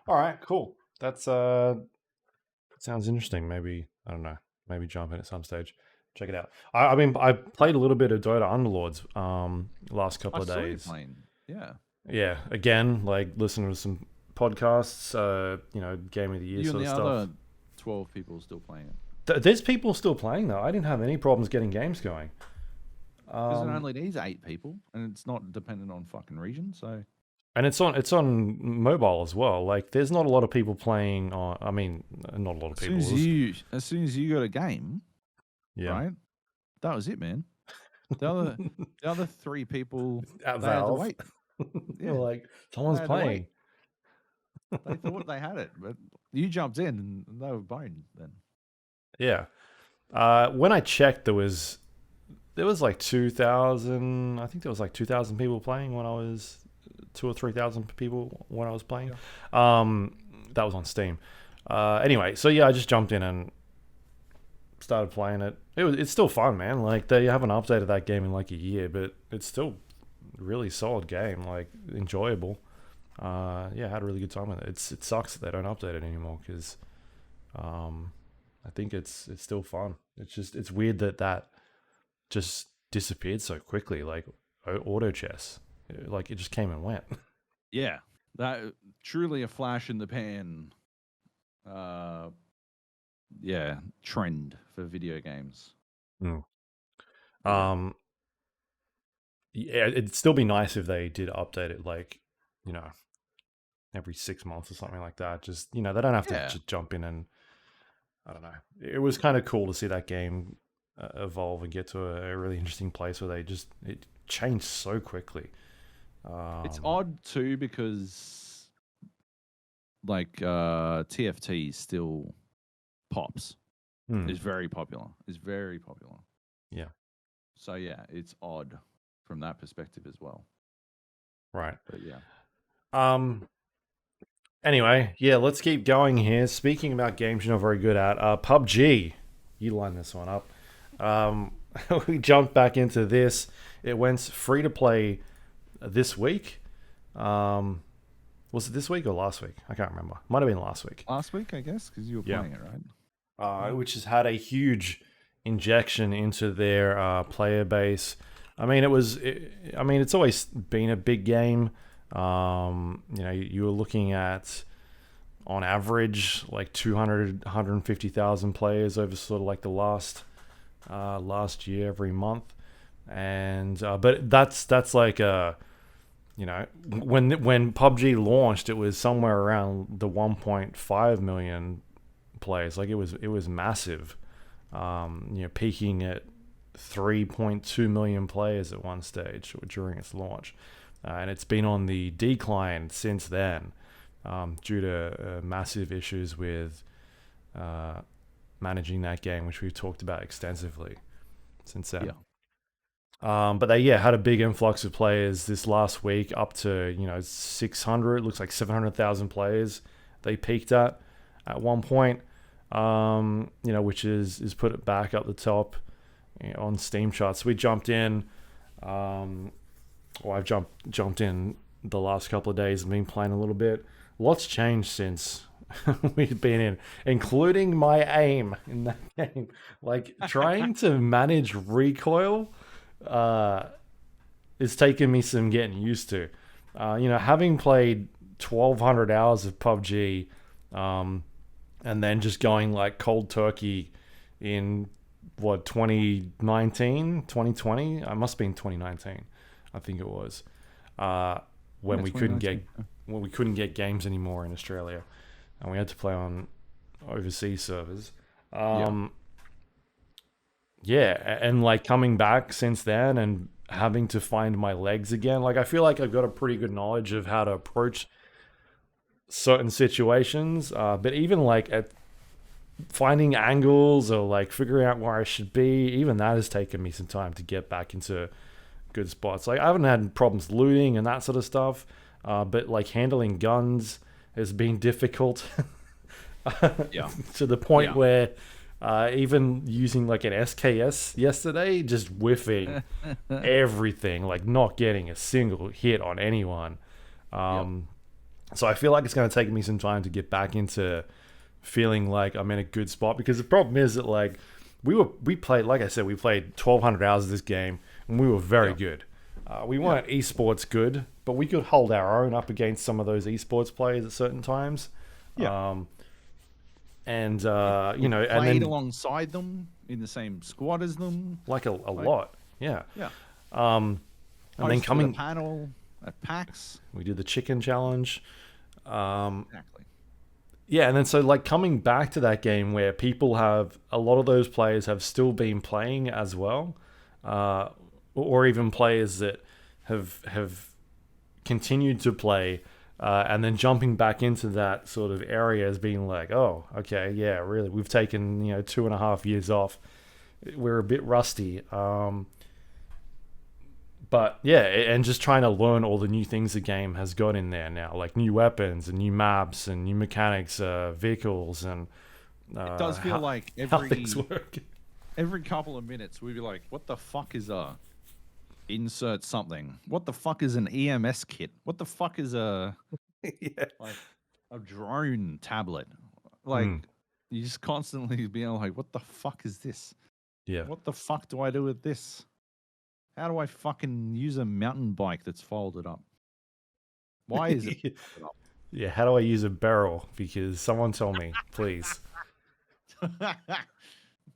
right. Cool. That's sounds interesting. Maybe I don't know. Maybe jump in at some stage. Check it out. I mean, I played a little bit of Dota Underlords last couple of days. Yeah. Yeah. Again, like listening to some podcasts. Game of the year sort of stuff. Other 12 people still playing it. There's people still playing though. I didn't have any problems getting games going. Because it only needs 8 people, and it's not dependent on fucking region. So. And it's on mobile as well. Like, there's not a lot of people playing on. I mean, not a lot of people. As soon as you got a game, right? That was it, man. The other 3 people at they had to Valve. wait. Yeah, like someone's playing. They thought they had it, but you jumped in and they were boned then. Yeah. When I checked, there was like 2,000. I think there was like 2,000 people playing when I was. 2,000 or 3,000 people when I was playing. Yeah. That was on Steam. Anyway, so yeah, I just jumped in and started playing it. It's still fun, man. Like, they haven't updated that game in like a year, but it's still a really solid game. Like, enjoyable. Yeah, I had a really good time with it. It sucks that they don't update it anymore because I think it's still fun. It's weird that just disappeared so quickly. Like auto chess. Like, it just came and went. Yeah, that truly a flash in the pan. Trend for video games. Yeah, it'd still be nice if they did update it. Like, every 6 months or something like that. Just they don't have to Yeah. just jump in and I don't know. It was kind of cool to see that game evolve and get to a really interesting place where it changed so quickly. It's odd too because like TFT still pops. It's very popular. It's very popular. Yeah. So yeah, it's odd from that perspective as well. Right. But yeah. Anyway, yeah, let's keep going here. Speaking about games you're not very good at, PUBG. You line this one up. We jumped back into this. It went free to play this week. Was it this week or last week? I can't remember. Might have been last week. Last week, I guess, because you were playing it, right? Which has had a huge injection into their player base. I mean, it's always been a big game. You were looking at, on average, like 200, 150,000 players over sort of like the last year every month. And but that's like when PUBG launched, it was somewhere around the 1.5 million players. Like it was massive. Peaking at 3.2 million players at one stage during its launch. And it's been on the decline since then due to massive issues with managing that game, which we've talked about extensively since then. But they had a big influx of players this last week, up to 600. Looks like 700,000 players they peaked at one point. Which is put it back up the top on Steam charts. We jumped in. I've jumped in the last couple of days and been playing a little bit. Lots changed since we've been in, including my aim in that game. Like trying to manage recoil is taking me some getting used to. Having played 1,200 hours of PUBG, and then just going like cold turkey in 2019, 2020? I must have been 2019. I think it was when we couldn't get games anymore in Australia, and we had to play on overseas servers. And like coming back since then and having to find my legs again. Like I feel like I've got a pretty good knowledge of how to approach certain situations, but even like at finding angles or like figuring out where I should be, even that has taken me some time to get back into good spots. Like I haven't had problems looting and that sort of stuff, but like handling guns has been difficult. To the point where even using like an SKS yesterday, just whiffing everything, like not getting a single hit on anyone. So I feel like it's going to take me some time to get back into feeling like I'm in a good spot, because the problem is that like we played, like I said, we played 1,200 hours of this game and we were very good. We weren't esports good, but we could hold our own up against some of those esports players at certain times. And and then alongside them in the same squad as them, like a lot. And then to the panel at PAX, we did the chicken challenge. Exactly. Yeah, and then so like coming back to that game where a lot of those players have still been playing as well, or even players that have continued to play, and then jumping back into that sort of area as being like, oh, okay, yeah, really, we've taken 2.5 years off, we're a bit rusty. But yeah, and just trying to learn all the new things the game has got in there now, like new weapons and new maps and new mechanics, vehicles, and it does feel like how things work. Every couple of minutes we'd be like, what the fuck is insert something? What the fuck is an EMS kit? What the fuck is like a drone tablet? Like you just constantly being like, what the fuck is this? Yeah. What the fuck do I do with this? How do I fucking use a mountain bike that's folded up? Why is it folded up? Yeah, how do I use a barrel? Because someone tell me, please.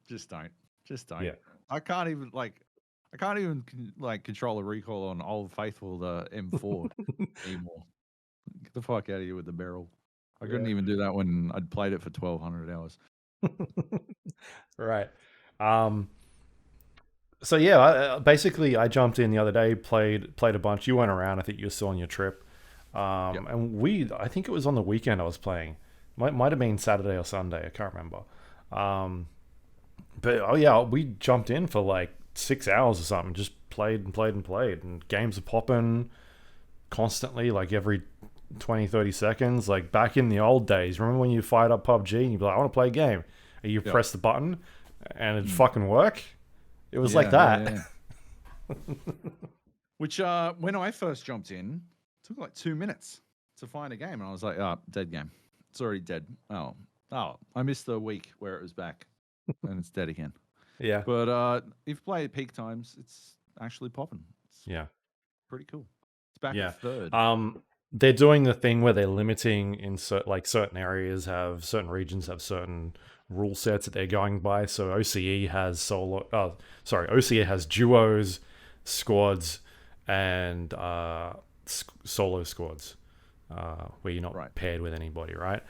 Just don't. Yeah. I can't even control a recoil on Old Faithful, the M4 anymore. Get the fuck out of here with the barrel. I couldn't Yeah. even do that when I'd played it for 1,200 hours. Right. Um, so yeah, basically I jumped in the other day, played a bunch. You weren't around. I think you were still on your trip. Yep. And I think it was on the weekend I was playing. Might have been Saturday or Sunday. I can't remember. Um, but oh yeah, we jumped in for like 6 hours or something. Just played and played and played. And games are popping constantly, like every 20, 30 seconds. Like back in the old days, remember when you fired up PUBG and you'd be like, I want to play a game. And you Yep. press the button and it'd fucking work. It was Yeah, like that. yeah. Which, when I first jumped in, took like 2 minutes to find a game. And I was like, oh, dead game. It's already dead. Oh, I missed the week where it was back. And it's dead again. Yeah. But if you play at peak times, it's actually popping. It's Yeah. pretty cool. It's back Yeah. at third. They're doing the thing where they're limiting in certain areas certain regions have certain rule sets that they're going by. So OCE has OCE has duos, squads, and solo squads. Where you're not Right. paired with anybody, right?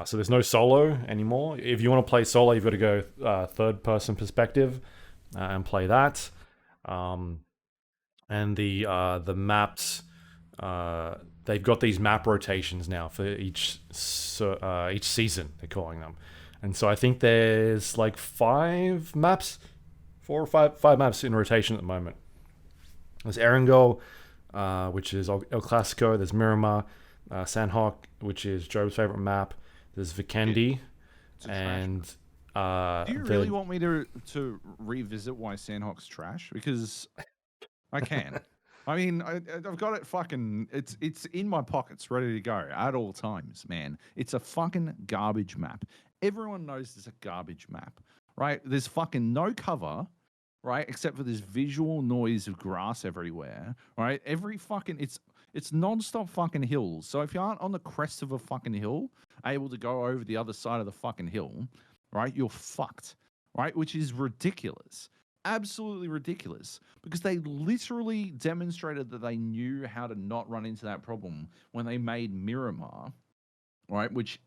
So there's no solo anymore. If you want to play solo, you've got to go third-person perspective and play that. And the maps, they've got these map rotations now for each season. They're calling them, and so I think there's like 5 maps, 4 or 5 maps in rotation at the moment. There's Erangel, which is El Clasico. There's Miramar. Sandhawk, which is Joab's favorite map. There's Vikendi, and do you really want me to revisit why Sandhawk's trash? Because I can. I mean, I've got it fucking. It's in my pockets, ready to go at all times, man. It's a fucking garbage map. Everyone knows it's a garbage map, right? There's fucking no cover, right? Except for this visual noise of grass everywhere, right? It's non-stop fucking hills. So if you aren't on the crest of a fucking hill, able to go over the other side of the fucking hill, right, you're fucked, right? Which is ridiculous. Absolutely ridiculous. Because they literally demonstrated that they knew how to not run into that problem when they made Miramar, right, which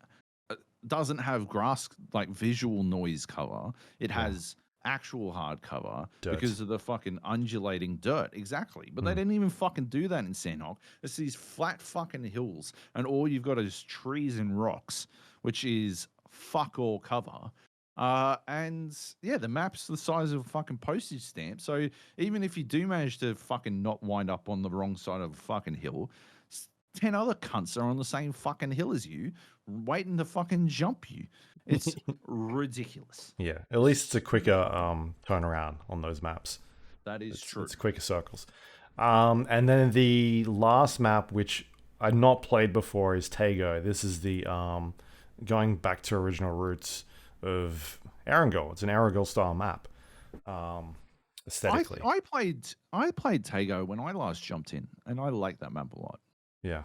doesn't have grass, like visual noise cover. It has actual hard cover because of the fucking undulating dirt. Exactly. But they didn't even fucking do that in Sandhawk. It's these flat fucking hills, and all you've got is trees and rocks, which is fuck all cover. And yeah, the map's the size of a fucking postage stamp. So even if you do manage to fucking not wind up on the wrong side of a fucking hill, 10 other cunts are on the same fucking hill as you, waiting to fucking jump you. It's ridiculous. Yeah, at least it's a quicker turnaround on those maps. That is true. It's quicker circles. And then the last map, which I'd not played before, is Tago. This is the going back to original roots of Erangel. It's an Erangel style map. Aesthetically. I played Tago when I last jumped in, and I like that map a lot. Yeah.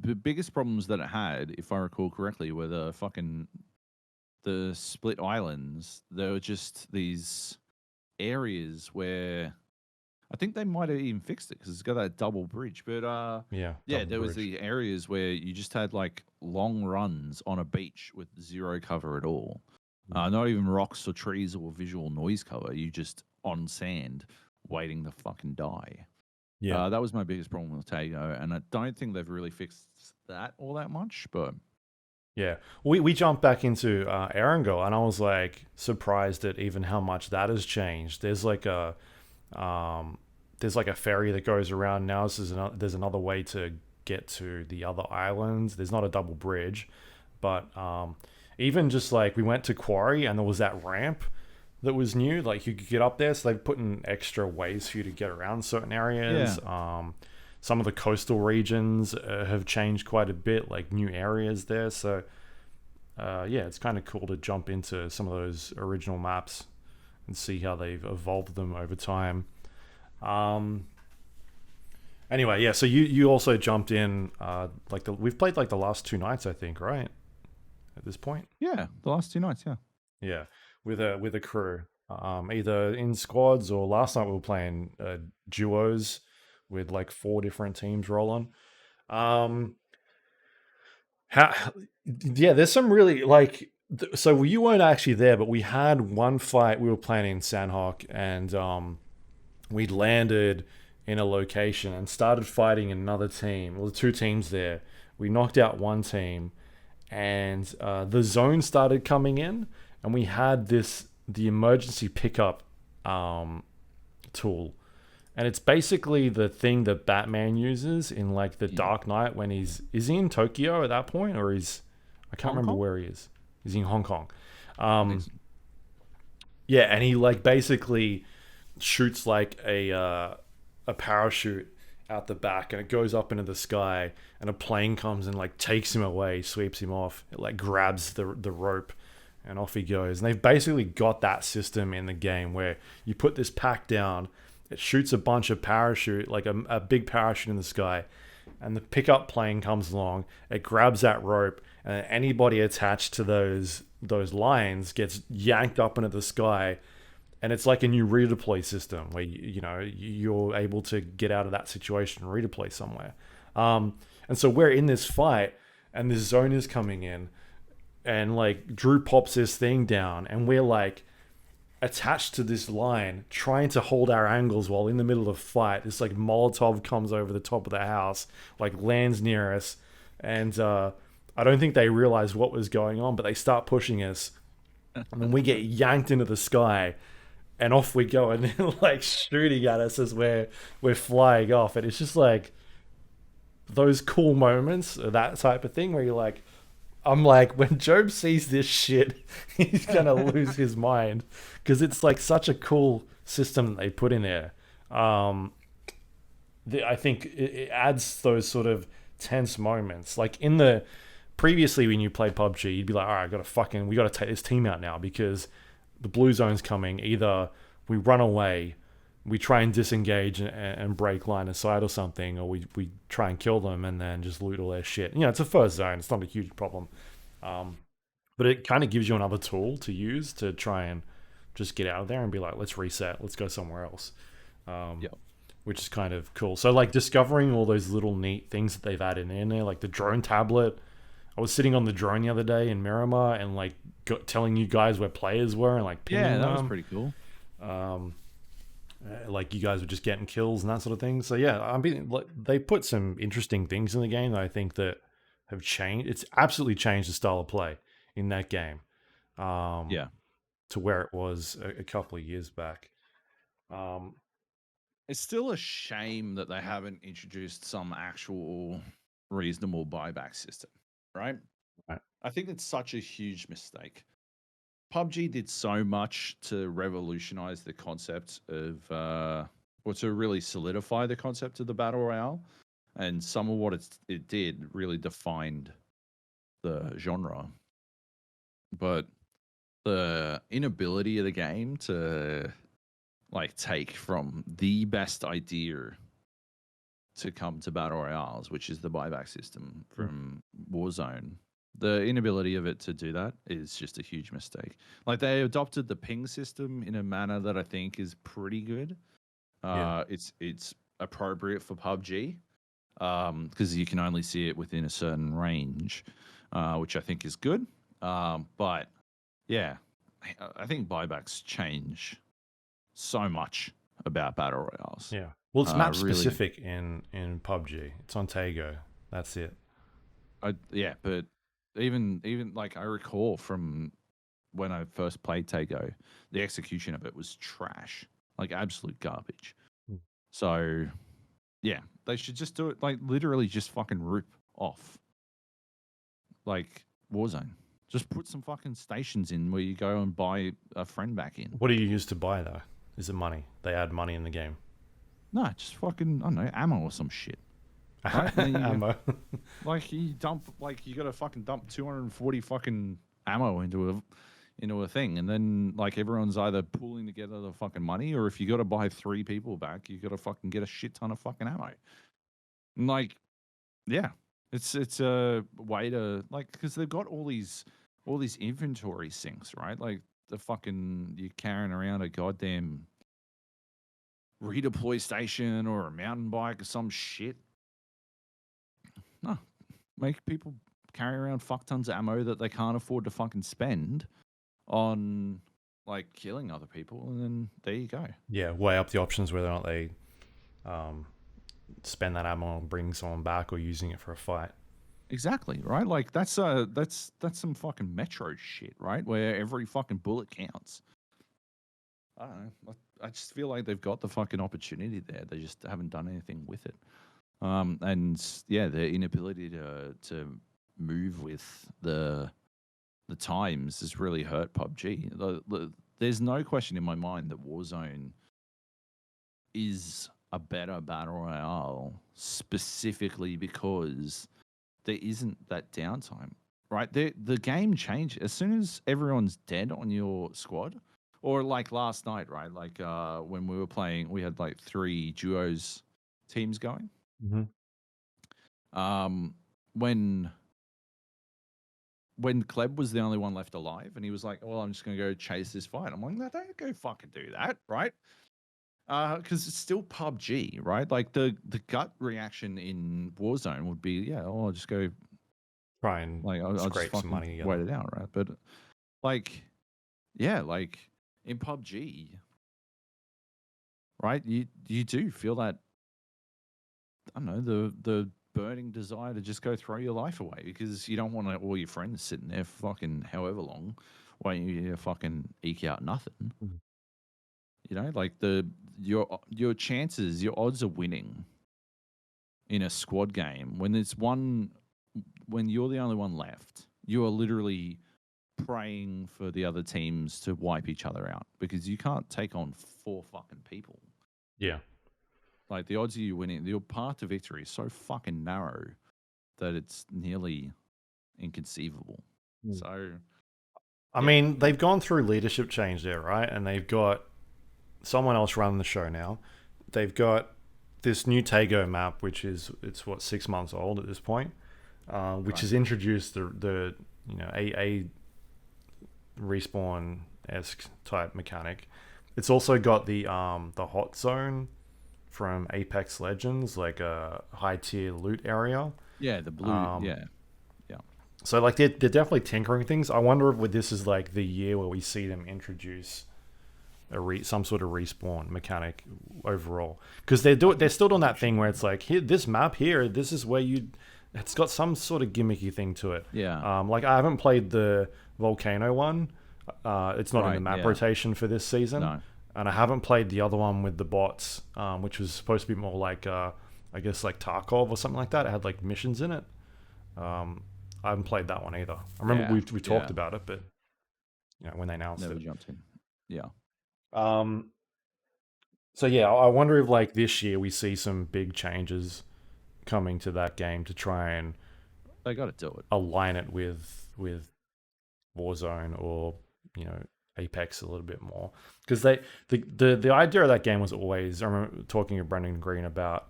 The biggest problems that it had, if I recall correctly, were the split islands. There were just these areas where I think they might have even fixed it because it's got that double bridge. But there was the areas where you just had like long runs on a beach with zero cover at all. Not even rocks or trees or visual noise cover. You just on sand waiting to fucking die. Yeah, that was my biggest problem with Tago, and I don't think they've really fixed that all that much. But yeah, we jumped back into Erangel, and I was like surprised at even how much that has changed. There's like a ferry that goes around now. So there's another way to get to the other islands. There's not a double bridge, but even just like we went to Quarry, and there was that ramp that was new, like you could get up there, so they've put in extra ways for you to get around certain areas. Some of the coastal regions have changed quite a bit, like new areas there. So it's kind of cool to jump into some of those original maps and see how they've evolved them over time. Anyway, yeah, so you also jumped in we've played like the last 2 nights, I think, right, at this point. Yeah, the last 2 nights. Yeah, with a crew, either in squads, or last night we were playing duos with like 4 different teams rolling. Um, how, yeah, there's some really like. So you weren't actually there, but we had one fight. We were playing in Sandhawk, and we landed in a location and started fighting another team. Well, the two teams there. We knocked out one team, and the zone started coming in, and we had the emergency pickup tool, and it's basically the thing that Batman uses in like the Yeah. Dark Knight when is he in Tokyo at that point, or I can't Hong remember Kong? where he is. Is he in Hong Kong? I think Um, so. yeah, and he like basically shoots like a parachute out the back, and it goes up into the sky, and a plane comes and like takes him away, sweeps him off. It like grabs the rope, and off he goes. And they've basically got that system in the game where you put this pack down, it shoots a bunch of parachute, like a big parachute in the sky, and the pickup plane comes along. It grabs that rope, and anybody attached to those lines gets yanked up into the sky. And it's like a new redeploy system where you're able to get out of that situation and redeploy somewhere. And so we're in this fight, and this zone is coming in, and like Drew pops this thing down, and we're like attached to this line, trying to hold our angles while in the middle of a fight. This like Molotov comes over the top of the house, like lands near us, and I don't think they realized what was going on, but they start pushing us, and then we get yanked into the sky, and off we go, and they're like shooting at us as we're flying off, and it's just like those cool moments, that type of thing, where you're like, I'm like, when Job sees this shit, he's gonna lose his mind because it's like such a cool system that they put in there. Um, I think it adds those sort of tense moments. Like in the previously when you played PUBG, you'd be like, all right, we gotta take this team out now because the blue zone's coming. Either we run away, we try and disengage and break line of sight or something, or we try and kill them and then just loot all their shit. It's a first zone. It's not a huge problem. Um, but it kind of gives you another tool to use to try and just get out of there and be like, let's reset, let's go somewhere else. Um, Yeah. which is kind of cool. So like discovering all those little neat things that they've added in there, like the drone tablet. I was sitting on the drone the other day in Miramar and like telling you guys where players were and like Yeah, pinging that was them. pretty cool. Um, like you guys were just getting kills and that sort of thing. So yeah, I mean, like, they put some interesting things in the game that I think that have changed. It's absolutely changed the style of play in that game um, Yeah. to where it was a couple of years back. Um, It's still a shame that they haven't introduced some actual reasonable buyback system, right? Right. I think it's such a huge mistake. PUBG did so much to revolutionize the concept of, or to really solidify the concept of the battle royale, and some of what it did really defined the genre. But the inability of the game to like take from the best idea to come to battle royales, which is the buyback system from Warzone. The inability of it to do that is just a huge mistake. Like they adopted the ping system in a manner that I think is pretty good. Yeah. It's appropriate for PUBG because you can only see it within a certain range, which I think is good. But yeah, I think buybacks change so much about battle royales. Yeah. Well, it's map Really, specific in PUBG. It's on Tago. That's it. yeah, but even like I recall from when I first played Tago, the execution of it was trash, like absolute garbage. Mm. So yeah, they should just do it like literally just fucking rip off like Warzone. Just put some fucking stations in where you go and buy a friend back in. What do you use to buy though? Is it money? They add money in the game. No, just fucking I don't know ammo or some shit. Right? And then Ammo. like you dump like you got to fucking dump 240 fucking ammo into a thing, and then like everyone's either pooling together the fucking money, or if you got to buy 3 people back, you got to fucking get a shit ton of fucking ammo. And like, yeah, it's a way to like because they've got all these inventory sinks, right? Like the fucking you carrying around a goddamn redeploy station or a mountain bike or some shit. No, make people carry around fuck tons of ammo that they can't afford to fucking spend on like killing other people, and then there you go. Yeah, weigh up the options whether or not they spend that ammo on bringing someone back or using it for a fight. Exactly, right? Like that's some fucking Metro shit, right? Where every fucking bullet counts. I don't know. I just feel like they've got the fucking opportunity there. They just haven't done anything with it. And yeah, their inability to move with the times has really hurt PUBG. There's no question in my mind that Warzone is a better battle royale specifically because there isn't that downtime, right? The game changed as soon as everyone's dead on your squad, or like last night, right? Like when we were playing, we had like 3 duos teams going. When Kleb was the only one left alive, and he was like, "Well, I'm just going to go chase this fight." I'm like, "No, don't go fucking do that, right?" Because it's still PUBG, right? Like the gut reaction in Warzone would be, "Yeah, I'll just go Try and like I'll just scrape some fucking money together. wait it out, right?" But like, yeah, like in PUBG, right? You do feel that, I don't know, the burning desire to just go throw your life away because you don't want all your friends sitting there fucking however long waiting you to fucking eke out nothing. Mhm. You know, like your chances, your odds of winning in a squad game when you're the only one left, you are literally praying for the other teams to wipe each other out because you can't take on 4 fucking people. Yeah. Like the odds of you winning, your path to victory is so fucking narrow that it's nearly inconceivable. So, I mean, they've gone through leadership change there, right? And they've got someone else running the show now. They've got this new Tago map, which is 6 months old at this point, which has introduced the a respawn-esque type mechanic. It's also got the hot zone from Apex Legends, like a high tier loot area. Yeah, the blue. Yeah. So like they're definitely tinkering things. I wonder if this is like the year where we see them introduce some sort of respawn mechanic overall, because they're still doing that thing where it's like, here, this map here, this is where it's got some sort of gimmicky thing to it. Yeah. Like I haven't played the volcano one. It's not in the map rotation for this season. No. And I haven't played the other one with the bots, which was supposed to be more like, I guess, like Tarkov or something like that. It had like missions in it. I haven't played that one either. I remember we talked about it, but when they announced Never it. jumped in. Yeah. So yeah, I wonder if like this year we see some big changes coming to that game to try and they got to do it, align it with Warzone or Apex a little bit more, because the idea of that game was always, I remember talking to Brendan Green about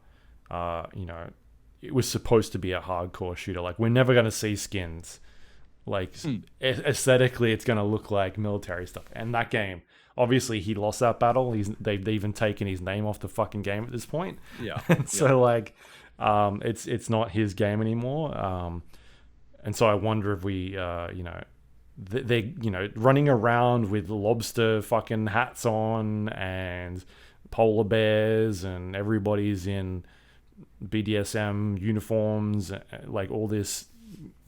it was supposed to be a hardcore shooter. Like, we're never going to see skins. Like, aesthetically, it's going to look like military stuff. And that game, obviously, he lost that battle. They've even taken his name off the fucking game at this point. Yeah. So, like, it's not his game anymore. And so I wonder if we, they're running around with lobster fucking hats on and polar bears, and everybody's in BDSM uniforms, like all this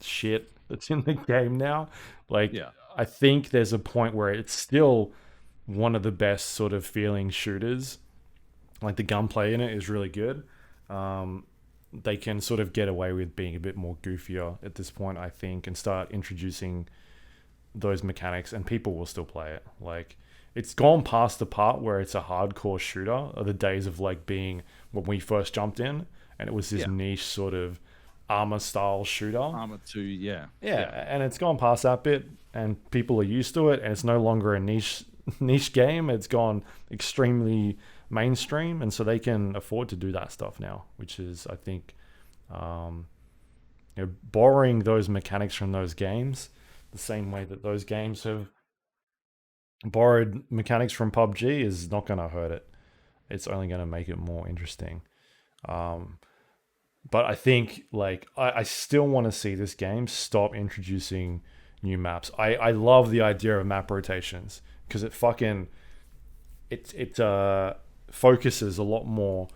shit that's in the game now. Like, I think there's a point where it's still one of the best sort of feeling shooters. Like, the gunplay in it is really good. They can sort of get away with being a bit more goofier at this point, I think, and start introducing those mechanics, and people will still play it. Like, it's gone past the part where it's a hardcore shooter, or the days of like being when we first jumped in and it was this niche sort of armor style shooter. Armor 2, yeah. And it's gone past that bit, and people are used to it, and it's no longer a niche game. It's gone extremely mainstream, and so they can afford to do that stuff now, which is, I think, borrowing those mechanics from those games the same way that those games have borrowed mechanics from PUBG is not going to hurt it. It's only going to make it more interesting. But I think like I still want to see this game stop introducing new maps. I love the idea of map rotations because it focuses a lot more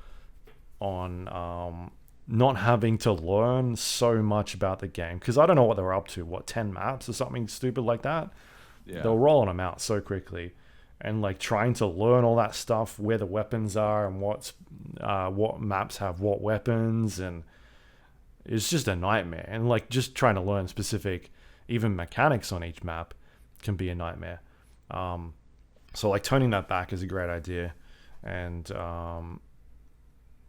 on not having to learn so much about the game, because I don't know what they were up to, 10 maps or something stupid like that. Yeah. They were rolling them out so quickly, and like trying to learn all that stuff, where the weapons are and what maps have what weapons, and it's just a nightmare. And like just trying to learn specific even mechanics on each map can be a nightmare. So like toning that back is a great idea. And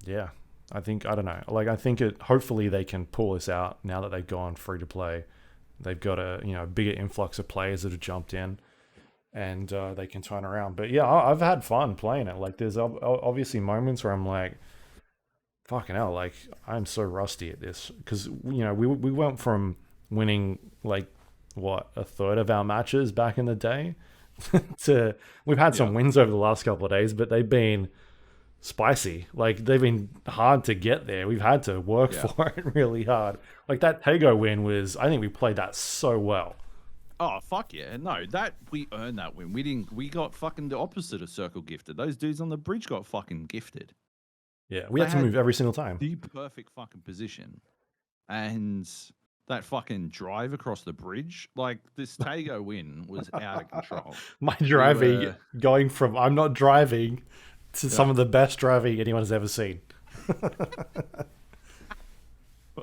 yeah, I don't know. Like I think hopefully they can pull this out now that they've gone free to play. They've got a bigger influx of players that have jumped in, and they can turn around. But yeah, I've had fun playing it. Like there's obviously moments where I'm like, fucking hell, like I'm so rusty at this, because we went from winning like a third of our matches back in the day to we've had some wins over the last couple of days, but they've been spicy. Like they've been hard to get there. We've had to work for it really hard. Like that Tego win I think we played that so well. Oh fuck yeah. No, that we earned that win. We got fucking the opposite of circle gifted. Those dudes on the bridge got fucking gifted. Yeah, we had to move every single time. The perfect fucking position. And that fucking drive across the bridge, like this Tego win was out of control. My driving, going from I'm not driving to some of the best driving anyone's ever seen.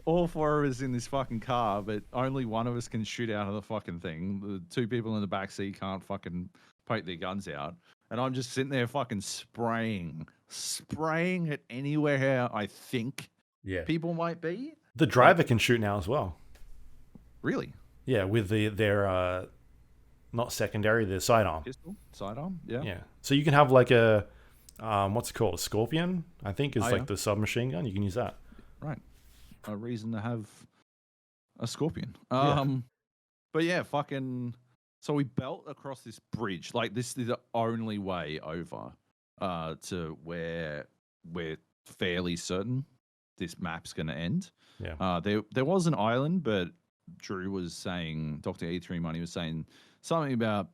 All four of us in this fucking car, but only one of us can shoot out of the fucking thing. The two people in the back seat can't fucking poke their guns out. And I'm just sitting there fucking spraying at anywhere I think people might be. The driver can shoot now as well. Really? Yeah, with their not secondary, their sidearm. Pistol? Sidearm? Yeah. Yeah. So you can have like a what's it called? A Scorpion, I think, is like the submachine gun. You can use that. Right. A reason to have a Scorpion. Yeah. But yeah, fucking. So we belt across this bridge. Like this is the only way over to where we're fairly certain this map's going to end. Yeah. There was an island, but Drew was saying, Dr. E3 Money was saying something about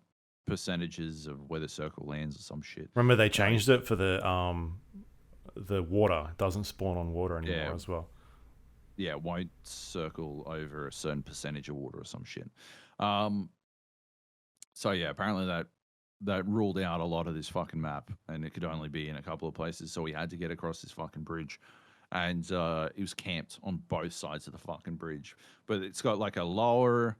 percentages of where the circle lands or some shit. Remember they changed it for the water. It doesn't spawn on water anymore as well. Yeah, it won't circle over a certain percentage of water or some shit. So yeah, apparently that ruled out a lot of this fucking map, and it could only be in a couple of places. So we had to get across this fucking bridge, and it was camped on both sides of the fucking bridge. But it's got like a lower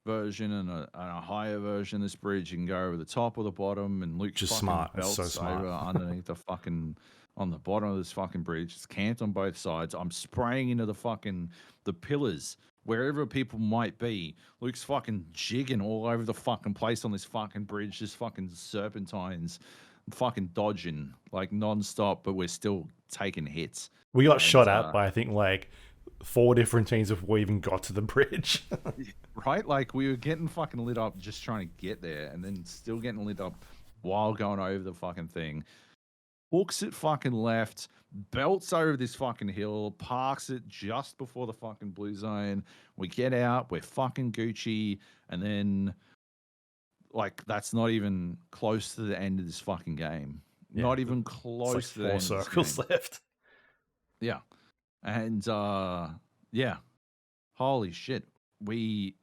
version and a higher version of this bridge. You can go over the top or the bottom, and Luke's just fucking smart. belts It's so smart. over underneath the fucking on the bottom of this fucking bridge. It's camped on both sides. I'm spraying into the pillars. Wherever people might be, Luke's fucking jigging all over the fucking place on this fucking bridge, just fucking serpentines, fucking dodging like non-stop, but we're still taking hits. We got shot at by I think like 4 different teams before we even got to the bridge. Right? Like we were getting fucking lit up just trying to get there, and then still getting lit up while going over the fucking thing. Hooks it fucking left, belts over this fucking hill, parks it just before the fucking blue zone. We get out, we're fucking Gucci, and then like that's not even close to the end of this fucking game. Yeah, not even close to the end 4 of this circles game. left. Yeah. And yeah. Holy shit. We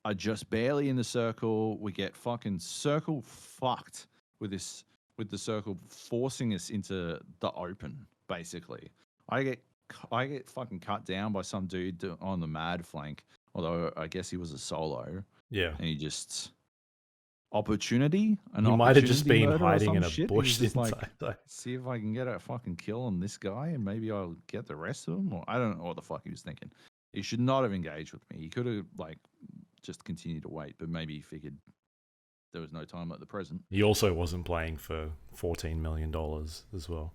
are just barely in the circle. We get fucking circle fucked with the circle forcing us into the open, basically. I get fucking cut down by some dude on the mad flank, although I guess he was a solo. Yeah. And he just opportunity. He might have just been hiding in a shit. bush inside. Like, see if I can get a fucking kill on this guy, and maybe I'll get the rest of them. Or I don't know what the fuck he was thinking. He should not have engaged with me. He could have like just continued to wait, but maybe he figured there was no time at the present. He also wasn't playing for $14 million as well.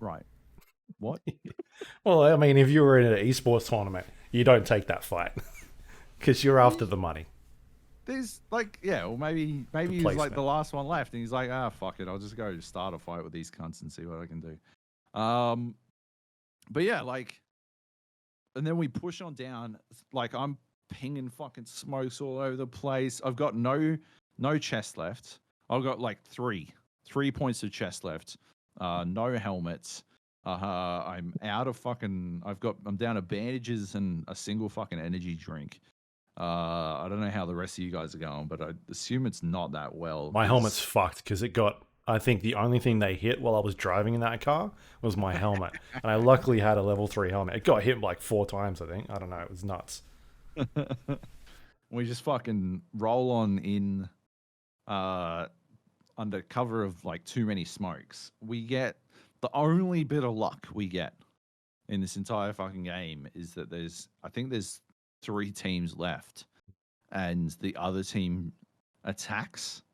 Right. What? Well, I mean, if you were in an esports tournament, you don't take that fight because you're after the money. There's like, yeah, well, maybe he's like the last one left, and he's like, fuck it, I'll just go start a fight with these cunts and see what I can do. But yeah, like, and then we push on down. Like, I'm pinging fucking smokes all over the place. I've got no chest left. I've got like three points of chest left. No helmets. I'm out of fucking. I'm down to bandages and a single fucking energy drink. I don't know how the rest of you guys are going, but I assume it's not that well. My helmet's fucked because it got. I think the only thing they hit while I was driving in that car was my helmet, and I luckily had a level 3 helmet. It got hit like 4 times, I think. I don't know. It was nuts. We just fucking roll on in, under cover of like too many smokes. We get the only bit of luck we get in this entire fucking game is that I think there's 3 teams left, and the other team attacks.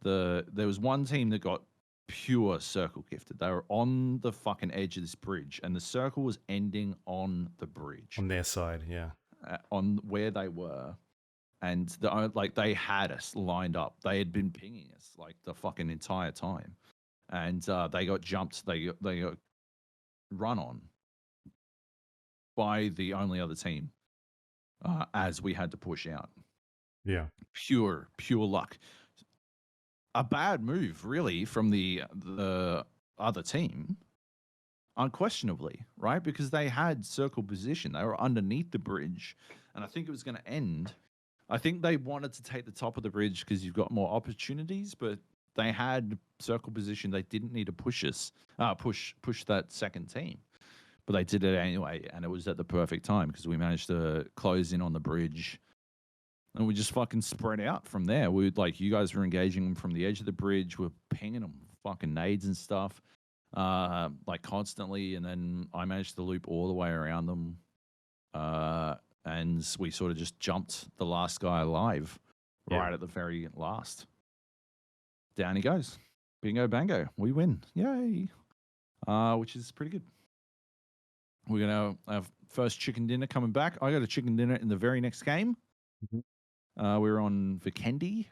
There was one team that got pure circle gifted. They were on the fucking edge of this bridge, and the circle was ending on the bridge. On their side, yeah. On where they were. And they had us lined up. They had been pinging us like the fucking entire time. And they got jumped. They got run on by the only other team as we had to push out. Yeah. Pure luck. A bad move, really, from the other team, unquestionably, right? Because they had circle position. They were underneath the bridge, and I think it was going to end. I think they wanted to take the top of the bridge because you've got more opportunities, but they had circle position. They didn't need to push that second team, but they did it anyway, and it was at the perfect time because we managed to close in on the bridge. And we just fucking spread out from there. You guys were engaging them from the edge of the bridge. We're pinging them fucking nades and stuff, like constantly. And then I managed to loop all the way around them. And we sort of just jumped the last guy alive right at the very last. Down he goes. Bingo bango. We win. Yay. Which is pretty good. We're going to have first chicken dinner coming back. I got a chicken dinner in the very next game. Mm-hmm. We were on Vikendi.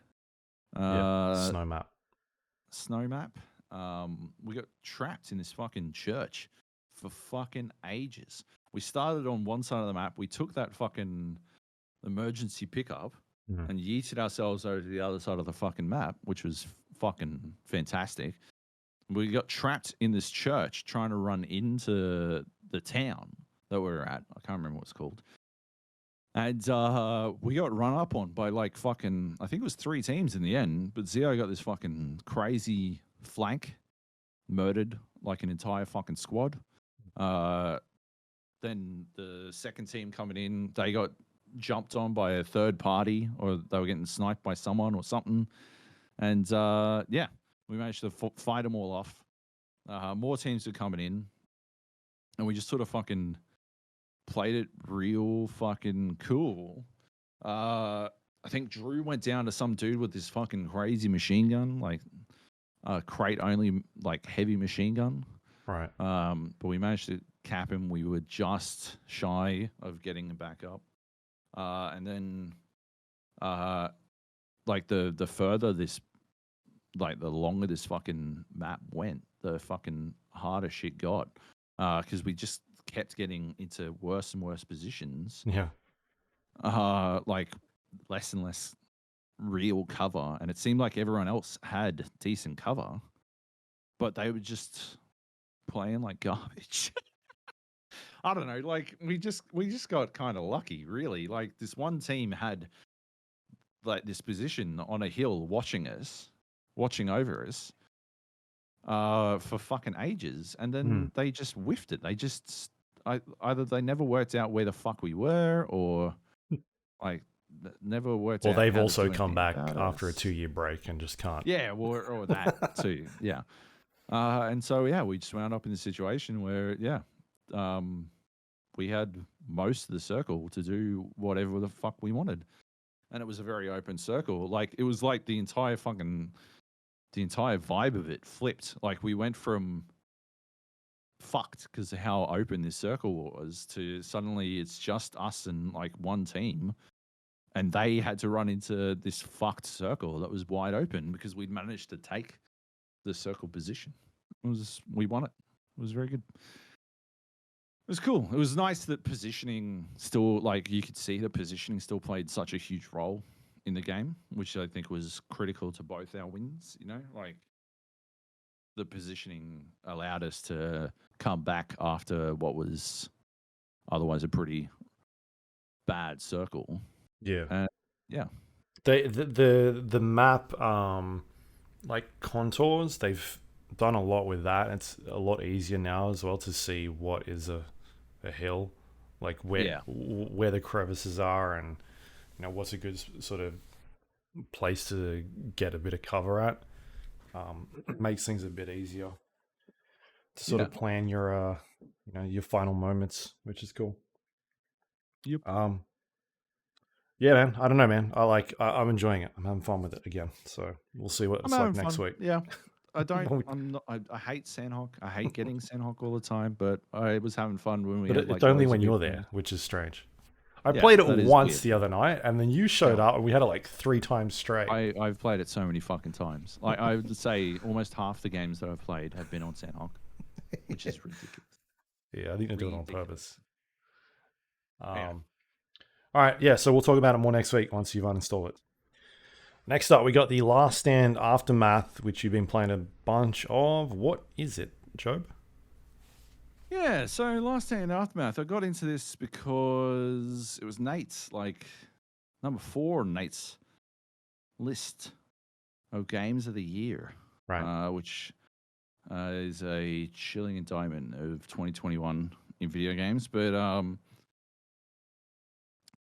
Snow map. We got trapped in this fucking church for fucking ages. We started on one side of the map. We took that fucking emergency pickup and yeeted ourselves over to the other side of the fucking map, which was fucking fantastic. We got trapped in this church trying to run into the town that we were at. I can't remember what it's called. And we got run up on by like fucking, I think it was 3 teams in the end, but Zio got this fucking crazy flank, murdered like an entire fucking squad. Then the second team coming in, they got jumped on by a third party, or they were getting sniped by someone or something. And we managed to fight them all off. More teams were coming in, and we just sort of fucking played it real fucking cool. I think Drew went down to some dude with this fucking crazy machine gun, like crate only, like heavy machine gun. Right. But we managed to cap him. We were just shy of getting him back up. And then, like the further this, like the longer this fucking map went, the fucking harder shit got. Because we just kept getting into worse and worse positions. Yeah. Like less and less real cover, and it seemed like everyone else had decent cover, but they were just playing like garbage. I don't know. Like we just got kind of lucky, really. Like this one team had like this position on a hill, watching over us, for fucking ages, and then they just whiffed it. They just either they never worked out where the fuck we were, or like never worked out. Well, they've also come back after a 2-year break and just can't. Yeah, or that too. Yeah. And so we just wound up in a situation where we had most of the circle to do whatever the fuck we wanted, and it was a very open circle. Like it was like the entire vibe of it flipped. Like we went from fucked because of how open this circle was to suddenly it's just us and like one team, and they had to run into this fucked circle that was wide open because we'd managed to take the circle position. We won it. It was very good. was cool. It was nice that positioning still, like, you could see the positioning still played such a huge role in the game, which I think was critical to both our wins. You know, like the positioning allowed us to come back after what was otherwise a pretty bad circle. Yeah. Yeah. The map like contours, they've done a lot with that. It's a lot easier now as well to see what is a hill, like where the crevices are, and what's a good sort of place to get a bit of cover at. It makes things a bit easier to sort of plan your your final moments, which is cool. Yep. Yeah, man. I don't know, man. I'm enjoying it. I'm having fun with it again. So we'll see what it's like next week. Yeah. I don't. I'm not. I hate Sandhawk. I hate getting Sandhawk all the time. But I was having fun when we. But had, it's only when you're there, which is strange. I Yeah, played it that is once weird. the other night, and then you showed up, and we had it like 3 times straight. I've played it so many fucking times. Like I would say, almost half the games that I've played have been on Sandhawk, which is ridiculous. Yeah, I think they're doing it on purpose. Yeah. All right, yeah. So we'll talk about it more next week once you've uninstalled it. Next up, we got the Last Stand Aftermath, which you've been playing a bunch of. What is it, Joab? Yeah, so Last Stand Aftermath, I got into this because it was Nate's, like, number 4 on Nate's list of games of the year. Right. Which is a chilling indictment of 2021 in video games. But, I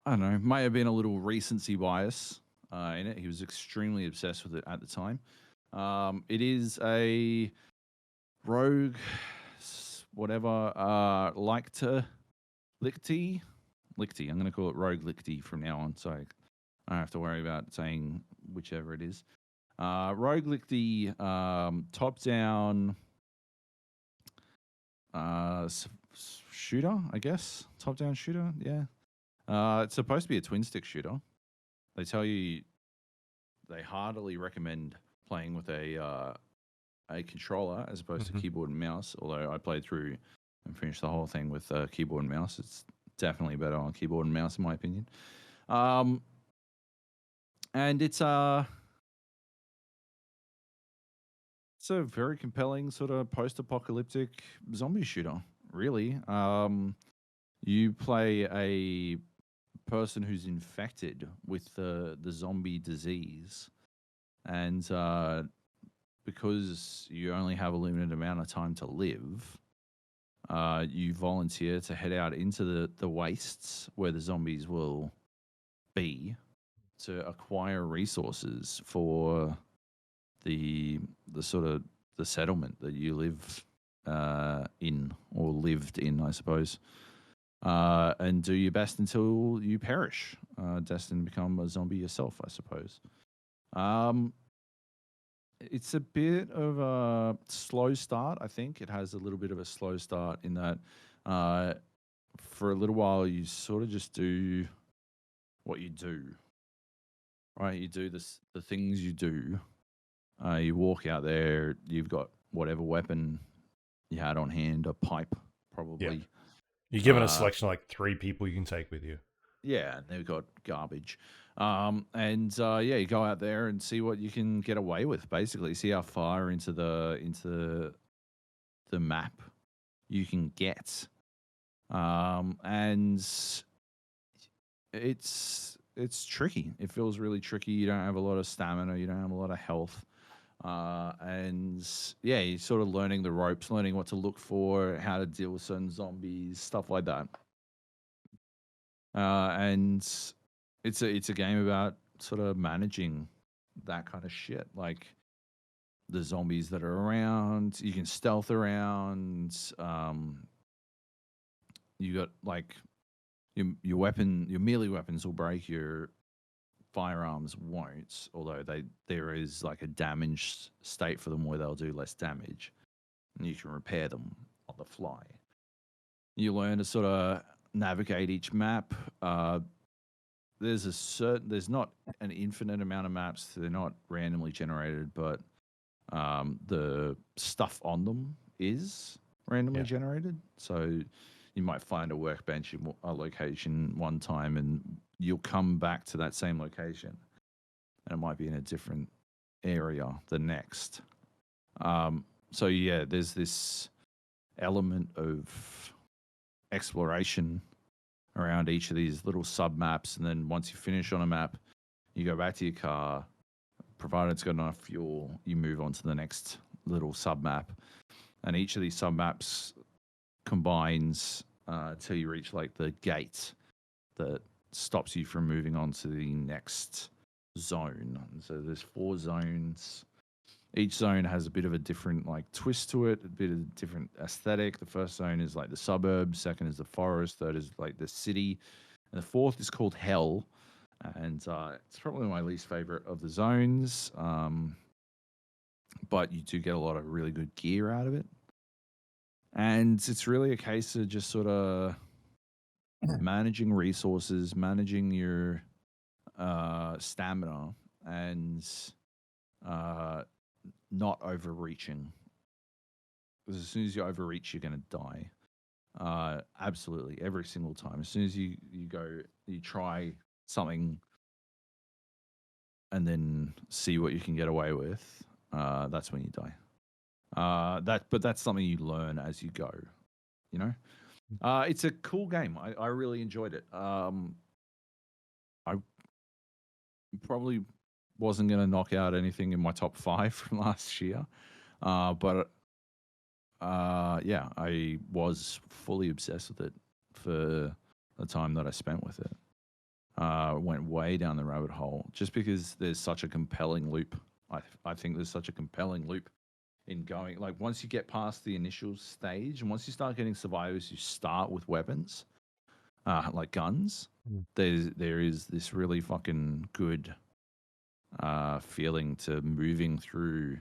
don't know, may have been a little recency bias in it. He was extremely obsessed with it at the time. It is a rogue... whatever, Lichty. I'm going to call it Rogue Lichty from now on, so I don't have to worry about saying whichever it is. Rogue Lichty, top-down shooter, I guess. Top-down shooter, yeah. It's supposed to be a twin-stick shooter. They tell you they heartily recommend playing with a controller as opposed to keyboard and mouse, although I played through and finished the whole thing with keyboard and mouse. It's definitely better on keyboard and mouse, in my opinion. And it's a very compelling sort of post-apocalyptic zombie shooter, really. You play a person who's infected with the zombie disease, and because you only have a limited amount of time to live, you volunteer to head out into the wastes where the zombies will be to acquire resources for the sort of the settlement that you live in, or lived in, I suppose, and do your best until you perish, destined to become a zombie yourself, I suppose. It's a bit of a slow start, I think. It has a little bit of a slow start in that for a little while you sort of just do what you do, right? You do the things you do. You walk out there, you've got whatever weapon you had on hand, a pipe probably. Yeah. You're given a selection of like 3 people you can take with you. Yeah, and they've got garbage. You go out there and see what you can get away with, basically. See how far into the map you can get. And it's tricky. It feels really tricky. You don't have a lot of stamina, you don't have a lot of health. You're sort of learning the ropes, learning what to look for, how to deal with certain zombies, stuff like that. And it's a game about sort of managing that kind of shit, like the zombies that are around. You can stealth around. You got like your weapon, your melee weapons will break, your firearms won't, although there is like a damaged state for them where they'll do less damage, and you can repair them on the fly. You learn to sort of navigate each map. There's not an infinite amount of maps. They're not randomly generated, but the stuff on them is randomly generated. So, you might find a workbench in a location one time, and you'll come back to that same location, and it might be in a different area the next. So yeah, there's this element of exploration around each of these little sub maps, and then once you finish on a map, you go back to your car. Provided it's got enough fuel, you move on to the next little sub map, and each of these sub maps combines till you reach like the gate that stops you from moving on to the next zone. And so there's 4 zones. Each zone has a bit of a different like twist to it, a bit of a different aesthetic. The first zone is like the suburbs, second is the forest, third is like the city, and the fourth is called Hell. And it's probably my least favorite of the zones, but you do get a lot of really good gear out of it. And it's really a case of just sort of managing resources, managing your stamina, and not overreaching. Because as soon as you overreach, you're going to die. Absolutely, every single time. As soon as you try something and then see what you can get away with, that's when you die. But that's something you learn as you go, you know. It's a cool game. I really enjoyed it. I probably wasn't going to knock out anything in my top 5 from last year, but yeah, I was fully obsessed with it for the time that I spent with it. Went way down the rabbit hole just because there's such a compelling loop. I think there's such a compelling loop in going. Like once you get past the initial stage and once you start getting survivors, you start with weapons, like guns. There is this really fucking good feeling to moving through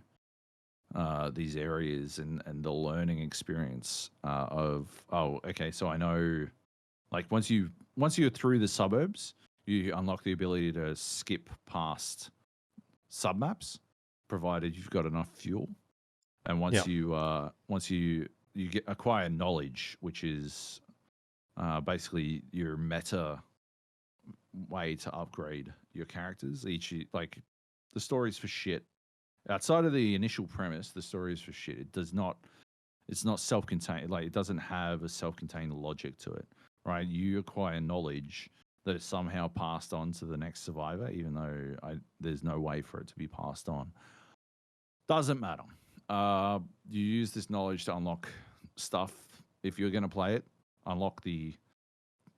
these areas and the learning experience of, oh, okay, so I know, like once you're through the suburbs, you unlock the ability to skip past submaps, provided you've got enough fuel. And once you acquire knowledge, which is basically your meta way to upgrade your characters. Like the story's for shit. Outside of the initial premise, the story is for shit. It's not self-contained. Like it doesn't have a self-contained logic to it, right? You acquire knowledge that is somehow passed on to the next survivor, even though there's no way for it to be passed on. Doesn't matter. You use this knowledge to unlock stuff. If you're going to play it,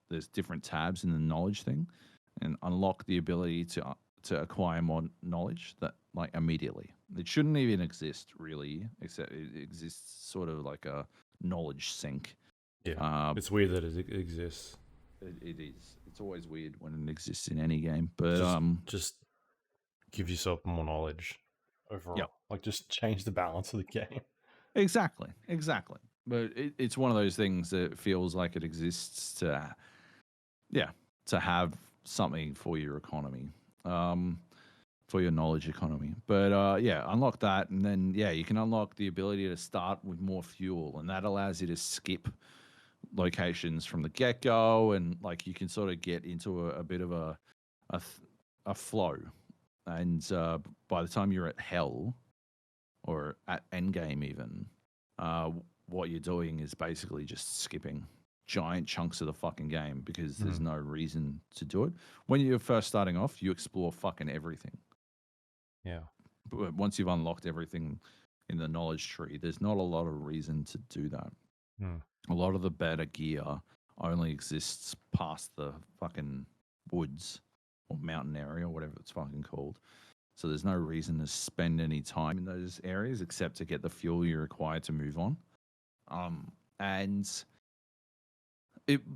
there's different tabs in the knowledge thing, and unlock the ability to acquire more knowledge that like immediately. It shouldn't even exist really, except it exists sort of like a knowledge sink. Yeah, it's weird that it exists. It is. It's always weird when it exists in any game, but just give yourself more knowledge overall. Yep. Like just change the balance of the game. Exactly. But it's one of those things that feels like it exists to have something for your economy, for your knowledge economy. But unlock that, and then you can unlock the ability to start with more fuel, and that allows you to skip locations from the get-go, and like you can sort of get into a bit of a flow. And by the time you're at Hell or at Endgame even, what you're doing is basically just skipping giant chunks of the fucking game because there's no reason to do it. When you're first starting off, you explore fucking everything. Yeah. But once you've unlocked everything in the knowledge tree, there's not a lot of reason to do that. A lot of the better gear only exists past the fucking woods or mountain area, whatever it's fucking called. So there's no reason to spend any time in those areas except to get the fuel you require to move on. And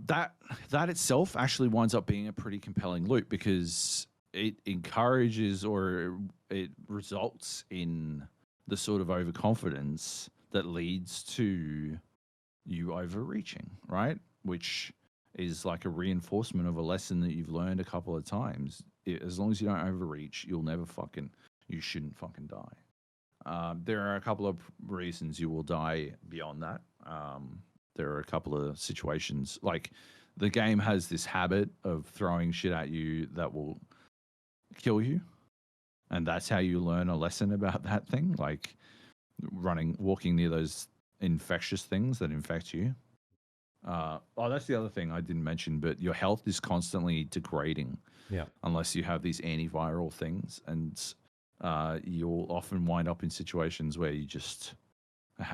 that itself actually winds up being a pretty compelling loop because it encourages or it results in the sort of overconfidence that leads to you overreaching, right? Which is like a reinforcement of a lesson that you've learned a couple of times. As long as you don't overreach, you shouldn't fucking die. There are a couple of reasons you will die beyond that. there are a couple of situations like the game has this habit of throwing shit at you that will kill you, and that's how you learn a lesson about that thing, like walking near those infectious things that infect you. That's the other thing I didn't mention, but your health is constantly degrading. Yeah. Unless you have these antiviral things, and you'll often wind up in situations where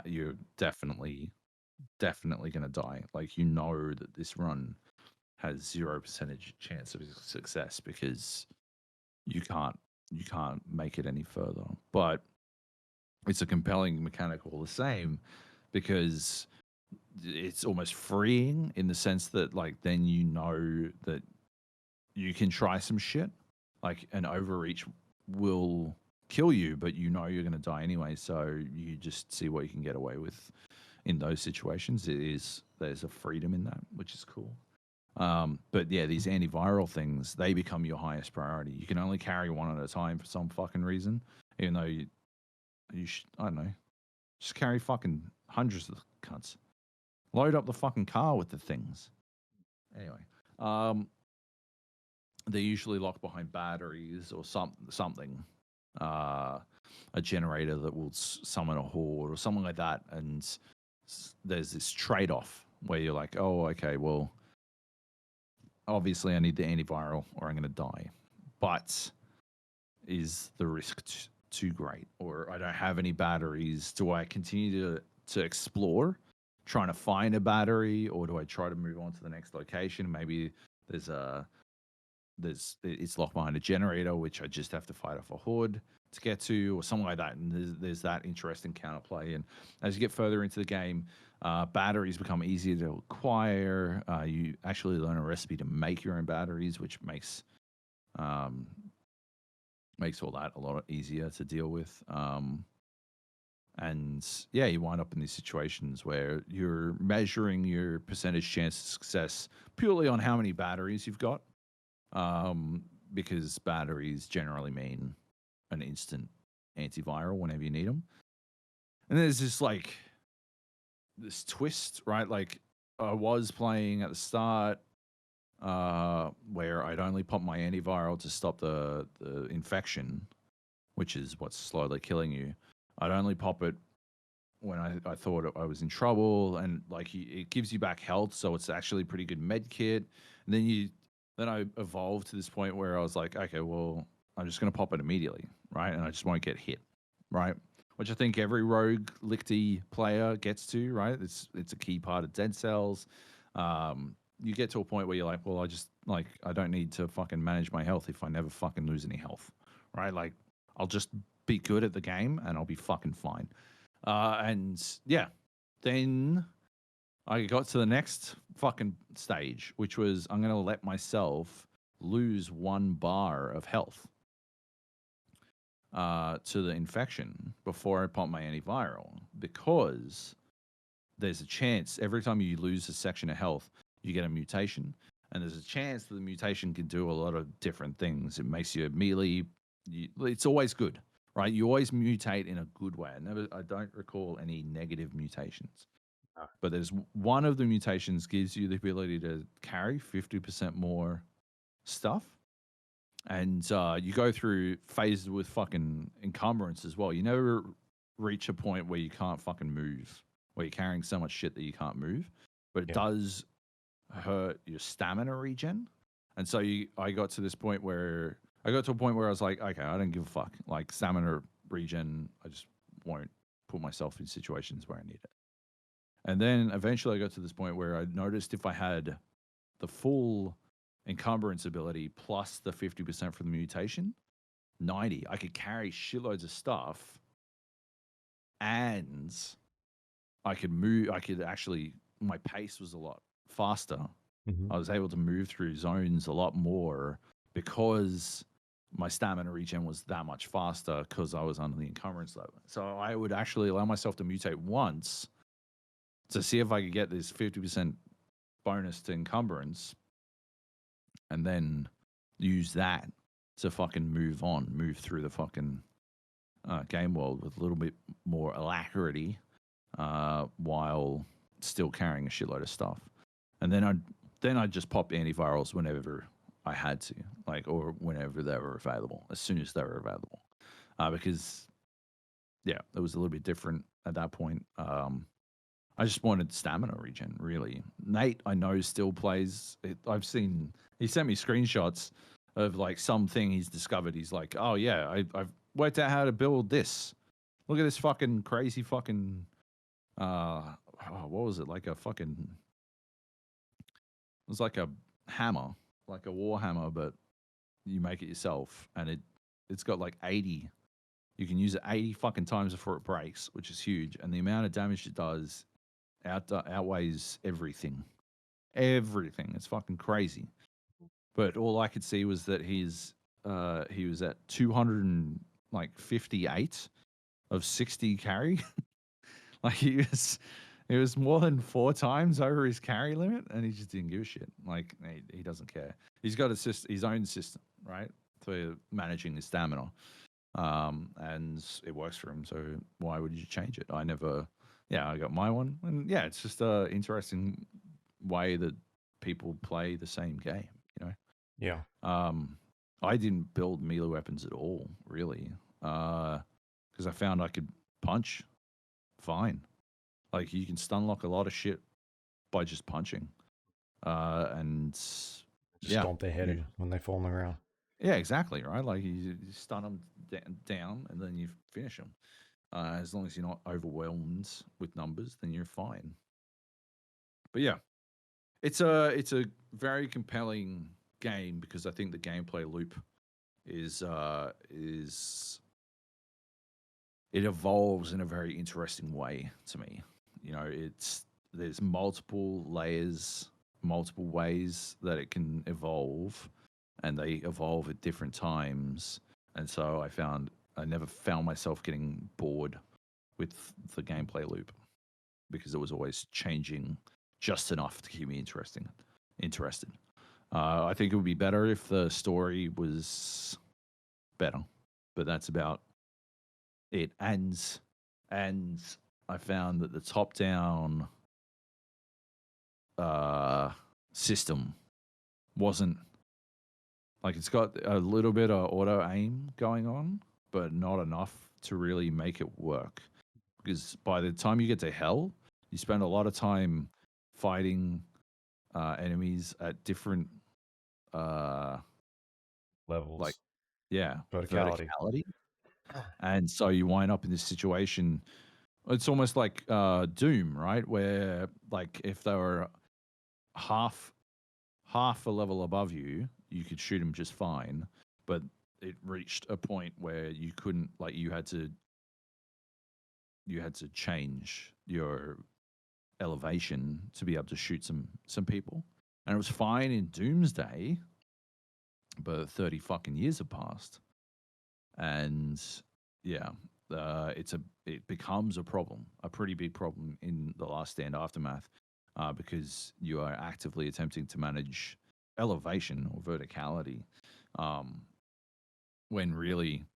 you're definitely going to die. Like, you know that this run has 0% chance of success because you can't make it any further. But it's a compelling mechanic all the same, because it's almost freeing in the sense that, like, then you know that you can try some shit. Like, an overreach will kill you, but you know you're going to die anyway, so you just see what you can get away with in those situations. There's a freedom in that, which is cool. But yeah, these antiviral things, they become your highest priority. You can only carry one at a time for some fucking reason, even though you I don't know, just carry fucking hundreds of cunts. Load up the fucking car with the things. Anyway, they're usually locked behind batteries or something. A generator that will summon a horde or something like that. And there's this trade-off where you're like, oh, okay, well, obviously I need the antiviral or I'm going to die. But is the risk too great? Or I don't have any batteries. Do I continue to explore, trying to find a battery, or do I try to move on to the next location? Maybe it's locked behind a generator, which I just have to fight off a horde to get to, or something like that. And there's that interesting counterplay. And as you get further into the game, batteries become easier to acquire. You actually learn a recipe to make your own batteries, which makes all that a lot easier to deal with. And yeah, you wind up in these situations where you're measuring your percentage chance of success purely on how many batteries you've got. Because batteries generally mean an instant antiviral whenever you need them. And there's this twist, right? Like, I was playing at the start where I'd only pop my antiviral to stop the infection, which is what's slowly killing you. I'd only pop it when I thought I was in trouble, and like it gives you back health, so it's actually a pretty good med kit. And then I evolved to this point where I was like, okay, well, I'm just going to pop it immediately, right? And I just won't get hit, right? Which I think every rogue lichty player gets to, right? It's a key part of Dead Cells. You get to a point where you're like, well, I don't need to fucking manage my health if I never fucking lose any health, right? Like, I'll just be good at the game and I'll be fucking fine. And yeah, then I got to the next fucking stage, which was I'm going to let myself lose 1 bar of health to the infection before I pop my antiviral, because there's a chance every time you lose a section of health, you get a mutation. And there's a chance that the mutation can do a lot of different things. It makes you melee. It's always good, right? You always mutate in a good way. I don't recall any negative mutations. But there's one of the mutations gives you the ability to carry 50% more stuff. And you go through phases with fucking encumbrance as well. You never reach a point where you can't fucking move, where you're carrying so much shit that you can't move. But it does hurt your stamina regen. And so I got to a point where I was like, okay, I don't give a fuck. Like, stamina regen, I just won't put myself in situations where I need it. And then eventually I got to this point where I noticed if I had the full encumbrance ability plus the 50% from the mutation, 90, I could carry shitloads of stuff, and I could move. My pace was a lot faster. Mm-hmm. I was able to move through zones a lot more because my stamina regen was that much faster because I was under the encumbrance level. So I would actually allow myself to mutate once to see if I could get this 50% bonus to encumbrance, and then use that to fucking move through the fucking game world with a little bit more alacrity, while still carrying a shitload of stuff. And then I'd just pop antivirals whenever I had to, like, or whenever they were available, as soon as they were available, because it was a little bit different at that point. I just wanted stamina regen, really. Nate, I know, still plays it. He sent me screenshots of like something he's discovered. He's like, oh yeah, I've worked out how to build this. Look at this fucking crazy fucking what was it? Like a fucking, it was like a hammer, like a war hammer, but you make it yourself, and it's got like 80. You can use it 80 fucking times before it breaks, which is huge, and the amount of damage it does outweighs everything. Everything. It's fucking crazy. But all I could see was that he was at 258 of 60 carry. Like he was more than 4 times over his carry limit, and he just didn't give a shit. Like he doesn't care. He's got his own system, right, for managing his stamina, and it works for him. So why would you change it? I got my one, and it's just a interesting way that people play the same game, you know. Yeah. I didn't build melee weapons at all, really, because I found I could punch fine. Like you can stun lock a lot of shit by just punching, and just stomp their head in when they fall on the ground. Yeah, exactly, right. Like you stun them down, and then you finish them. As long as you're not overwhelmed with numbers, then you're fine. But yeah, it's a very compelling game because I think the gameplay loop is it evolves in a very interesting way to me. You know, there's multiple layers, multiple ways that it can evolve, and they evolve at different times. And so I never found myself getting bored with the gameplay loop because it was always changing just enough to keep me interested. I think it would be better if the story was better, but that's about it. And I found that the top-down system wasn't like, it's got a little bit of auto aim going on, but not enough to really make it work. Because by the time you get to hell, you spend a lot of time fighting enemies at different levels. Like, verticality. And so you wind up in this situation. It's almost like Doom, right? Where like if they were half a level above you, you could shoot them just fine, but it reached a point where you couldn't, like, you had to change your elevation to be able to shoot some people. And it was fine in Doomsday, but 30 fucking years have passed. And it becomes a problem, a pretty big problem in The Last Stand Aftermath, because you are actively attempting to manage elevation or verticality, when really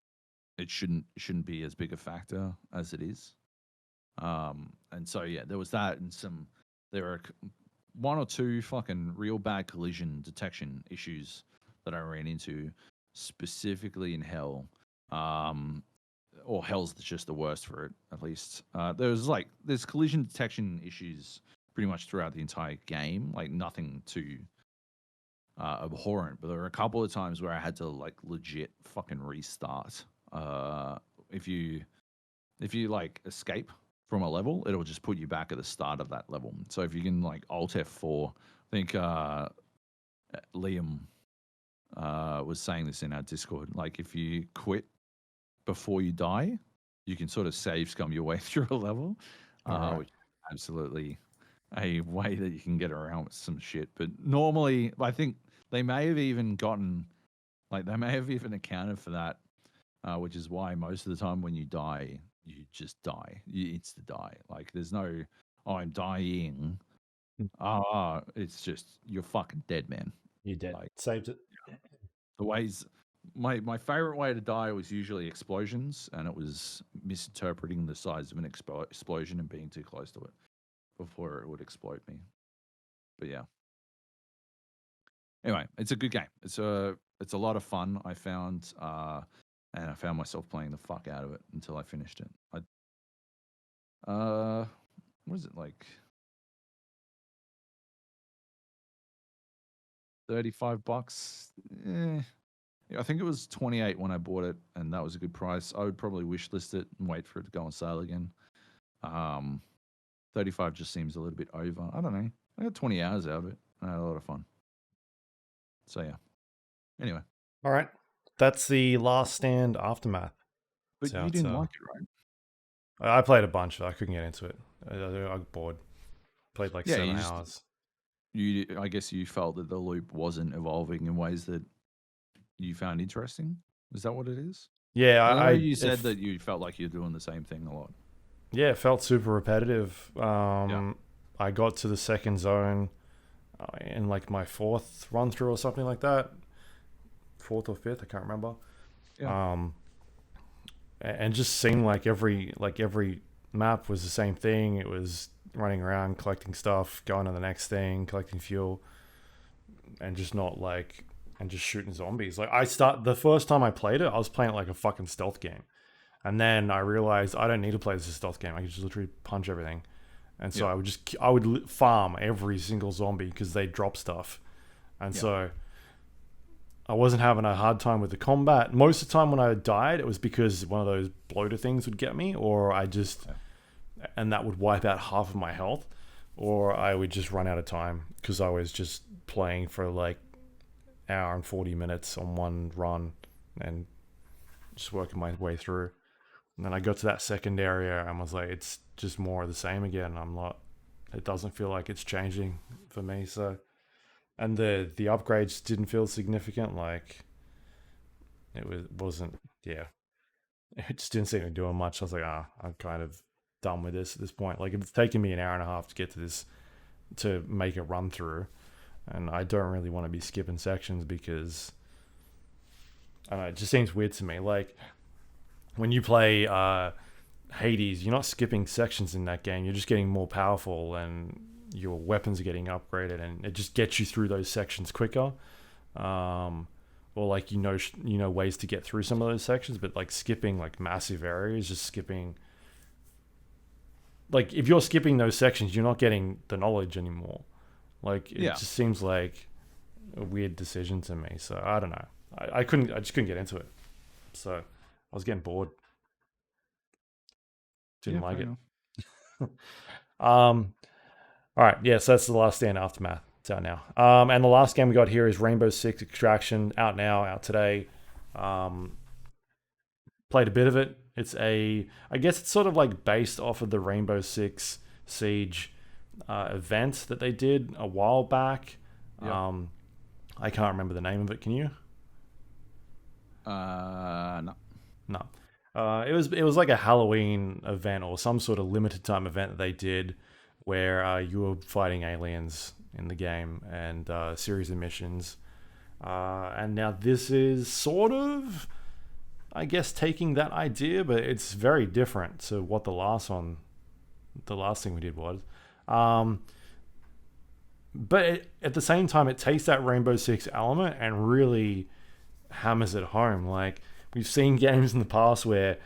it shouldn't be as big a factor as it is. And so there was that, and there are 1 or 2 fucking real bad collision detection issues that I ran into, specifically in Hell. Or Hell's just the worst for it, at least. There's collision detection issues pretty much throughout the entire game, like nothing too abhorrent, but there were a couple of times where I had to like legit fucking restart. If you like escape from a level, it'll just put you back at the start of that level. So if you can like Alt F4, I think Liam was saying this in our Discord, like if you quit before you die, you can sort of save scum your way through a level, which is absolutely a way that you can get around with some shit. But normally, I think they may have even accounted for that, which is why most of the time when you die, you just die. You insta die. Like there's no, oh, I'm dying. It's just you're fucking dead, man. You're dead. Like, saved it. The ways. My favorite way to die was usually explosions, and it was misinterpreting the size of an explosion and being too close to it. before it would explode me. But yeah. Anyway, it's a good game. It's a lot of fun. I found and I found myself playing the fuck out of it until I finished it. What is it like? $35. Yeah, I think it was 28 when I bought it, and that was a good price. I would probably wishlist it and wait for it to go on sale again. 35 just seems a little bit over. I don't know. I got 20 hours out of it. I had a lot of fun. So yeah. Anyway. All right. That's the Last Stand Aftermath. But you didn't like it, right? I played a bunch. I couldn't get into it. I got bored. Played like 7 hours. I guess you felt that the loop wasn't evolving in ways that you found interesting. Is that what it is? Yeah, I know you said that you felt like you're doing the same thing a lot. Yeah, it felt super repetitive. I got to the second zone in like my 4th run through or something like that. 4th or 5th, I can't remember. Yeah. And just seemed like every map was the same thing. It was running around, collecting stuff, going to the next thing, collecting fuel, and just shooting zombies. Like the first time I played it, I was playing it like a fucking stealth game. And then I realized I don't need to play this as a stealth game. I can just literally punch everything. And so I would farm every single zombie because they drop stuff. And so I wasn't having a hard time with the combat. Most of the time when I died, it was because one of those bloater things would get me, or and that would wipe out half of my health, or I would just run out of time because I was just playing for like hour and 40 minutes on one run and just working my way through. And then I got to that second area and was like, it's just more of the same again. It doesn't feel like it's changing for me. So, and the upgrades didn't feel significant. Like it wasn't. It just didn't seem to be doing much. I was like, I'm kind of done with this at this point. Like it's taken me an hour and a half to get to this, to make a run through. And I don't really want to be skipping sections because I don't know, it just seems weird to me. Like when you play Hades, you're not skipping sections in that game. You're just getting more powerful and your weapons are getting upgraded, and it just gets you through those sections quicker. Or like you know ways to get through some of those sections, but like skipping like massive areas, just skipping. Like if you're skipping those sections, you're not getting the knowledge anymore. Like it just seems like a weird decision to me. So I don't know. I just couldn't get into it. So I was getting bored. Didn't like it. All right. Yeah, so that's the Last Stand Aftermath. It's out now. And the last game we got here is Rainbow Six Extraction, out today. Played a bit of it. I guess it's sort of like based off of the Rainbow Six Siege event that they did a while back. Yep. I can't remember the name of it. Can you? No. It was like a Halloween event or some sort of limited time event that they did where you were fighting aliens in the game and a series of missions. And now this is sort of, I guess, taking that idea, but it's very different to what the last thing we did was. But at the same time, it takes that Rainbow Six element and really hammers it home. Like we've seen games in the past where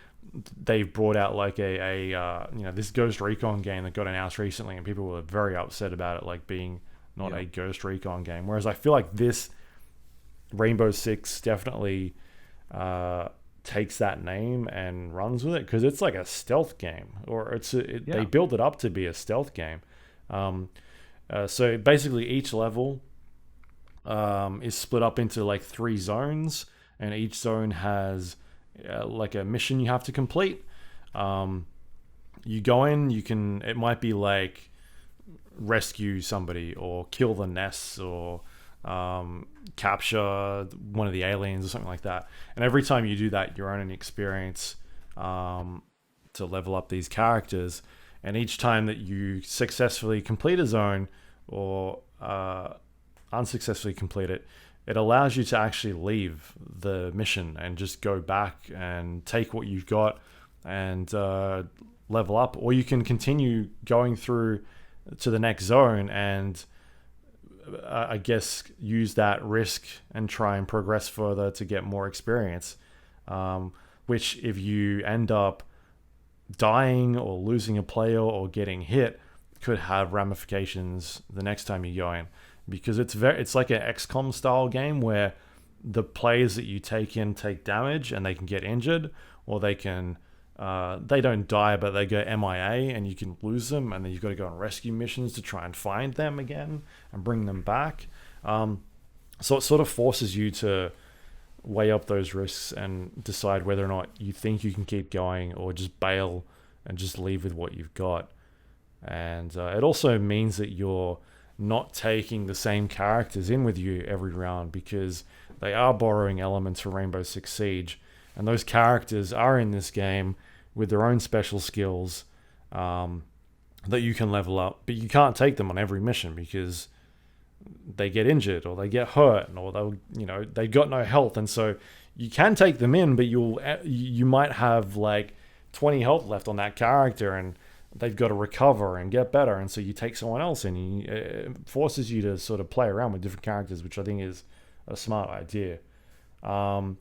they've brought out like this Ghost Recon game that got announced recently, and people were very upset about it, like being not a Ghost Recon game. Whereas I feel like this Rainbow Six definitely takes that name and runs with it because it's like a stealth game, or they build it up to be a stealth game. So basically each level is split up into like 3 zones, and each zone has like a mission you have to complete. You go in, it might be like rescue somebody or kill the nests or capture one of the aliens or something like that. And every time you do that, you're earning experience to level up these characters. And each time that you successfully complete a zone or unsuccessfully complete it, it allows you to actually leave the mission and just go back and take what you've got and level up. Or you can continue going through to the next zone and I guess use that risk and try and progress further to get more experience. Which if you end up dying or losing a player or getting hit could have ramifications the next time you go in, because it's like an XCOM style game where the players that you take in take damage and they can get injured, or they don't die but they go MIA and you can lose them, and then you've got to go on rescue missions to try and find them again and bring them back. So it sort of forces you to weigh up those risks and decide whether or not you think you can keep going or just bail and just leave with what you've got. And it also means that you're not taking the same characters in with you every round, because they are borrowing elements from Rainbow Six Siege, and those characters are in this game with their own special skills that you can level up, but you can't take them on every mission because they get injured or they get hurt, or they got no health, and so you can take them in, but you might have like 20 health left on that character, and they've got to recover and get better, and so you take someone else in. It forces you to sort of play around with different characters, which I think is a smart idea. But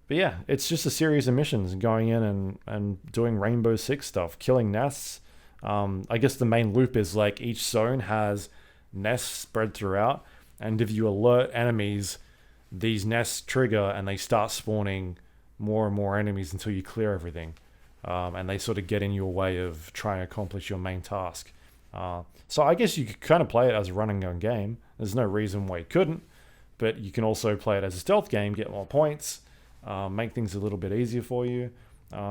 yeah, it's just a series of missions going in and doing Rainbow Six stuff, killing nests. I guess the main loop is like each zone has nests spread throughout, and if you alert enemies, these nests trigger and they start spawning more and more enemies until you clear everything. And they sort of get in your way of trying to accomplish your main task. So I guess you could kind of play it as a run and gun game. There's no reason why you couldn't, but you can also play it as a stealth game, get more points, make things a little bit easier for you.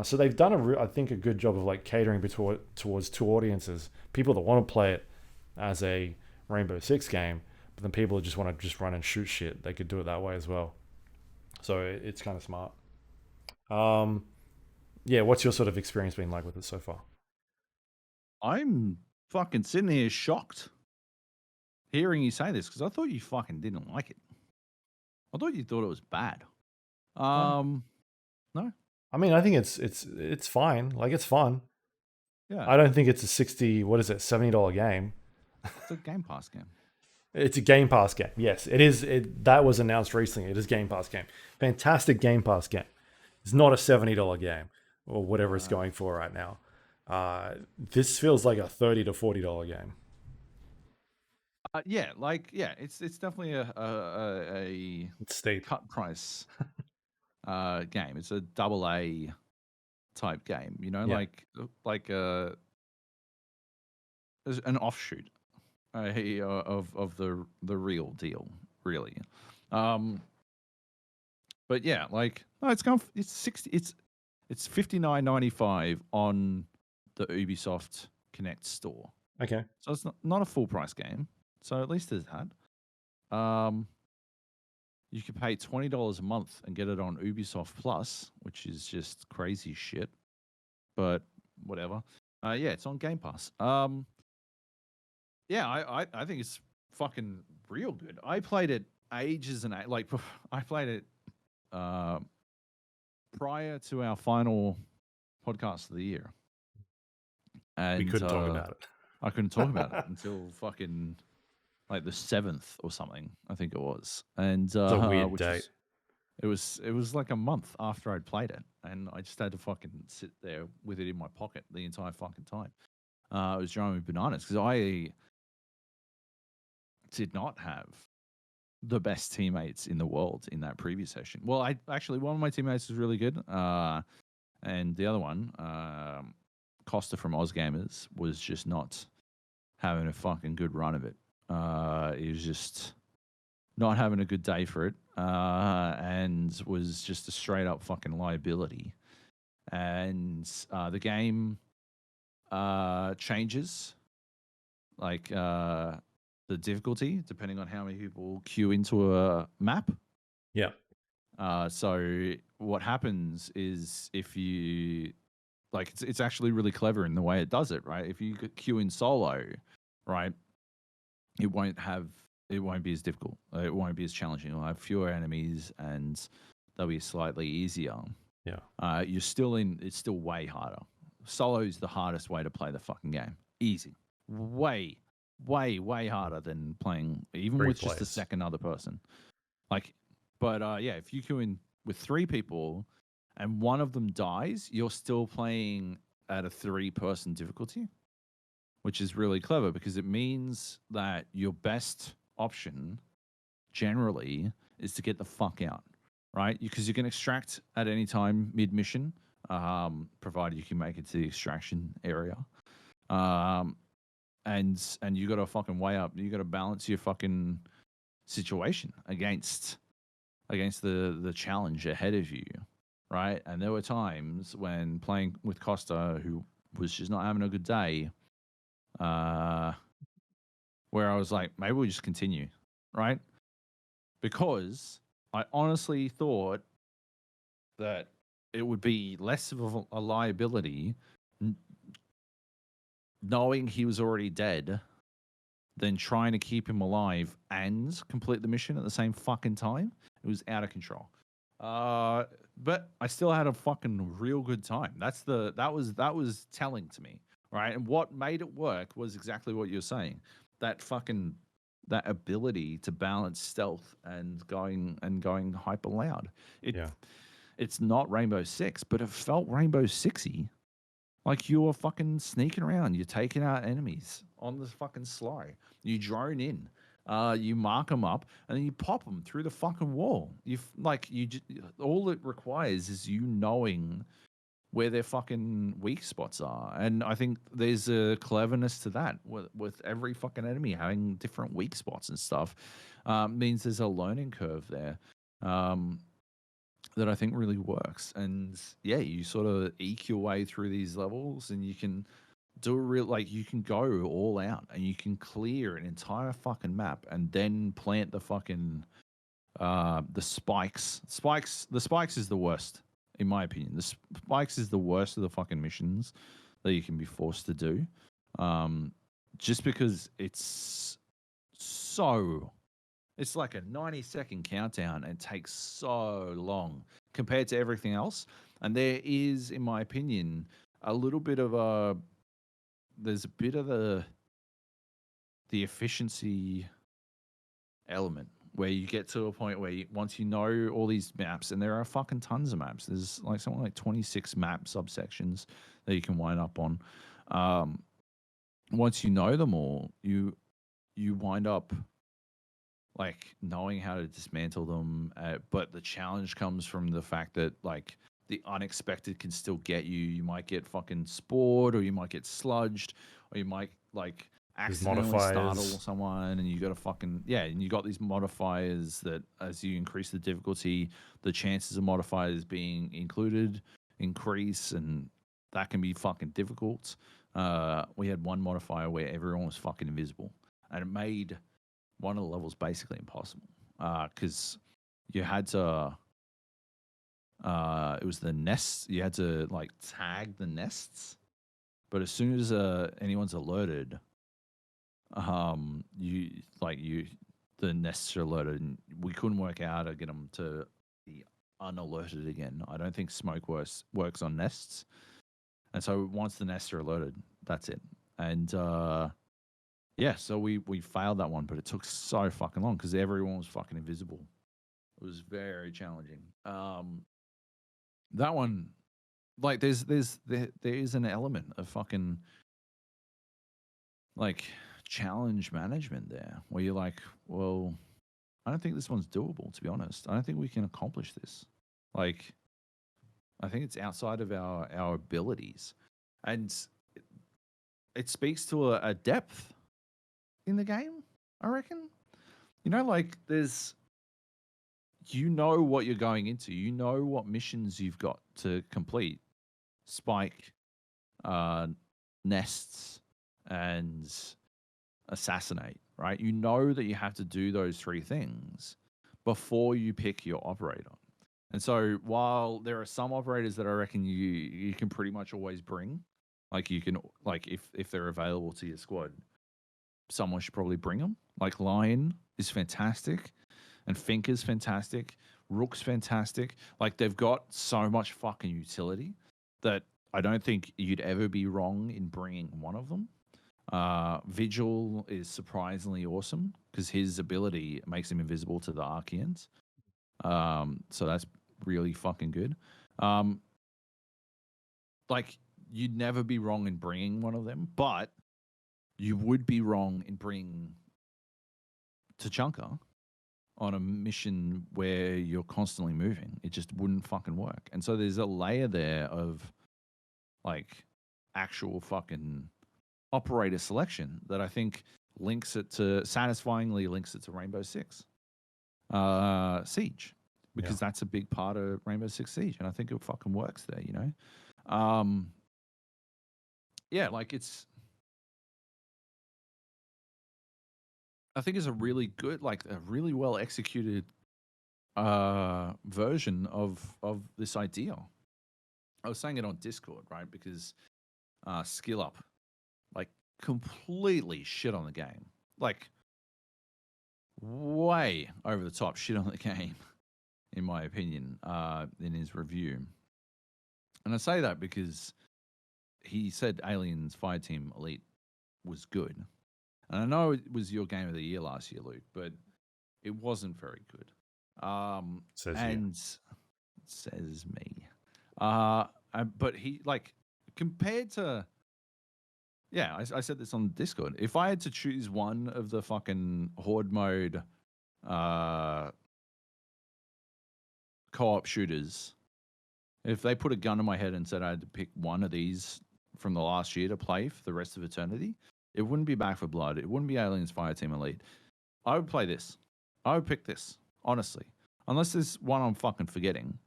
So they've done I think a good job of like catering towards two audiences: people that want to play it as a Rainbow Six game, but then people that just want to just run and shoot shit. They could do it that way as well. So it's kind of smart. Yeah, what's your sort of experience been like with it so far? I'm fucking sitting here shocked hearing you say this, because I thought you fucking didn't like it. I thought you thought it was bad. No. I mean, I think it's fine. Like, it's fun. Yeah. I don't think it's a $70 game. It's a Game Pass game. It's a Game Pass game. Yes, it is. That was announced recently. It is Game Pass game. Fantastic Game Pass game. It's not a $70 game or whatever it's going for right now. This feels like a $30 to $40 game. It's definitely a It's steep. cut price game. It's a AA type game, like an offshoot of the real deal, really. But yeah, it's $59.95 on the Ubisoft Connect store. Okay. So it's not a full price game. So at least there's that. You could pay $20 a month and get it on Ubisoft Plus, which is just crazy shit. But whatever. It's on Game Pass. I think it's fucking real good. I played it ages and I played it prior to our final podcast of the year. And we couldn't talk about it. I couldn't talk about it until fucking like the 7th or something, I think it was. And it's a weird date. It was like a month after I'd played it, and I just had to fucking sit there with it in my pocket the entire fucking time. It was driving me bananas because I did not have the best teammates in the world in that previous session. Well, one of my teammates was really good, and the other one, Costa from OzGamers, was just not having a fucking good run of it. He was just not having a good day for it, and was just a straight up fucking liability. And the game changes, like the difficulty, depending on how many people queue into a map. Yeah. So what happens is if you it's actually really clever in the way it does it, right? If you queue in solo, right, it won't be as difficult. It won't be as challenging. You'll have fewer enemies and they'll be slightly easier. Yeah. It's still way harder. Solo is the hardest way to play the fucking game. Easy. way, way harder than playing even Three with just a players. second other person. Like, but yeah, if you go in with 3 people and one of them dies, you're still playing at a 3-person difficulty, which is really clever because it means that your best option generally is to get the fuck out, right? Because you can extract at any time mid-mission, provided you can make it to the extraction area. And you got to fucking weigh up. You got to balance your fucking situation against the challenge ahead of you, right? And there were times when playing with Costa, who was just not having a good day, where I was like, maybe we just continue, right? Because I honestly thought that it would be less of a liability knowing he was already dead than trying to keep him alive and complete the mission at the same fucking time. It was out of control. But I still had a fucking real good time. That was telling to me, right? And what made it work was exactly what you're saying. That ability to balance stealth and going hyper loud. It's not Rainbow Six, but it felt Rainbow Sixy. Like you were fucking sneaking around. You're taking out enemies on the fucking sly. You drone in. You mark them up, and then you pop them through the fucking wall. All it requires is you knowing where their fucking weak spots are. And I think there's a cleverness to that with every fucking enemy having different weak spots and stuff. Means there's a learning curve there. That I think really works. And yeah, you sort of eke your way through these levels and you can do you can go all out and you can clear an entire fucking map and then plant the fucking the spikes. The spikes is the worst, in my opinion. The spikes is the worst of the fucking missions that you can be forced to do. Just because it's like a 90-second countdown and takes so long compared to everything else. And there is, in my opinion, there's a bit of the efficiency element where you get to a point where once you know all these maps, and there are fucking tons of maps. There's like something like 26 map subsections that you can wind up on. Once you know them all, you wind up like knowing how to dismantle them, but the challenge comes from the fact that like the unexpected can still get you. You might get fucking spored, or you might get sludged, or you might like accidentally startle someone, and you got to fucking and you got these modifiers that as you increase the difficulty, the chances of modifiers being included increase, and that can be fucking difficult. We had one modifier where everyone was fucking invisible, and it made one of the levels basically impossible because you had to it was the nests. You had to like tag the nests, but as soon as anyone's alerted, the nests are alerted, and we couldn't work out how to get them to be unalerted again. I don't think smoke works on nests, and so once the nests are alerted, that's it. And so we failed that one, but it took so fucking long because everyone was fucking invisible. It was very challenging. That one, like, there is an element of fucking like challenge management there, where you're like, well, I don't think this one's doable. To be honest, I don't think we can accomplish this. Like, I think it's outside of our abilities, and it speaks to a depth in the game, I reckon. You know, like you know what you're going into. You know what missions you've got to complete. Spike, nests, and assassinate, right? You know that you have to do those 3 things before you pick your operator. And so while there are some operators that I reckon you can pretty much always bring, like you can, like if they're available to your squad, someone should probably bring them. Like Lion is fantastic, and Finker's fantastic, Rook's fantastic. Like they've got so much fucking utility that I don't think you'd ever be wrong in bringing one of them. Vigil is surprisingly awesome because his ability makes him invisible to the Archeans. So that's really fucking good. Like, you'd never be wrong in bringing one of them, but you would be wrong in bringing Tachanka on a mission where you're constantly moving. It just wouldn't fucking work. And so there's a layer there of like actual fucking operator selection that I think satisfyingly links it to Rainbow Six Siege, because that's a big part of Rainbow Six Siege, and I think it fucking works there, you know. Yeah, like I think it's a really good, like a really well executed version of this idea. I was saying it on Discord, right? Because Skill Up, like, completely shit on the game. Like, way over the top shit on the game, in my opinion, in his review. And I say that because he said Aliens Fireteam Elite was good. And I know it was your game of the year last year, Luke, but it wasn't very good. Says me. But he, like, compared to, yeah, I said this on Discord. If I had to choose one of the fucking horde mode co-op shooters, if they put a gun in my head and said I had to pick one of these from the last year to play for the rest of eternity, it wouldn't be Back 4 Blood. It wouldn't be Aliens Fireteam Elite. I would play this. I would pick this, honestly. Unless there's one I'm fucking forgetting.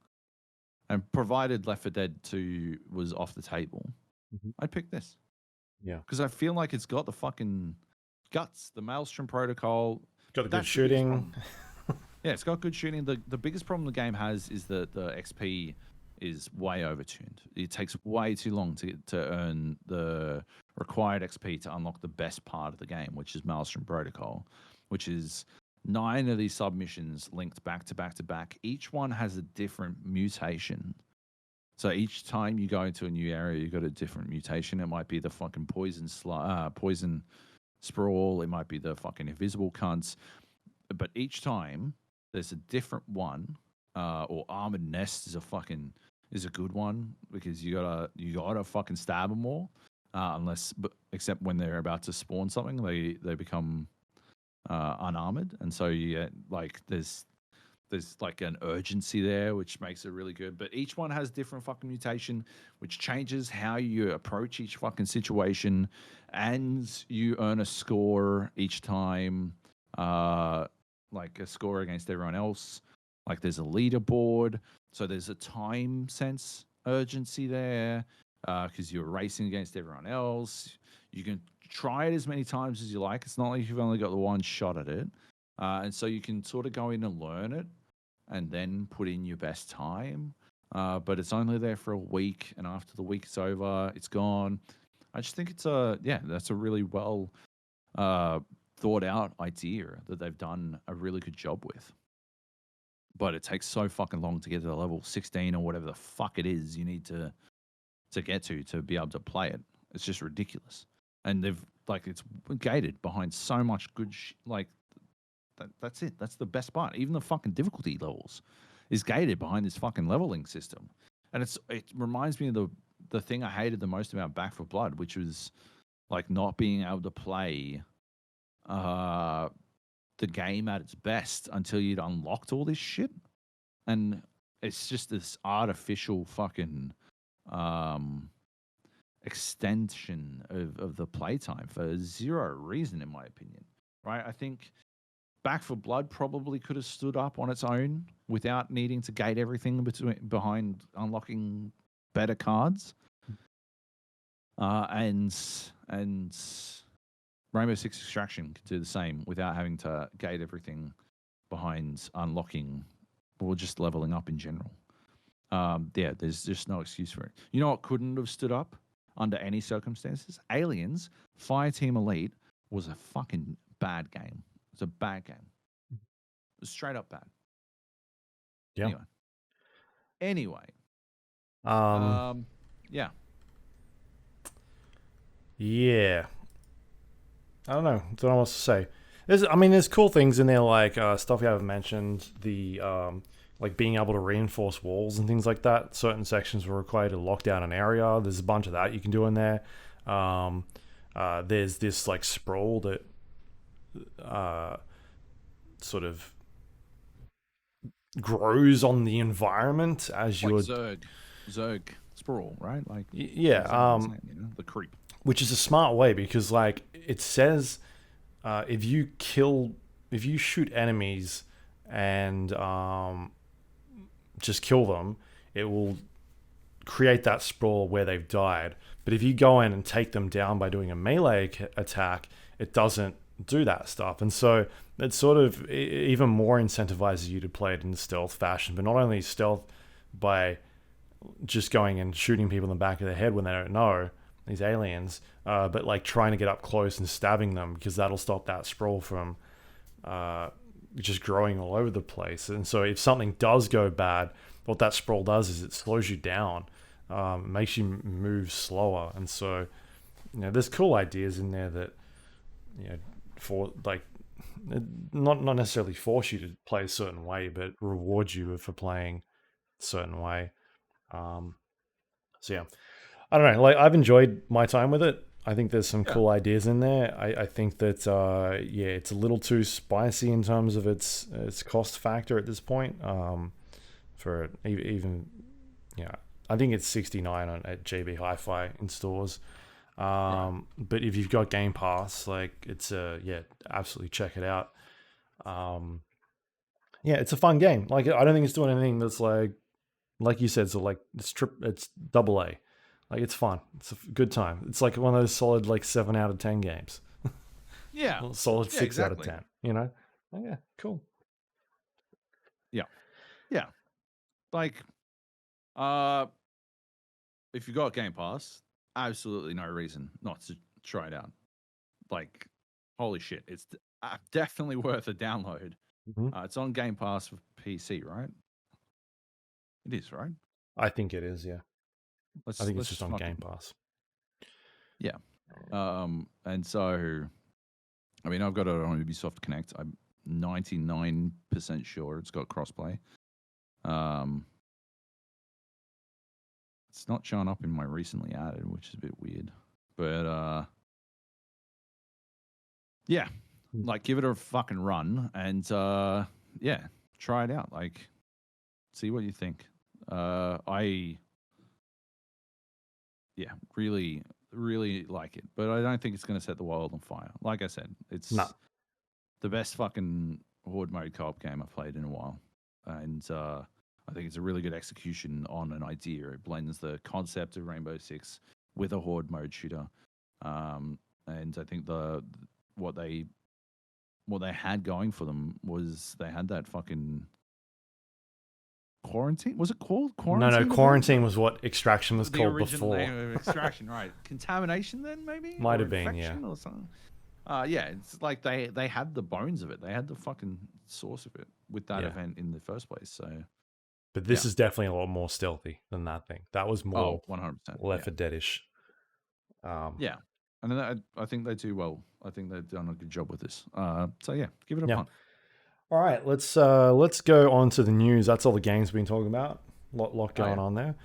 And provided Left 4 Dead 2 was off the table, I'd pick this. Yeah. Because I feel like it's got the fucking guts, the Maelstrom protocol. Got a good shooting. Yeah, it's got good shooting. The biggest problem the game has is that the XP is way overtuned. It takes way too long to earn the required XP to unlock the best part of the game, which is Maelstrom Protocol, which is 9 of these submissions linked back to back to back. Each one has a different mutation. So each time you go into a new area, you got a different mutation. It might be the fucking poison sprawl. It might be the fucking invisible cunts. But each time there's a different one. Or Armored Nest is a good one because you gotta fucking stab them all. Except when they're about to spawn something, they become unarmored, and so you get like there's like an urgency there, which makes it really good. But each one has different fucking mutation, which changes how you approach each fucking situation, and you earn a score each time, like a score against everyone else. Like there's a leaderboard, so there's a time sense urgency there because you're racing against everyone else. You can try it as many times as you like. It's not like you've only got the one shot at it. And so you can sort of go in and learn it and then put in your best time. But it's only there for a week, and after the week is over, it's gone. I just think that's a really well thought out idea that they've done a really good job with. But it takes so fucking long to get to the level 16 or whatever the fuck it is you need to get to be able to play it. It's just ridiculous. And it's gated behind so much good that's it. That's the best part. Even the fucking difficulty levels is gated behind this fucking leveling system. And it reminds me of the thing I hated the most about Back 4 Blood, which was like not being able to play the game at its best until you'd unlocked all this shit. And it's just this artificial fucking extension of the playtime for zero reason, in my opinion. Right? I think Back 4 Blood probably could have stood up on its own without needing to gate everything behind unlocking better cards. And Rainbow Six Extraction could do the same without having to gate everything behind unlocking or just leveling up in general. There's just no excuse for it. You know what couldn't have stood up under any circumstances? Aliens Fireteam Elite was a fucking bad game. It's a bad game. It was straight up bad. Yeah. Anyway. Yeah. Yeah. I don't know what else to say. There's cool things in there like stuff you haven't mentioned. The like being able to reinforce walls and things like that. Certain sections were required to lock down an area. There's a bunch of that you can do in there. Um, there's this like sprawl that sort of grows on the environment as Like you're Zerg sprawl, right? Like yeah. exactly the same, you know, the creep. Which is a smart way because like it says if you shoot enemies and just kill them, it will create that sprawl where they've died. But if you go in and take them down by doing a melee attack, it doesn't do that stuff. And so it sort of even more incentivizes you to play it in stealth fashion, but not only stealth by just going and shooting people in the back of the head when they don't know, these aliens, but like trying to get up close and stabbing them because that'll stop that sprawl from just growing all over the place. And so if something does go bad, what that sprawl does is it slows you down, makes you move slower. And so, there's cool ideas in there that, for like, not necessarily force you to play a certain way, but reward you for playing a certain way. So yeah, I don't know. Like I've enjoyed my time with it. I think there's some cool ideas in there. I think that it's a little too spicy in terms of its cost factor at this point. For even I think it's $69 at JB Hi-Fi in stores. But if you've got Game Pass, like it's absolutely check it out. It's a fun game. Like I don't think it's doing anything that's like you said, so like it's double A. Like it's fun. It's a good time. It's like one of those solid like 7 out of 10 games. Yeah. Solid 6 exactly. out of 10. Oh, yeah, cool. Yeah. Yeah. Like, if you got Game Pass, absolutely no reason not to try it out. Like, holy shit, it's definitely worth a download. Mm-hmm. It's on Game Pass for PC, right? It is, right? I think it is, yeah. I think it's just on Game Pass. Yeah. And so, I mean, I've got it on Ubisoft Connect. I'm 99% sure it's got crossplay. It's not showing up in my recently added, which is a bit weird. But yeah, like give it a fucking run and try it out. Like, see what you think. Really, really like it, but I don't think it's going to set the world on fire. Like I said, it's the best fucking horde mode co-op game I've played in a while, and I think it's a really good execution on an idea. It blends the concept of Rainbow Six with a horde mode shooter, and I think what they had going for them was they had that fucking quarantine. Was it called quarantine? No, quarantine was what Extraction was called original before. name of Extraction, right? Contamination, then maybe Might have been, yeah, or something. It's like they had the bones of it. They had the fucking source of it with that event in the first place. So, but this is definitely a lot more stealthy than that thing. That was more 100% Left 4 Dead-ish. And then I think they do well. I think they've done a good job with this. So yeah, give it a punt. All right, let's go on to the news. That's all the games we've been talking about. Lot going on there.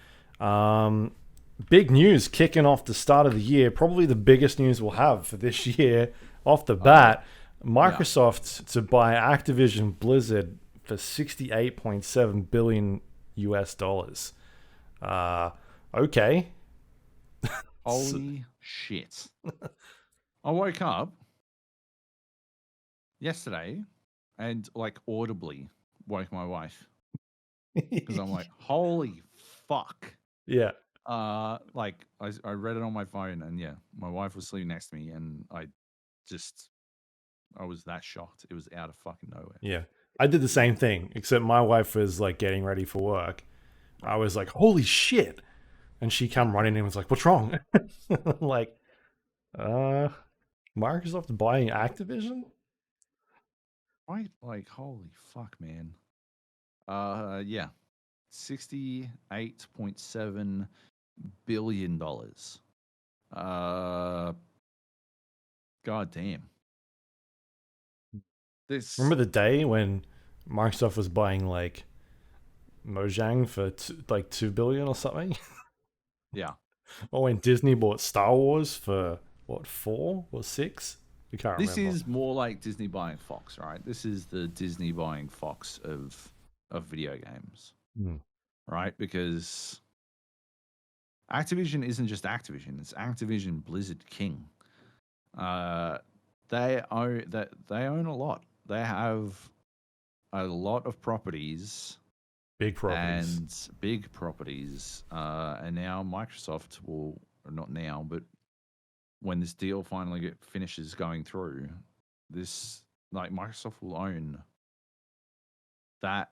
Big news kicking off the start of the year. Probably the biggest news we'll have for this year off the bat. Microsoft to buy Activision Blizzard for $68.7 billion US. Okay. Holy shit. I woke up yesterday and like audibly woke my wife because I'm like, holy fuck. Yeah. Like I read it on my phone and my wife was sleeping next to me and I was that shocked. It was out of fucking nowhere. Yeah. I did the same thing, except my wife was like getting ready for work. I was like, holy shit. And she come running in and was like, what's wrong? Like, Microsoft buying Activision? Right? Like, holy fuck, man. $68.7 billion. God damn. This, Remember the day when Microsoft was buying like Mojang for like 2 billion or something, yeah. or when Disney bought Star Wars for what 4 or 6? I can't This remember. is more like Disney buying Fox, right? This is the Disney buying Fox of video games, Hmm. right? Because Activision isn't just Activision; it's Activision Blizzard King. Uh, they own a lot. They have a lot of properties Big properties. and big properties. And now Microsoft will, or not now, but when this deal finally finishes going through, this like Microsoft will own that.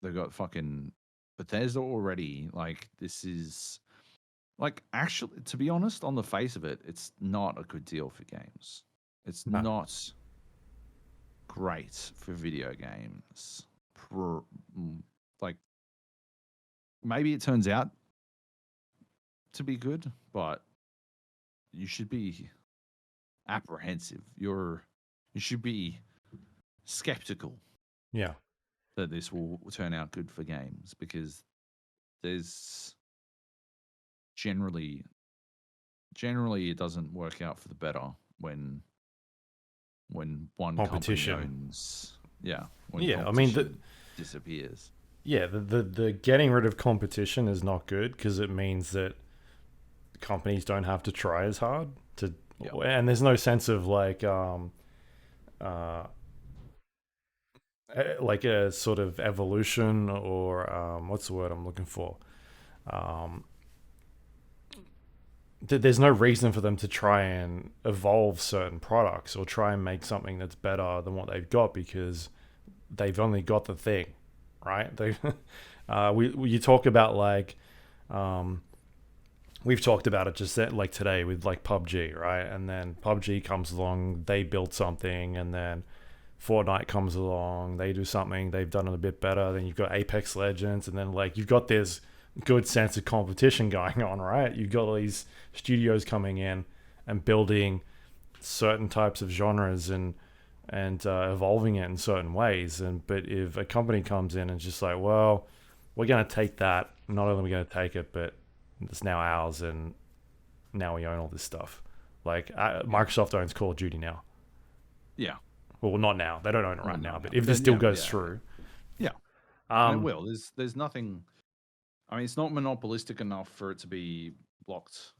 They've got fucking Bethesda already. Like this is like actually, to be honest, on the face of it, it's not a good deal for games. It's No. not great for video games. Like maybe it turns out to be good, but you should be apprehensive. You should be skeptical Yeah. that this will turn out good for games because there's generally it doesn't work out for the better when one company Competition. owns when Yeah, I mean competition disappears. the getting rid of competition is not good because it means that companies don't have to try as hard to, Yeah. and there's no sense of like a sort of evolution or what's the word I'm looking for? Um, there's no reason for them to try and evolve certain products or try and make something that's better than what they've got because they've only got the thing, right? They, you talk about like, we've talked about it just like today with like PUBG, right? And then PUBG comes along, they build something, and then Fortnite comes along, they do something, they've done it a bit better. Then you've got Apex Legends, and then like you've got this good sense of competition going on, right? You've got all these studios coming in and building certain types of genres and evolving it in certain ways. And but if a company comes in and just like, well, we're going to take that. Not only are we going to take it, but it's now ours, and now we own all this stuff. Like Microsoft owns Call of Duty now. Yeah. Well, not now. They don't own it right now. Not But now. if this deal Yeah, goes yeah. through, Yeah. And it will. There's nothing. I mean, it's not monopolistic enough for it to be blocked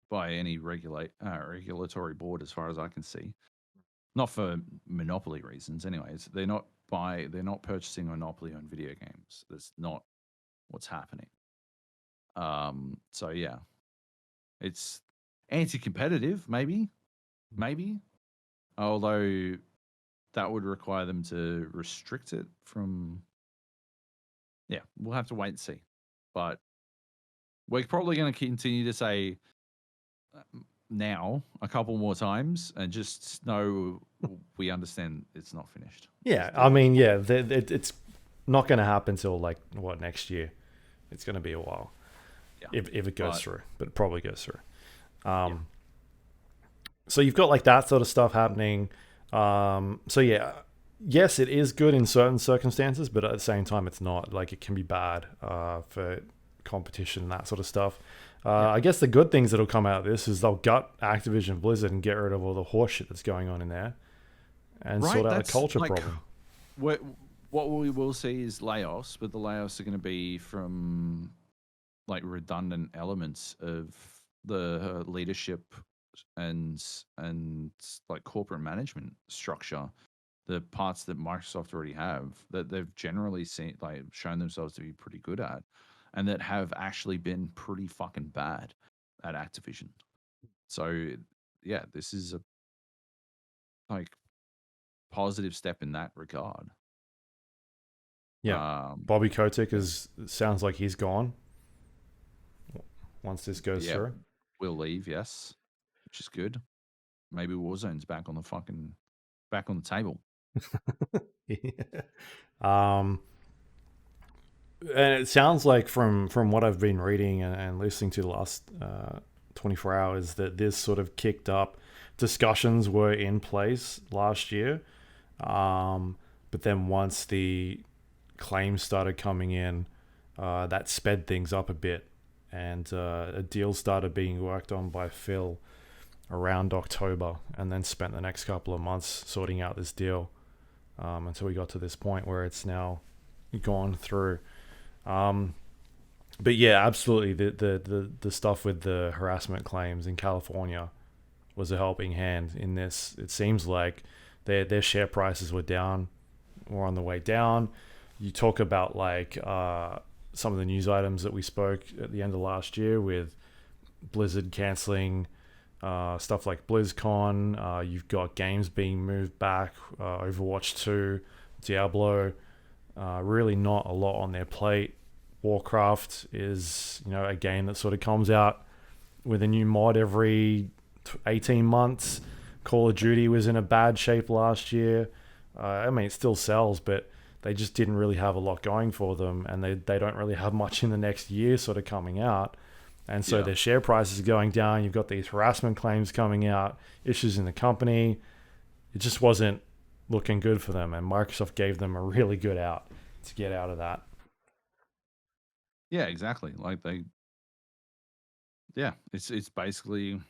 by any regulatory board, as far as I can see. Not for monopoly reasons, anyways. They're not purchasing monopoly on video games. That's not what's happening. So yeah, it's anti-competitive, maybe. Although that would require them to restrict it from. Yeah, we'll have to wait and see. But we're probably going to continue to say now a couple more times and just know we understand it's not finished. yeah, I mean, yeah, it's not going to happen till like what, next year. It's going to be a while, if it goes through, but it probably goes through. So you've got like that sort of stuff happening. So yeah, yes, it is good in certain circumstances, but at the same time, it's not. Like it can be bad for competition and that sort of stuff. I guess the good things that'll come out of this is they'll gut Activision Blizzard and get rid of all the horse shit that's going on in there, and sort out the culture problem. What we will see is layoffs, but the layoffs are going to be from like redundant elements of the leadership and like corporate management structure, the parts that Microsoft already have that they've generally seen like shown themselves to be pretty good at, and that have actually been pretty fucking bad at Activision. So yeah, this is a like positive step in that regard. Yeah, Bobby Kotick sounds like he's gone once this goes through. Will leave, yes, which is good. Maybe Warzone's back on the table. And it sounds like from what I've been reading and listening to the last 24 hours that this sort of kicked up. Discussions were in place last year But then once the claims started coming in, that sped things up a bit, and a deal started being worked on by Phil around October, and then spent the next couple of months sorting out this deal, until we got to this point where it's now gone through. But yeah, absolutely, the stuff with the harassment claims in California was a helping hand in this. It seems like their share prices were down, or on the way down. You talk about like some of the news items that we spoke at the end of last year with Blizzard canceling stuff like BlizzCon. You've got games being moved back, Overwatch 2, Diablo. Really not a lot on their plate. Warcraft is, a game that sort of comes out with a new mod every 18 months. Call of Duty was in a bad shape last year. It still sells, but they just didn't really have a lot going for them, and they don't really have much in the next year sort of coming out. And so their share prices are going down. You've got these harassment claims coming out, issues in the company. It just wasn't looking good for them, and Microsoft gave them a really good out to get out of that. Yeah, exactly. Like it's basically.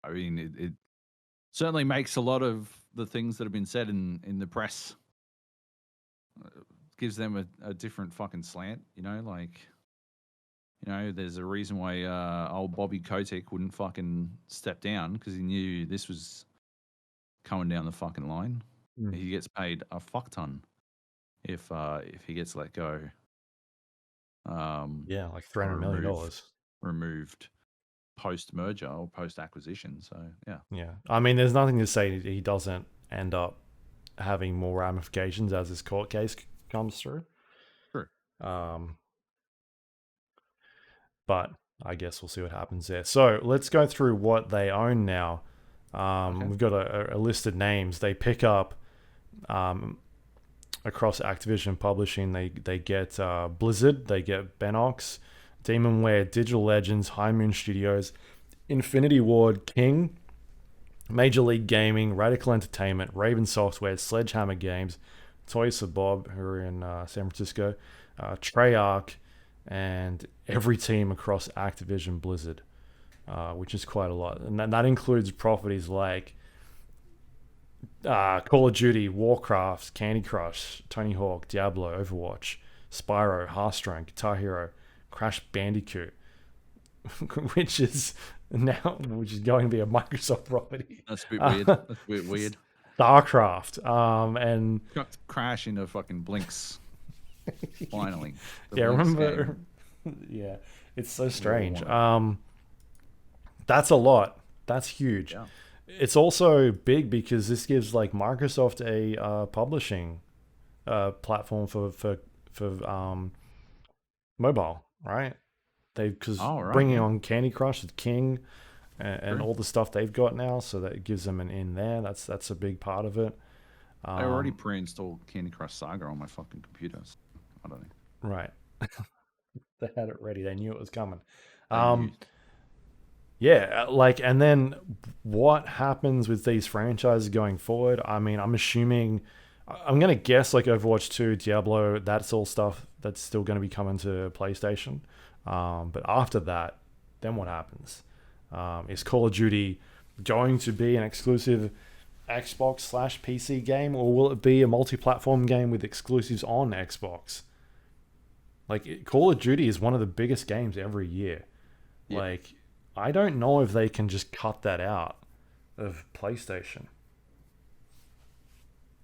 I mean, it certainly makes a lot of the things that have been said in the press, gives them a different fucking slant. There's a reason why old Bobby Kotick wouldn't fucking step down, because he knew this was coming down the fucking line. He gets paid a fuck ton if he gets let go. Like $300 million. Removed post merger or post acquisition. So yeah. There's nothing to say he doesn't end up having more ramifications as this court case comes through. Sure. But I guess we'll see what happens there. So let's go through what they own now. Okay. We've got a list of names. They pick up across Activision Publishing. They get Blizzard. They get Benox, Demonware, Digital Legends, High Moon Studios, Infinity Ward, King, Major League Gaming, Radical Entertainment, Raven Software, Sledgehammer Games, Toys for Bob, who are in San Francisco, Treyarch, and every team across Activision Blizzard, which is quite a lot. And that includes properties like Call of Duty, Warcraft, Candy Crush, Tony Hawk, Diablo, Overwatch, Spyro, Hearthstone, Guitar Hero, Crash Bandicoot, which is going to be a Microsoft property. That's a bit weird. That's a bit weird. StarCraft, and Crash into fucking Blinks. Finally. Remember? Yeah, it's so strange. That's a lot. That's huge. Yeah. It's also big because this gives like Microsoft a publishing platform for mobile, right? Bringing on Candy Crush with King and all the stuff they've got now, so that it gives them an in there. That's a big part of it. I already pre-installed Candy Crush Saga on my fucking computer. So I don't know. Right. They had it ready. They knew it was coming. And then what happens with these franchises going forward? I'm assuming, I'm going to guess like Overwatch 2, Diablo, that's all stuff that's still going to be coming to PlayStation. But after that, then what happens? Is Call of Duty going to be an exclusive Xbox/PC game, or will it be a multi-platform game with exclusives on Xbox? Like, Call of Duty is one of the biggest games every year. Yeah. Like, I don't know if they can just cut that out of PlayStation.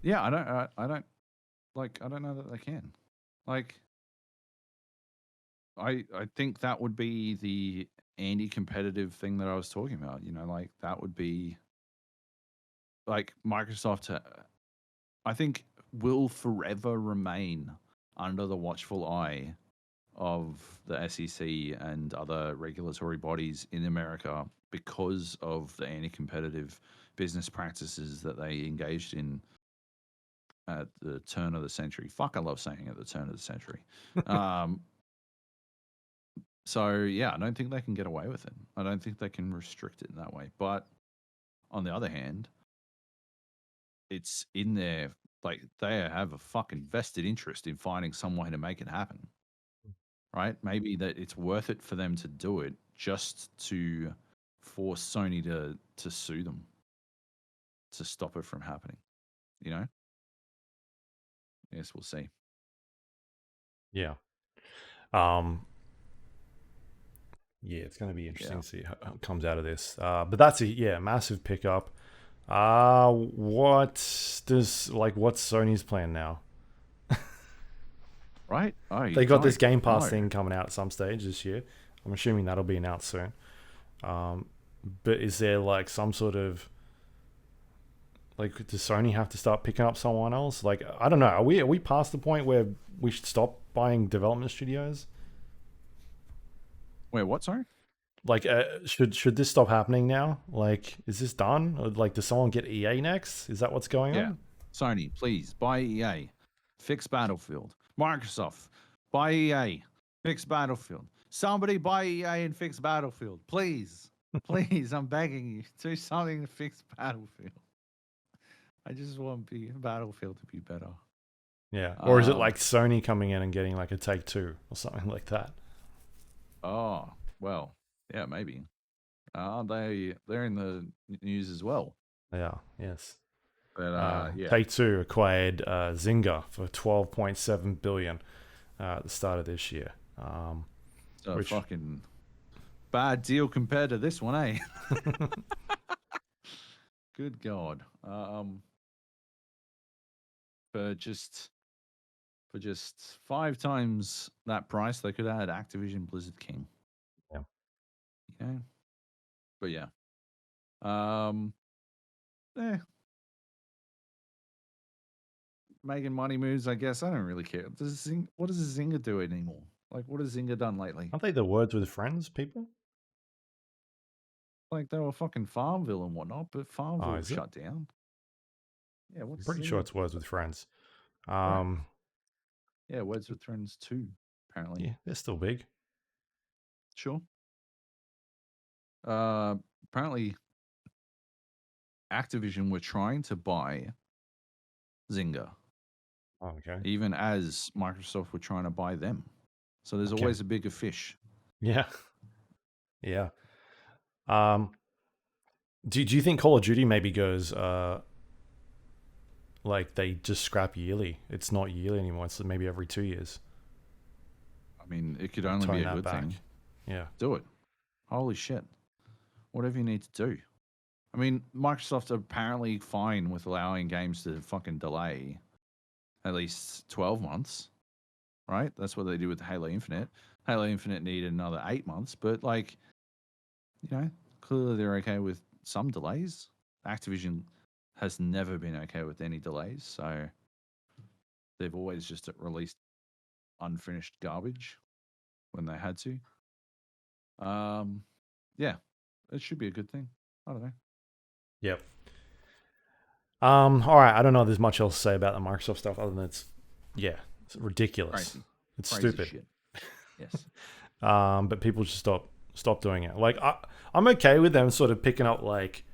Yeah, I don't know that they can. Like, I think that would be the anti-competitive thing that I was talking about. Like, that would be like Microsoft, I think, will forever remain under the watchful eye of the SEC and other regulatory bodies in America because of the anti-competitive business practices that they engaged in at the turn of the century. Fuck, I love saying at the turn of the century. So, yeah, I don't think they can get away with it. I don't think they can restrict it in that way. But on the other hand, it's in their, like, they have a fucking vested interest in finding some way to make it happen, right? Maybe that it's worth it for them to do it just to force Sony to sue them to stop it from happening. You know? Yes, we'll see. Yeah. Yeah, it's going to be interesting to see how it comes out of this. But that's a massive pickup. What's Sony's plan now? Right? Oh, They got this Game Pass thing coming out at some stage this year. I'm assuming that'll be announced soon. But is there like some sort of does Sony have to start picking up someone else? Like, I don't know. Are we past the point where we should stop buying development studios? Wait, what? Sorry? Like, should this stop happening now? Like, is this done? Or, like, does someone get EA next? Is that what's going on? Sony, please buy EA, fix Battlefield. Microsoft, buy EA, fix Battlefield. Somebody buy EA and fix Battlefield, please. Please, I'm begging you, do something to fix Battlefield. I just want Battlefield to be better. Yeah, or is it like Sony coming in and getting like a Take-Two or something like that? Oh, well, yeah, maybe. They're in the news as well. Yeah, yes. But Take-Two acquired Zynga for $12.7 billion at the start of this year. So which fucking bad deal compared to this one, eh? Good God. For just 5 times that price, they could have had Activision Blizzard King. Yeah. You know? But yeah. Making money moves, I guess. I don't really care. What does Zynga do anymore? Like, what has Zynga done lately? Aren't they the Words with Friends people? Like, they were fucking Farmville and whatnot, but Farmville shut down. Yeah, I'm pretty sure it's Words with Friends. Right. Yeah, Words with Friends 2, apparently. Yeah, they're still big. Sure. Apparently, Activision were trying to buy Zynga. Oh, okay. Even as Microsoft were trying to buy them. So there's always a bigger fish. Yeah. Yeah. Do you think Call of Duty maybe goes like they just scrap yearly? It's not yearly anymore. It's maybe every 2 years. I mean, it could only be a good thing. Yeah. Do it. Holy shit. Whatever you need to do. I mean, Microsoft's apparently fine with allowing games to fucking delay at least 12 months, right? That's what they do with Halo Infinite. Halo Infinite needed another 8 months, but like, you know, clearly they're okay with some delays. Activision has never been okay with any delays, so they've always just released unfinished garbage when they had to. Yeah, it should be a good thing. I don't know. Yep. All right. I don't know if there's much else to say about the Microsoft stuff other than it's ridiculous. Crazy. It's Crazy stupid. Shit. Yes. But people just stop doing it. Like I'm okay with them sort of picking up like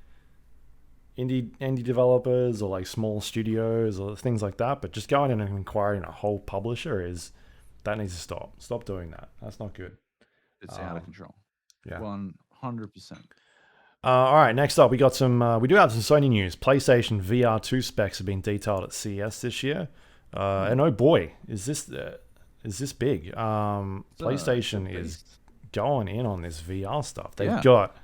indie developers or like small studios or things like that, but just going in and acquiring a whole publisher that needs to stop. Stop doing that. That's not good. It's out of control. Yeah. 100%. All right, next up, we do have some Sony news. PlayStation VR 2 specs have been detailed at CES this year. And oh boy, is this big. PlayStation is going in on this VR stuff. They've got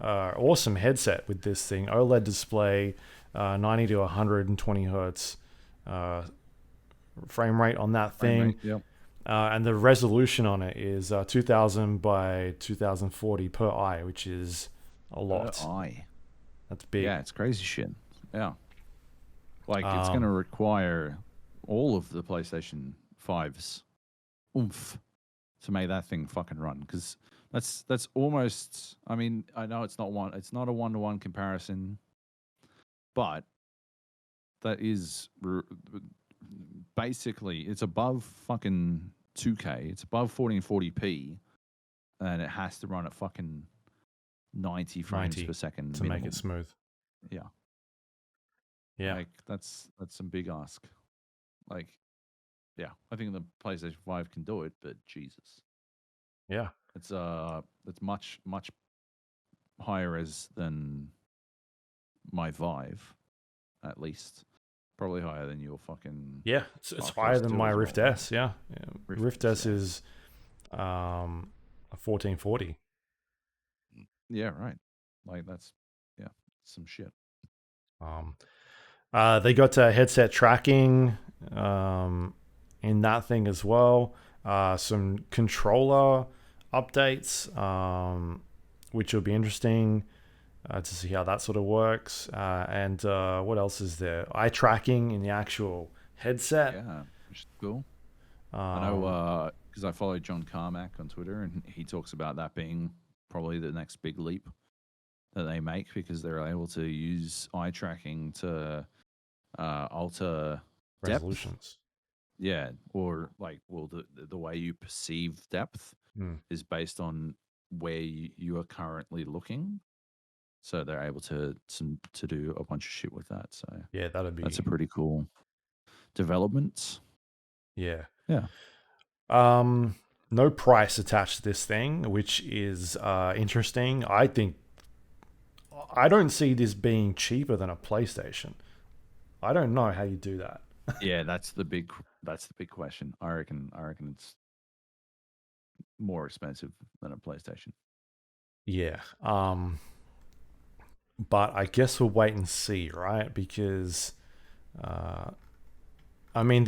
awesome headset with this thing. OLED display, 90 to 120 hertz frame rate on that thing. Yep. And the resolution on it is 2000 by 2040 per eye, which is a lot. That's big. Yeah, it's crazy shit. Yeah. Like, it's going to require all of the PlayStation 5's oomph to make that thing fucking run. Because that's almost, I mean, I know it's not a one-to-one comparison, but that is basically, it's above fucking 2K. It's above 1440p, and it has to run at fucking 90 frames per second to make it smooth. Yeah. Yeah. Like that's some big ask. Like, yeah, I think the PlayStation 5 can do it, but Jesus, Yeah. it's much higher res than my Vive, at least. Probably higher than your fucking Yeah. It's Dark higher Force than 2 my as well, Rift right? S. Yeah. Rift S, S is a 1440. yeah, right. Like that's yeah, some shit. Um, they got headset tracking in that thing as well. Some controller updates, which will be interesting to see how that sort of works. And what else is there? Eye tracking in the actual headset. Yeah, which is cool. I Um, know because I follow John Carmack on Twitter, and he talks about that being probably the next big leap that they make because they're able to use eye tracking to alter depth. resolutions. Yeah, or like, well, the way you perceive depth Hmm. is based on where you are currently looking. So they're able to do a bunch of shit with that. So Yeah, that'd that's be a pretty cool development. yeah. Yeah. Um, no price attached to this thing, which is interesting. I don't see this being cheaper than a PlayStation. I don't know how you do that. Yeah, that's the big question. I reckon it's more expensive than a PlayStation. Yeah. But I guess we'll wait and see, right? Because uh, I mean,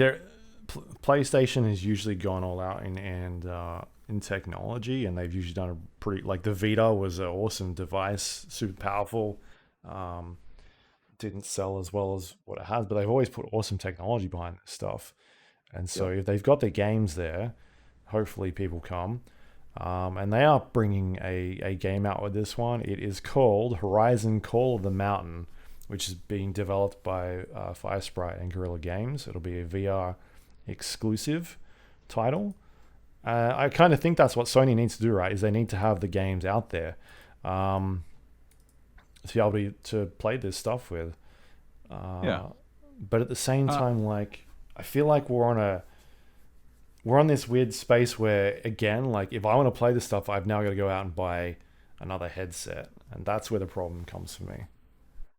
PlayStation has usually gone all out in technology, and they've usually done a pretty like the Vita was an awesome device, super powerful. Um, didn't sell as well as what it has, but they've always put awesome technology behind this stuff. And so Yep. if they've got the games there, hopefully people come. And they are bringing a game out with this one. It is called Horizon Call of the Mountain, which is being developed by Firesprite and Guerrilla Games. It'll be a VR exclusive title. I kind of think that's what Sony needs to do, right? Is they need to have the games out there to be able to play this stuff with. Yeah. But at the same Uh, time, like I feel like we're on this weird space where again, like if I want to play this stuff, I've now got to go out and buy another headset, and that's where the problem comes for me.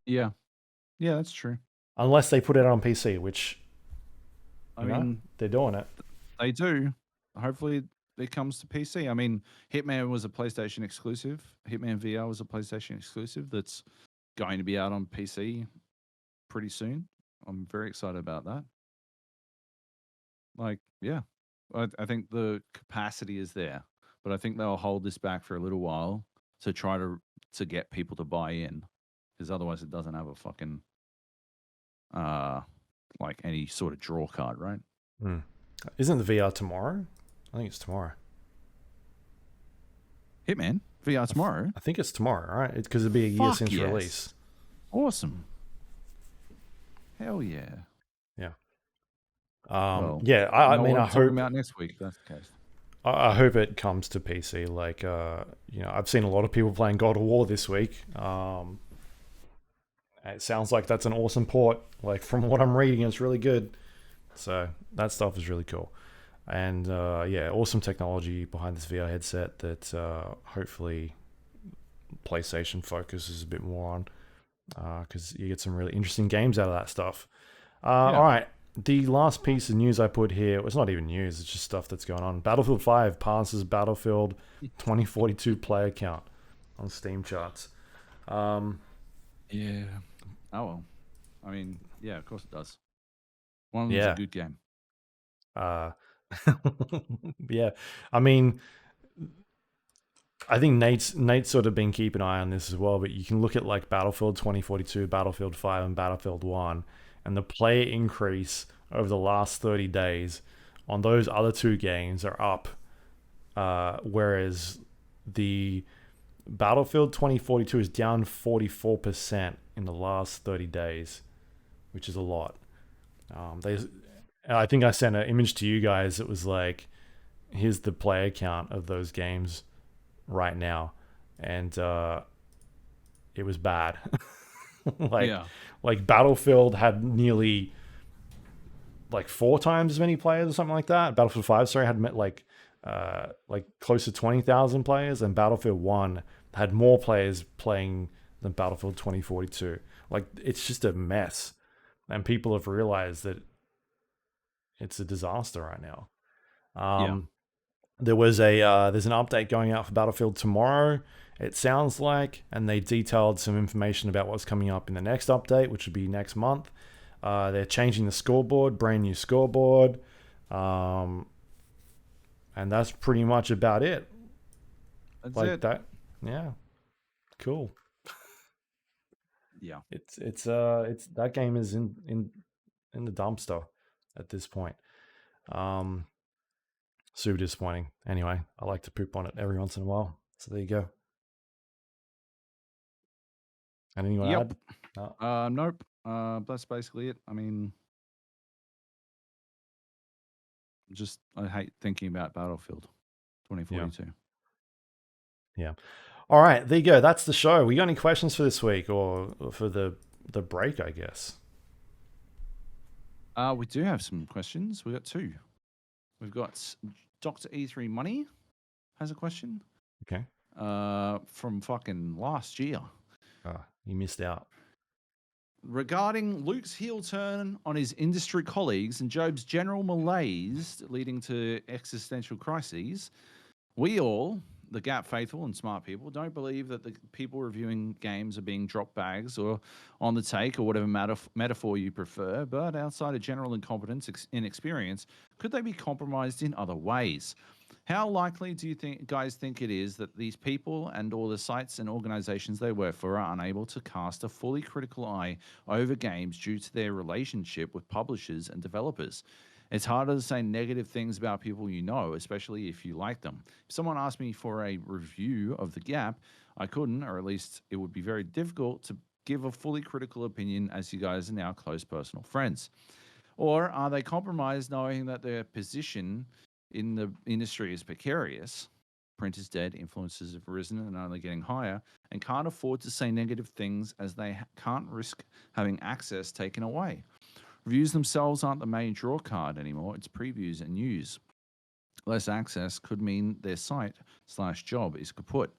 yeah. Yeah, that's true. Unless they put it on PC, which I mean, they're doing it. they do. Hopefully, it comes to PC. I mean, Hitman was a PlayStation exclusive. Hitman VR was a PlayStation exclusive. That's going to be out on PC pretty soon. I'm very excited about that. Like, yeah, I think the capacity is there, but I think they'll hold this back for a little while to try to get people to buy in, because otherwise it doesn't have a fucking like any sort of draw card, right? Hmm. Isn't the VR tomorrow? I think it's tomorrow. Hitman VR tomorrow. I think it's tomorrow, right? It's because it'll be a year Fuck since yes. release. Awesome. Hell yeah. Yeah. Well, yeah. I no, mean, we're I talking hope about next week. If that's the case. I hope it comes to PC. Like, I've seen a lot of people playing God of War this week. It sounds like that's an awesome port. Like from what I'm reading, it's really good. So that stuff is really cool. And yeah, awesome technology behind this VR headset that hopefully PlayStation focuses a bit more on because you get some really interesting games out of that stuff. All right. The last piece of news I put here was not even news, it's just stuff that's going on. Battlefield 5 passes Battlefield 2042 player count on Steam charts. Yeah. Oh well. I mean, yeah, of course it does. One of them's Yeah. a good game. Yeah. I mean, I think Nate's sort of been keeping an eye on this as well, but you can look at like Battlefield 2042, Battlefield 5, and Battlefield 1, and the player increase over the last 30 days on those other two games are up, whereas the Battlefield 2042 is down 44% in the last 30 days, which is a lot. I think I sent an image to you guys. It was like, here's the player count of those games right now, and it was bad. like Yeah. like Battlefield had nearly like 4 times as many players or something like that. Battlefield 5, sorry, had met like close to 20,000 players, and Battlefield 1 had more players playing than Battlefield 2042. Like, it's just a mess, and people have realized that it's a disaster right now. Yeah. There's an update going out for Battlefield tomorrow, it sounds like, and they detailed some information about what's coming up in the next update, which would be next month. They're changing the scoreboard, brand new scoreboard, and that's pretty much about it. That's Like it. that, yeah, cool. Yeah. It's that game is in the dumpster at this point. Super disappointing. Anyway, I like to poop on it every once in a while. So there you go. Anything you want to add? No? Nope. That's basically it. I mean, I hate thinking about Battlefield 2042. Yeah. All right, there you go. That's the show. We got any questions for this week or for the break, I guess? We do have some questions. We got 2. We've got Dr. E3 Money has a question. Okay. From fucking last year. You missed out. Regarding Luke's heel turn on his industry colleagues and Job's general malaise leading to existential crises, we all, the Gap faithful and smart people, don't believe that the people reviewing games are being drop bags or on the take or whatever metaphor you prefer, but outside of general incompetence, inexperience, could they be compromised in other ways? How likely do you guys think it is that these people and all the sites and organizations they work for are unable to cast a fully critical eye over games due to their relationship with publishers and developers? It's harder to say negative things about people you know, especially if you like them. If someone asked me for a review of The Gap, I couldn't, or at least it would be very difficult to give a fully critical opinion as you guys are now close personal friends. Or are they compromised knowing that their position in the industry is precarious? Print is dead, influences have risen and only getting higher, and can't afford to say negative things as they can't risk having access taken away. Reviews themselves aren't the main draw card anymore, it's previews and news. Less access could mean their site/job is kaput.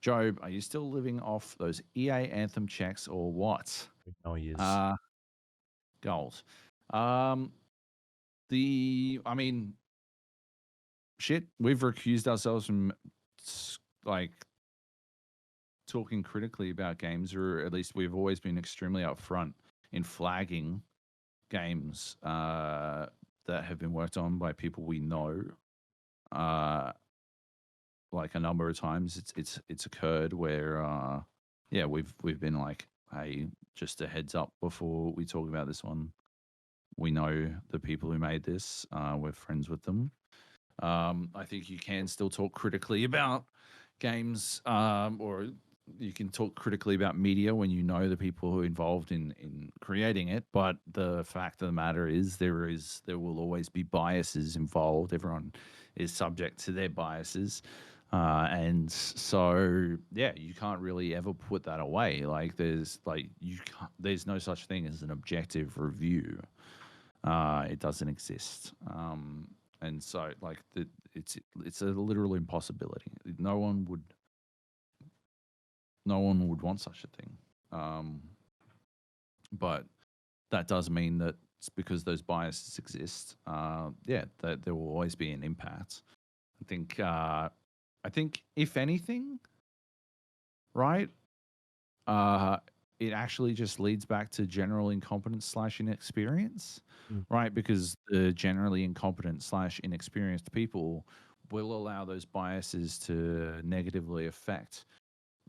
Joab, are you still living off those EA Anthem checks or what? Oh, yes. Gold. Shit, we've recused ourselves from like talking critically about games, or at least we've always been extremely upfront in flagging games that have been worked on by people we know. Like a number of times, it's occurred where we've been like, hey, just a heads up before we talk about this one. We know the people who made this. We're friends with them. I think you can still talk critically about games, or you can talk critically about media when you know the people who are involved in creating it. But the fact of the matter is, there will always be biases involved. Everyone is subject to their biases, and so you can't really ever put that away. Like there's no such thing as an objective review. It doesn't exist. And so, it's a literal impossibility. No one would want such a thing. But that does mean that it's because those biases exist. That there will always be an impact. I think if anything, right? It actually just leads back to general incompetence / inexperience, right? Because the generally incompetent / inexperienced people will allow those biases to negatively affect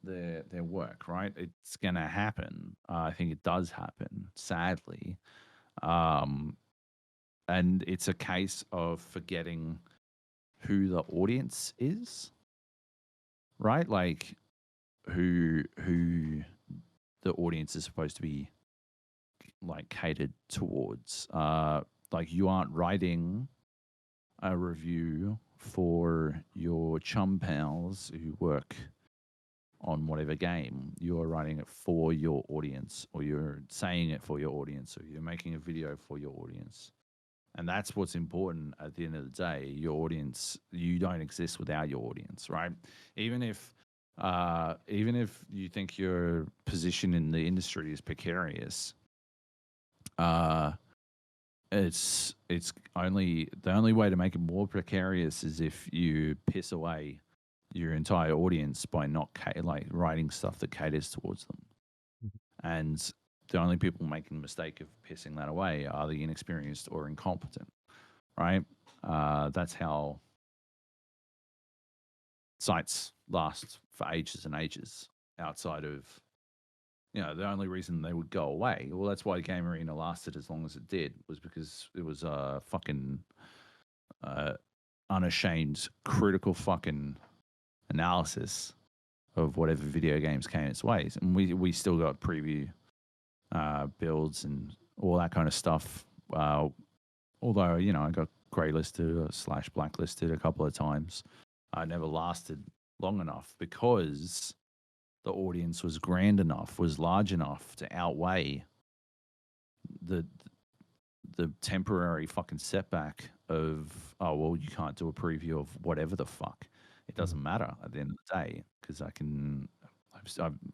their work, right? It's going to happen. I think it does happen, sadly. And it's a case of forgetting who the audience is, right? Like who the audience is supposed to be like catered towards. Like you aren't writing a review for your chum pals who work on whatever game, you're writing it for your audience, or you're saying it for your audience, or you're making a video for your audience. And that's what's important at the end of the day. Your audience, you don't exist without your audience, right? Even if you think your position in the industry is precarious, it's only the only way to make it more precarious is if you piss away your entire audience by not writing stuff that caters towards them. And the only people making the mistake of pissing that away are the inexperienced or incompetent, right? That's how sites last for ages and ages outside of, the only reason they would go away. Well, that's why Game Arena lasted as long as it did, was because it was a fucking unashamed, critical fucking analysis of whatever video games came its ways. And we still got preview builds and all that kind of stuff. Although, I got greylisted / blacklisted a couple of times. I never lasted long enough because the audience was grand enough, was large enough to outweigh the temporary fucking setback of, oh, well, you can't do a preview of whatever the fuck. It doesn't matter at the end of the day because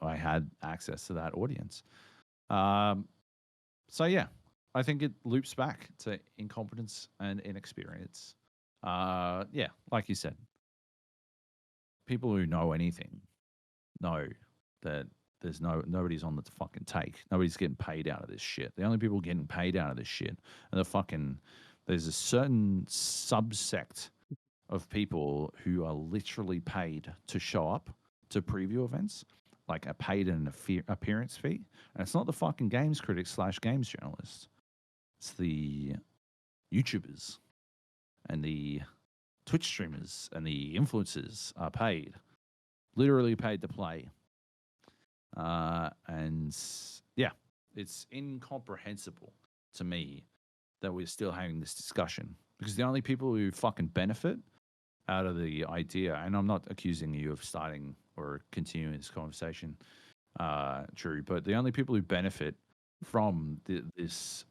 I had access to that audience. So yeah, I think it loops back to incompetence and inexperience. Yeah, like you said, people who know anything know that there's nobody's on the fucking take. Nobody's getting paid out of this shit. The only people getting paid out of this shit are there's a certain subsect of people who are literally paid to show up to preview events, like are paid an appearance fee. And it's not the fucking games critics / games journalists. It's the YouTubers and the Twitch streamers and the influencers are paid, literally paid to play. And yeah, it's incomprehensible to me that we're still having this discussion, because the only people who fucking benefit out of the idea, and I'm not accusing you of starting or continuing this conversation, Drew, but the only people who benefit from this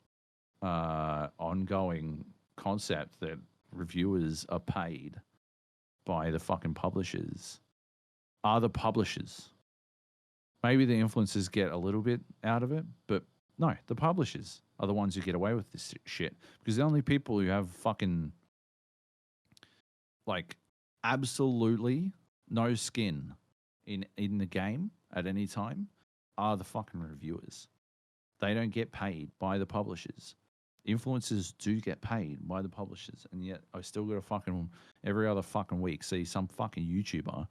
ongoing concept that reviewers are paid by the fucking publishers are the publishers. Maybe the influencers get a little bit out of it, but no, the publishers are the ones who get away with this shit, because the only people who have fucking like absolutely no skin in the game at any time are the fucking reviewers. They don't get paid by the publishers. Influencers do get paid by the publishers, and yet I still got to fucking every other fucking week see some fucking YouTuber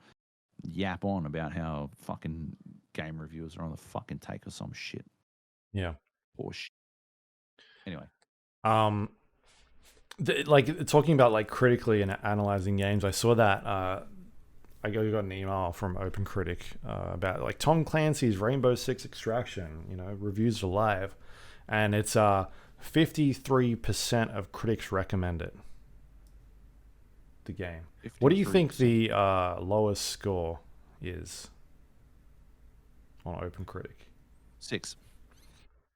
yap on about how fucking game reviewers are on the fucking take or some shit. Yeah. Or shit. Anyway. Like talking about like critically and analyzing games, I saw that I got an email from OpenCritic about like Tom Clancy's Rainbow Six Extraction. Reviews are live, and it's 53% of critics recommend it. The game. 53%. What do you think the lowest score is on OpenCritic? 6.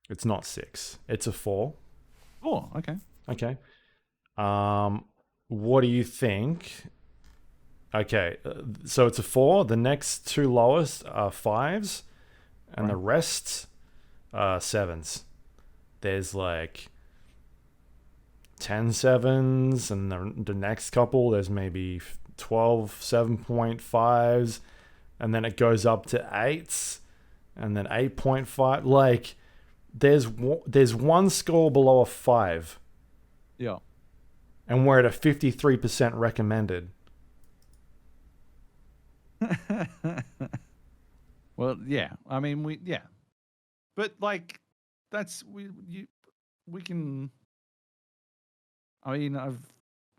It's not 6. It's a 4. Oh, okay. Okay. What do you think? Okay, so it's a 4. The next two lowest are 5s, and the rest are 7s. There's like 10 7s, and the next couple there's maybe 12 7.5s, and then it goes up to 8s, and then 8.5. Like there's one score below a 5. Yeah. And we're at a 53% recommended. Well, yeah. I mean, but like, that's we can. I mean,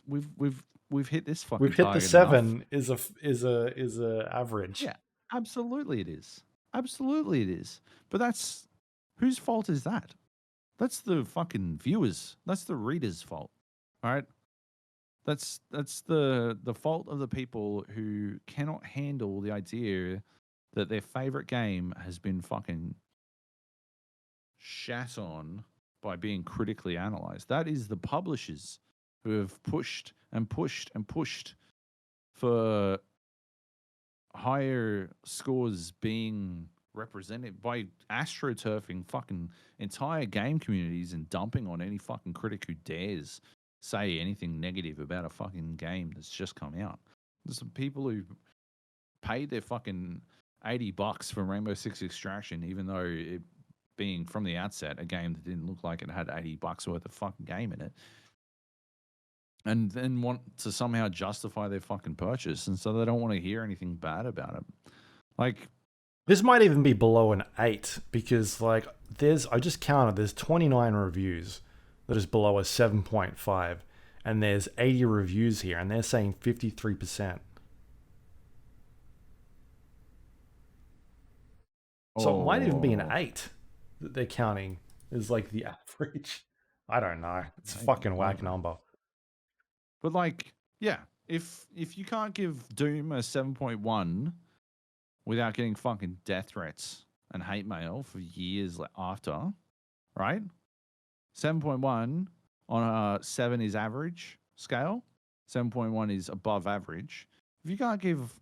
we've hit this fucking. We've hit the 7 enough. is a average. Yeah, absolutely it is. Absolutely it is. But that's whose fault is that? That's the fucking viewers. That's the readers' fault. All right. That's the fault of the people who cannot handle the idea that their favorite game has been fucking shat on by being critically analyzed. That is the publishers who have pushed and pushed and pushed for higher scores being represented by astroturfing fucking entire game communities and dumping on any fucking critic who dares say anything negative about a fucking game that's just come out. There's some people who paid their fucking $80 for Rainbow Six Extraction, even though it being from the outset a game that didn't look like it had $80 worth of fucking game in it, and then want to somehow justify their fucking purchase, and so they don't want to hear anything bad about it. Like, this might even be below an 8 because, like, I just counted, there's 29 reviews that is below a 7.5, and there's 80 reviews here, and they're saying 53%. So it might even be an 8 that they're counting is like the average. I don't know. It's a fucking whack number. But like, yeah, if you can't give Doom a 7.1 without getting fucking death threats and hate mail for years after, right? 7.1 on a 7 is average scale. 7.1 is above average. If you can't give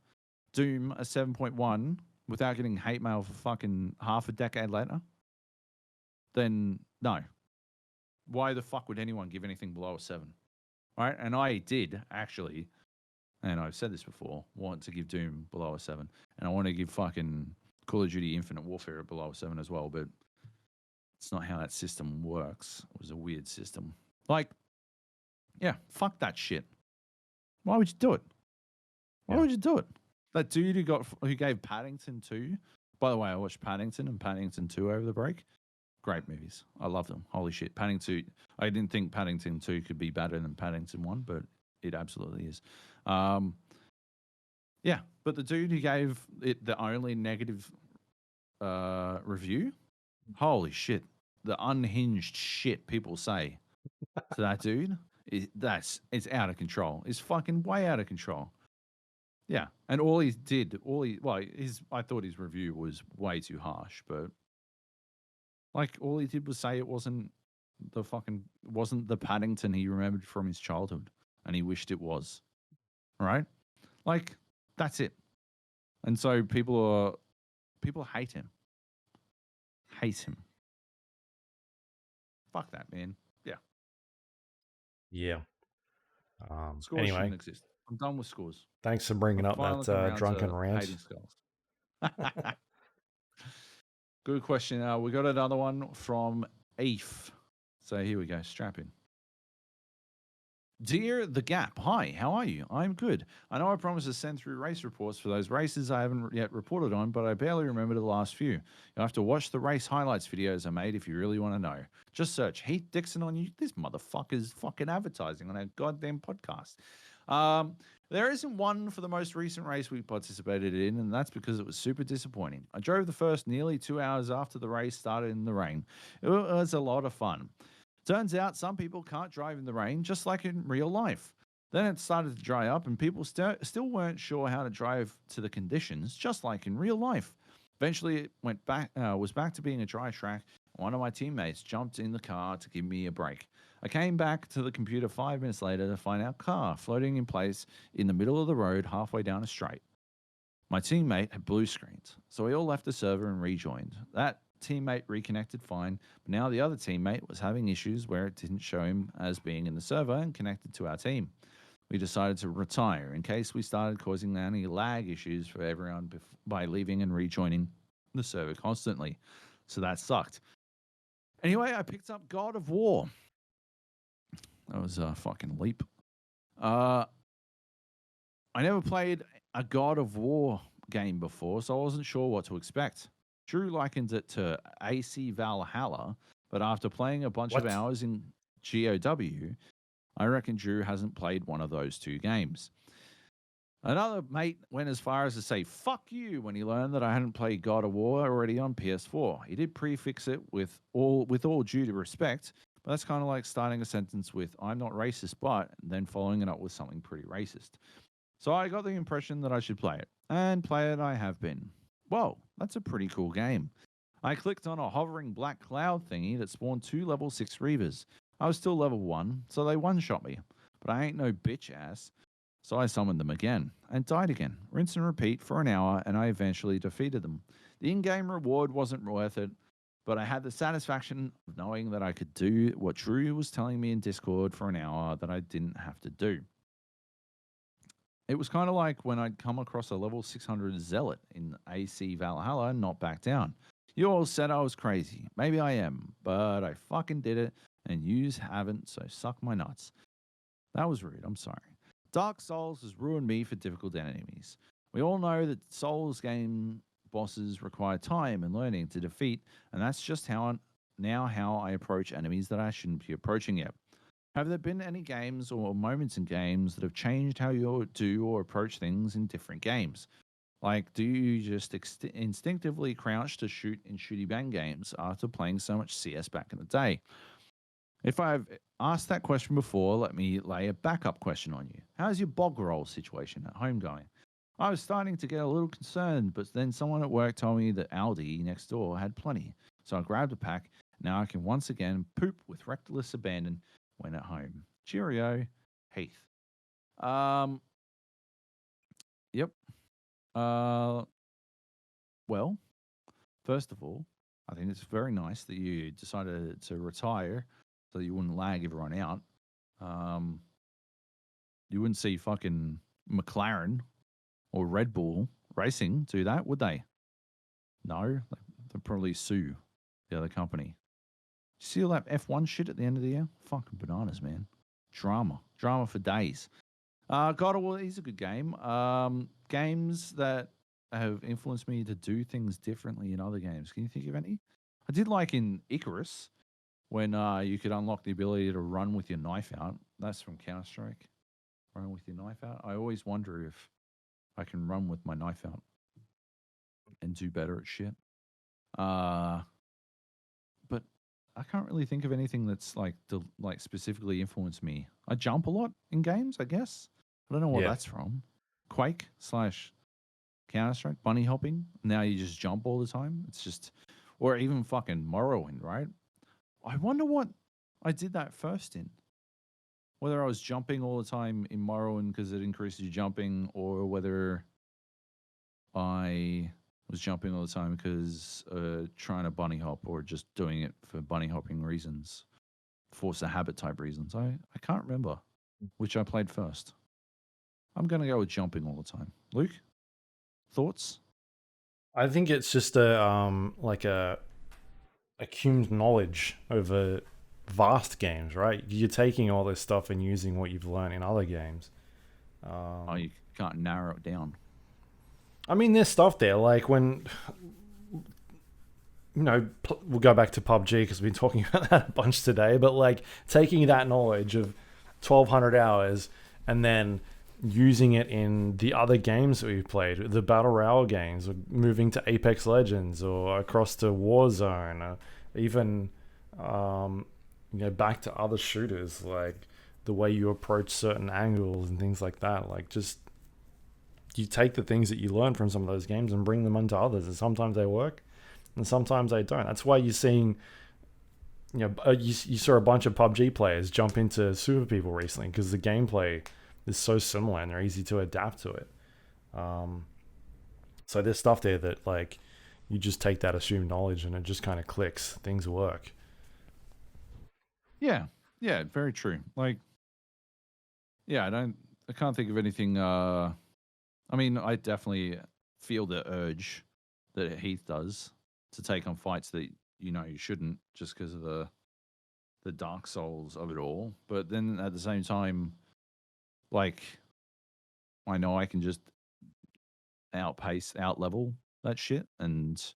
Doom a 7.1 without getting hate mail for fucking half a decade later, then no. Why the fuck would anyone give anything below a 7? Right? And I did actually, and I've said this before, want to give Doom below a 7. And I want to give fucking Call of Duty Infinite Warfare below a 7 as well, but it's not how that system works. It was a weird system. Like, yeah, fuck that shit. Why would you do it? Why would you do it? That dude who gave Paddington 2. By the way, I watched Paddington and Paddington 2 over the break. Great movies. I love them. Holy shit. Paddington 2. I didn't think Paddington 2 could be better than Paddington 1, but it absolutely is. Yeah, but the dude who gave it the only negative review, holy shit. The unhinged shit people say to that dude, it's out of control. It's fucking way out of control. Yeah, and I thought his review was way too harsh, but like all he did was say it wasn't the Paddington he remembered from his childhood, and he wished it was. Right? Like, that's it. And so people hate him. Hate him. Fuck that, man. Yeah. Yeah. Scores anyway, shouldn't exist. I'm done with scores. Thanks for bringing up that drunken rant. Hating skulls. Good question. We got another one from Eve. So here we go. Strap in. Dear The Gap, hi, how are you? I'm good. I know I promised to send through race reports for those races I haven't yet reported on, but I barely remember the last few. You'll have to watch the race highlights videos I made if you really want to know. Just search Heath Dixon on YouTube. This motherfucker's fucking advertising on our goddamn podcast. There isn't one for the most recent race we participated in, and that's because it was super disappointing. I drove the first nearly 2 hours after the race started in the rain. It was a lot of fun. Turns out some people can't drive in the rain, just like in real life. Then it started to dry up, and people still weren't sure how to drive to the conditions, just like in real life. Eventually, it was back to being a dry track. One of my teammates jumped in the car to give me a break. I came back to the computer 5 minutes later to find our car floating in place in the middle of the road halfway down a straight. My teammate had blue screens, so we all left the server and rejoined. That teammate reconnected fine, but now the other teammate was having issues where it didn't show him as being in the server and connected to our team. We decided to retire in case we started causing any lag issues for everyone by leaving and rejoining the server constantly. So that sucked. Anyway, I picked up God of War. That was a fucking leap. I never played a God of War game before, so I wasn't sure what to expect. Drew likened it to AC Valhalla, but after playing a bunch of hours in GOW, I reckon Drew hasn't played one of those two games. Another mate went as far as to say, fuck you, when he learned that I hadn't played God of War already on PS4. He did prefix it with all due to respect, but that's kind of like starting a sentence with, I'm not racist, but, and then following it up with something pretty racist. So I got the impression that I should play it, and play it I have been. Whoa, that's a pretty cool game. I clicked on a hovering black cloud thingy that spawned 2 level 6 Reavers. I was still level 1, so they one-shot me. But I ain't no bitch ass. So I summoned them again and died again. Rinse and repeat for an hour, and I eventually defeated them. The in-game reward wasn't worth it, but I had the satisfaction of knowing that I could do what Drew was telling me in Discord for an hour that I didn't have to do. It was kind of like when I'd come across a level 600 Zealot in AC Valhalla and not back down. You all said I was crazy. Maybe I am, but I fucking did it, and yous haven't, so suck my nuts. That was rude, I'm sorry. Dark Souls has ruined me for difficult enemies. We all know that Souls game bosses require time and learning to defeat, and that's just how I approach enemies that I shouldn't be approaching yet. Have there been any games or moments in games that have changed how you do or approach things in different games? Like, do you just instinctively crouch to shoot in shooty bang games after playing so much CS back in the day? If I've asked that question before, let me lay a backup question on you. How's your bog roll situation at home going? I was starting to get a little concerned, but then someone at work told me that Aldi next door had plenty. So I grabbed a pack. Now I can once again poop with reckless abandon when at home. Cheerio, Heath. Yep. Well, first of all, I think it's very nice that you decided to retire so that you wouldn't lag everyone out. You wouldn't see fucking McLaren or Red Bull racing do that, would they? No, they'd probably sue the other company. See all that F1 shit at the end of the year? Fucking bananas, man. Drama for days. God of War is a good game. Games that have influenced me to do things differently in other games. Can you think of any? I did like in Icarus when you could unlock the ability to run with your knife out. That's from Counter-Strike. Run with your knife out. I always wonder if I can run with my knife out and do better at shit. But I can't really think of anything that's like specifically influenced me. I jump a lot in games, I guess. I don't know what that's from. Quake / Counter-Strike, bunny hopping. Now you just jump all the time. It's just, or even fucking Morrowind, right? I wonder what I did that first in. Whether I was jumping all the time in Morrowind because it increases your jumping, or whether I was jumping all the time because trying to bunny hop, or just doing it for bunny hopping reasons, force a habit type reasons. I can't remember which I played first. I'm going to go with jumping all the time. Luke, thoughts? I think it's just a accumulated knowledge over vast games, right? You're taking all this stuff and using what you've learned in other games. You can't narrow it down. I mean, there's stuff there, like when, we'll go back to PUBG because we've been talking about that a bunch today, but like taking that knowledge of 1,200 hours and then using it in the other games that we've played, the Battle Royale games, or moving to Apex Legends or across to Warzone, or even, back to other shooters, like the way you approach certain angles and things like that. Like, just you take the things that you learn from some of those games and bring them onto others, and sometimes they work and sometimes they don't. That's why you're seeing, you saw a bunch of PUBG players jump into Super People recently because the gameplay is so similar and they're easy to adapt to it. So there's stuff there that, like, you just take that assumed knowledge and it just kind of clicks. Things work. Yeah, very true. Like, I can't think of anything. I mean, I definitely feel the urge that Heath does to take on fights that you shouldn't, just because of the Dark Souls of it all. But then at the same time, like, I know I can just out-level that shit, and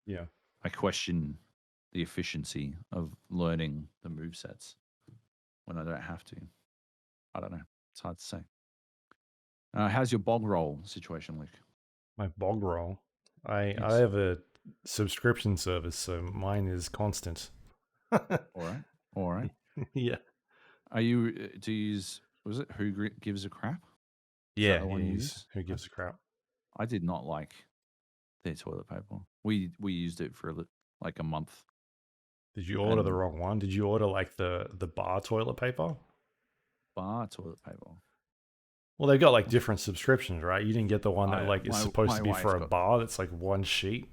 I question the efficiency of learning the movesets when I don't have to. I don't know. It's hard to say. How's your bog roll situation, Luke? My bog roll? I have a subscription service, so mine is constant. All right. Yeah. Do you use, was it Who Gives a Crap? Yeah, the one you use? Who Gives a Crap? I did not like their toilet paper. We used it for like a month. Did you order the wrong one? Did you order like the bar toilet paper? Bar toilet paper. Well, they've got like different subscriptions, right? You didn't get the one that like is supposed to be for a bar that's like one sheet.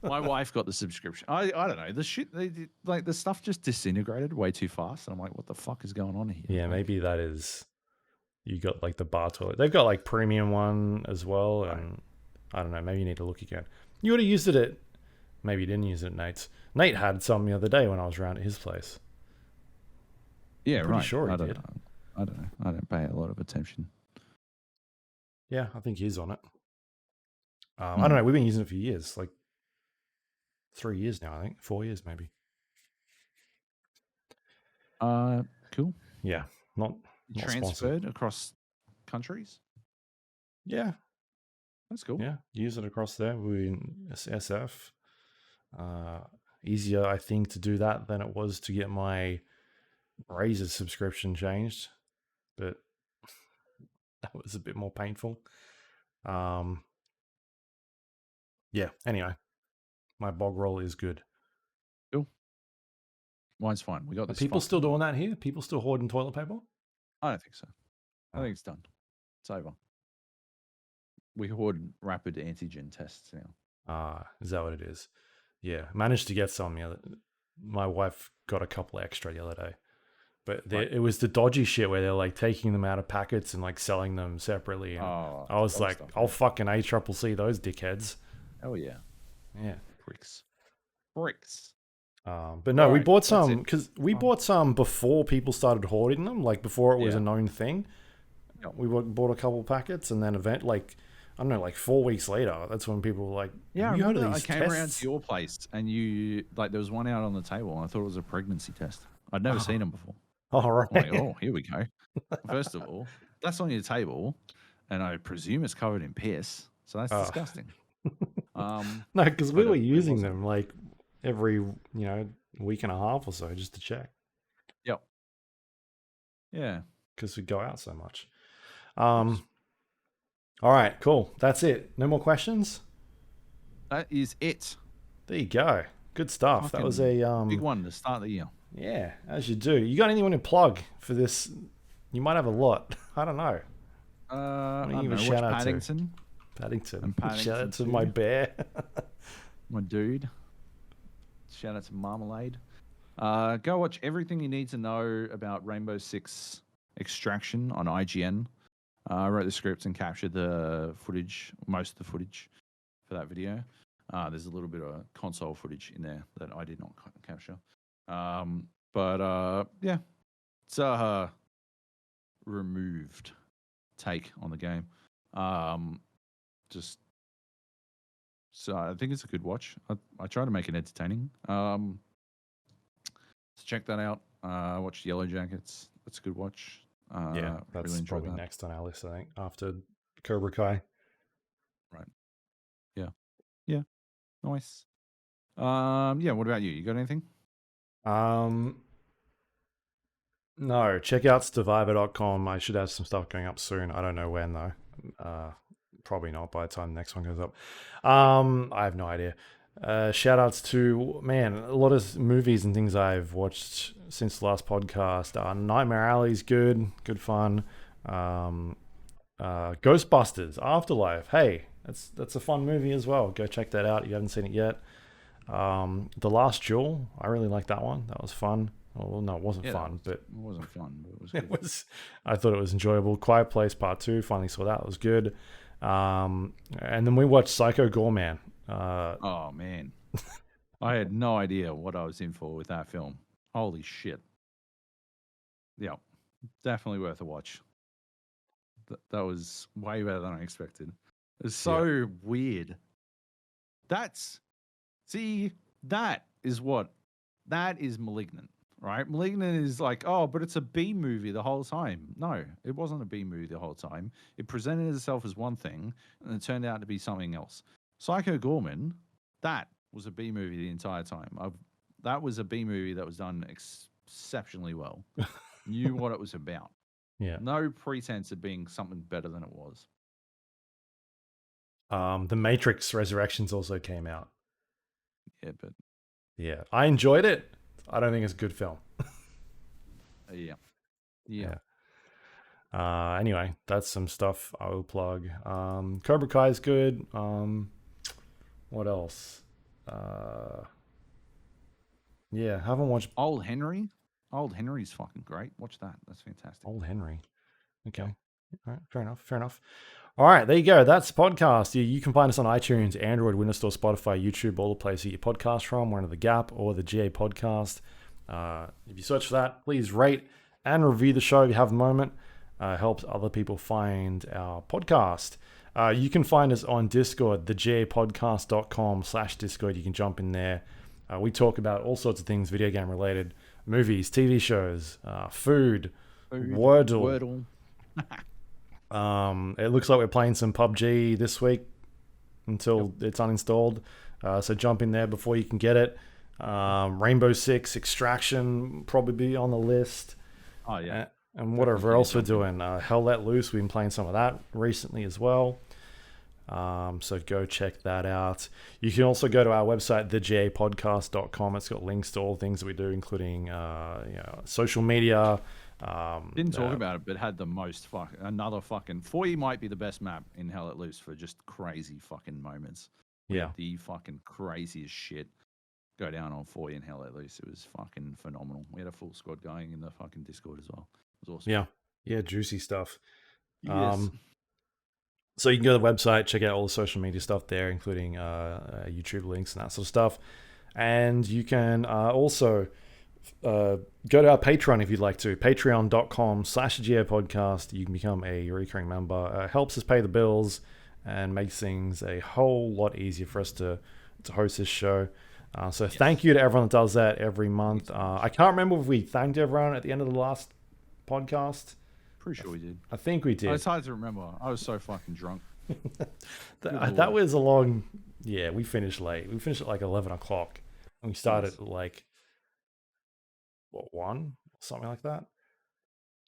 My wife got the subscription. I don't know. The shit like the stuff just disintegrated way too fast, and I'm like, what the fuck is going on here? Yeah, maybe that is. You got like the bar toilet. They've got like premium one as well, and I don't know. Maybe you need to look again. You would have used it at. Maybe you didn't use it at Nate's. Nate had some the other day when I was around at his place. Yeah, I'm pretty sure he did. I don't know. I don't pay a lot of attention. Yeah, I think he's on it. I don't know. We've been using it for years, like 3 years now. I think 4 years, maybe. Cool. Yeah, not transferred sponsored. Across countries. Yeah, that's cool. Yeah, use it across there. We in SF. Easier, I think, to do that than it was to get my Razer subscription changed, but that was a bit more painful. Yeah. Anyway, my bog roll is good. Cool. Mine's fine. We got this. Are people still doing that here? People still hoarding toilet paper? I don't think so. I think it's done. It's over. We hoard rapid antigen tests now. Is that what it is? Yeah, managed to get some. My wife got a couple extra the other day, but it was the dodgy shit where they're like taking them out of packets and like selling them separately. And I was like, I'll fucking ACCC those dickheads. Oh yeah, yeah, bricks. But no, we bought some because we bought some before people started hoarding them, like before it was a known thing. Yep. We bought a couple packets, and then I don't know, like 4 weeks later, that's when people were like, yeah, I remember I came around to your place and you, like, there was one out on the table and I thought it was a pregnancy test. I'd never seen them before. All right. I'm like, oh, here we go. First of all, that's on your table and I presume it's covered in piss. So that's disgusting. No, because we were using them like every, week and a half or so just to check. Yep. Yeah. Because we go out so much. All right, cool. That's it. No more questions? That is it. There you go. Good stuff. That was a big one to start the year. Yeah, as you do. You got anyone to plug for this? You might have a lot. I don't know. I don't know. Shout out Paddington. Paddington. Shout out to my bear. My dude. Shout out to Marmalade. Go watch everything you need to know about Rainbow Six Extraction on IGN. I wrote the script and captured the footage, most of the footage for that video. There's a little bit of console footage in there that I did not capture. Yeah, it's a removed take on the game. So I think it's a good watch. I try to make it entertaining. So check that out. Watch Yellow Jackets. That's a good watch. Yeah, that's really probably next on our list, I think, after Cobra Kai. Right. Yeah. Yeah. Nice. Yeah, what about you? You got anything? No, check out Survivor.com. I should have some stuff going up soon. I don't know when though. Probably not by the time the next one goes up. I have no idea. Shout outs to, man, a lot of movies and things I've watched since the last podcast. Nightmare Alley's good fun. Ghostbusters Afterlife, hey, that's a fun movie as well. Go check that out if you haven't seen it yet. The Last Duel, I really liked that one. That was fun. Well, no, it wasn't fun, but it wasn't fun, but it was good. I thought it was enjoyable. Quiet Place Part 2, finally saw that. It was good. And then we watched Psycho Goreman. Oh man, I had no idea what I was in for with that film. Holy shit! Yeah, definitely worth a watch. That was way better than I expected. It's so weird. That is Malignant, right? Malignant is like, oh, but it's a B movie the whole time. No, it wasn't a B movie the whole time. It presented itself as one thing, and it turned out to be something else. Psycho Goreman, that was a B movie the entire time. That was a B movie that was done exceptionally well. Knew what it was about. Yeah. No pretense of being something better than it was. The Matrix Resurrections also came out. Yeah, but Yeah, I enjoyed it. I don't think it's a good film. yeah. Anyway, that's some stuff I will plug. Cobra Kai is good. What else? Yeah, haven't watched Old Henry. Old Henry's fucking great. Watch that. That's fantastic. Old Henry. Okay. All right, fair enough. All right, there you go. That's the podcast. You can find us on iTunes, Android, Windows Store, Spotify, YouTube, all the places you get your podcast from. We're under the Gap or the GA Podcast. If you search for that, please rate and review the show if you have a moment. Helps other people find our podcast. You can find us on Discord, thegapodcast.com/Discord. You can jump in there. We talk about all sorts of things, video game related, movies, TV shows, food, Wordle. It looks like we're playing some PUBG this week until it's uninstalled. So jump in there before you can get it. Rainbow Six Extraction probably be on the list. Oh yeah. And whatever else we're doing. Hell Let Loose, we've been playing some of that recently as well. So go check that out. You can also go to our website, thegapodcast.com. It's got links to all things that we do, including social media. Didn't talk about it, but had the most another fucking 40 might be the best map in Hell Let Loose for just crazy fucking moments. Yeah. The fucking craziest shit go down on 40 in Hell Let Loose. It was fucking phenomenal. We had a full squad going in the fucking Discord as well. It was awesome. Yeah, juicy stuff. Yes. So you can go to the website, check out all the social media stuff there, including YouTube links and that sort of stuff. And you can also go to our Patreon if you'd like to. Patreon.com/GA Podcast. You can become a recurring member. Helps us pay the bills and makes things a whole lot easier for us to host this show. So thank you to everyone that does that every month. I can't remember if we thanked everyone at the end of the last podcast. Pretty sure we did. I think we did. It's hard to remember. I was so fucking drunk. that was a long... Yeah, we finished late. We finished at like 11 o'clock. And we started at like... What, 1? Something like that?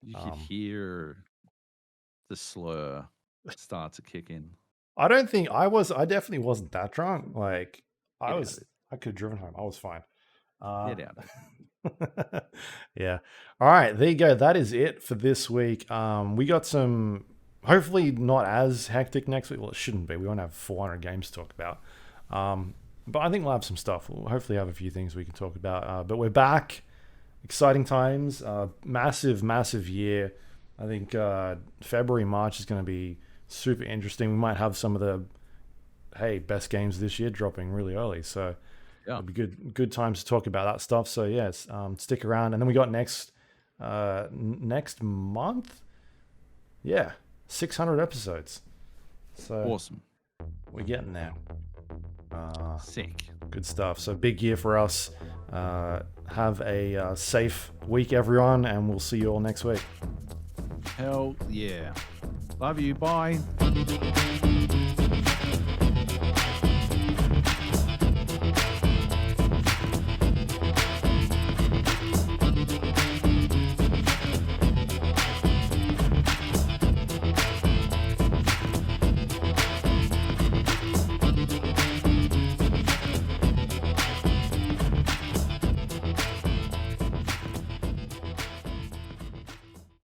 You could hear the slur start to kick in. I don't think I was... I definitely wasn't that drunk. Like, I could have driven home. I was fine. Get out. Yeah. All right, there you go. That is it for this week. We got some, hopefully not as hectic next week. Well, it shouldn't be. We won't have 400 games to talk about. But I think we'll have some stuff. We'll hopefully have a few things we can talk about. But we're back. Exciting times. Massive year. I think February, March is going to be super interesting. We might have some of the best games this year dropping really early. So it'll be good times to talk about that stuff. So yes, stick around. And then we got next month. Yeah, 600 episodes. So awesome. We're getting there. Sick. Good stuff. So big year for us. Have a safe week, everyone, and we'll see you all next week. Hell yeah. Love you. Bye.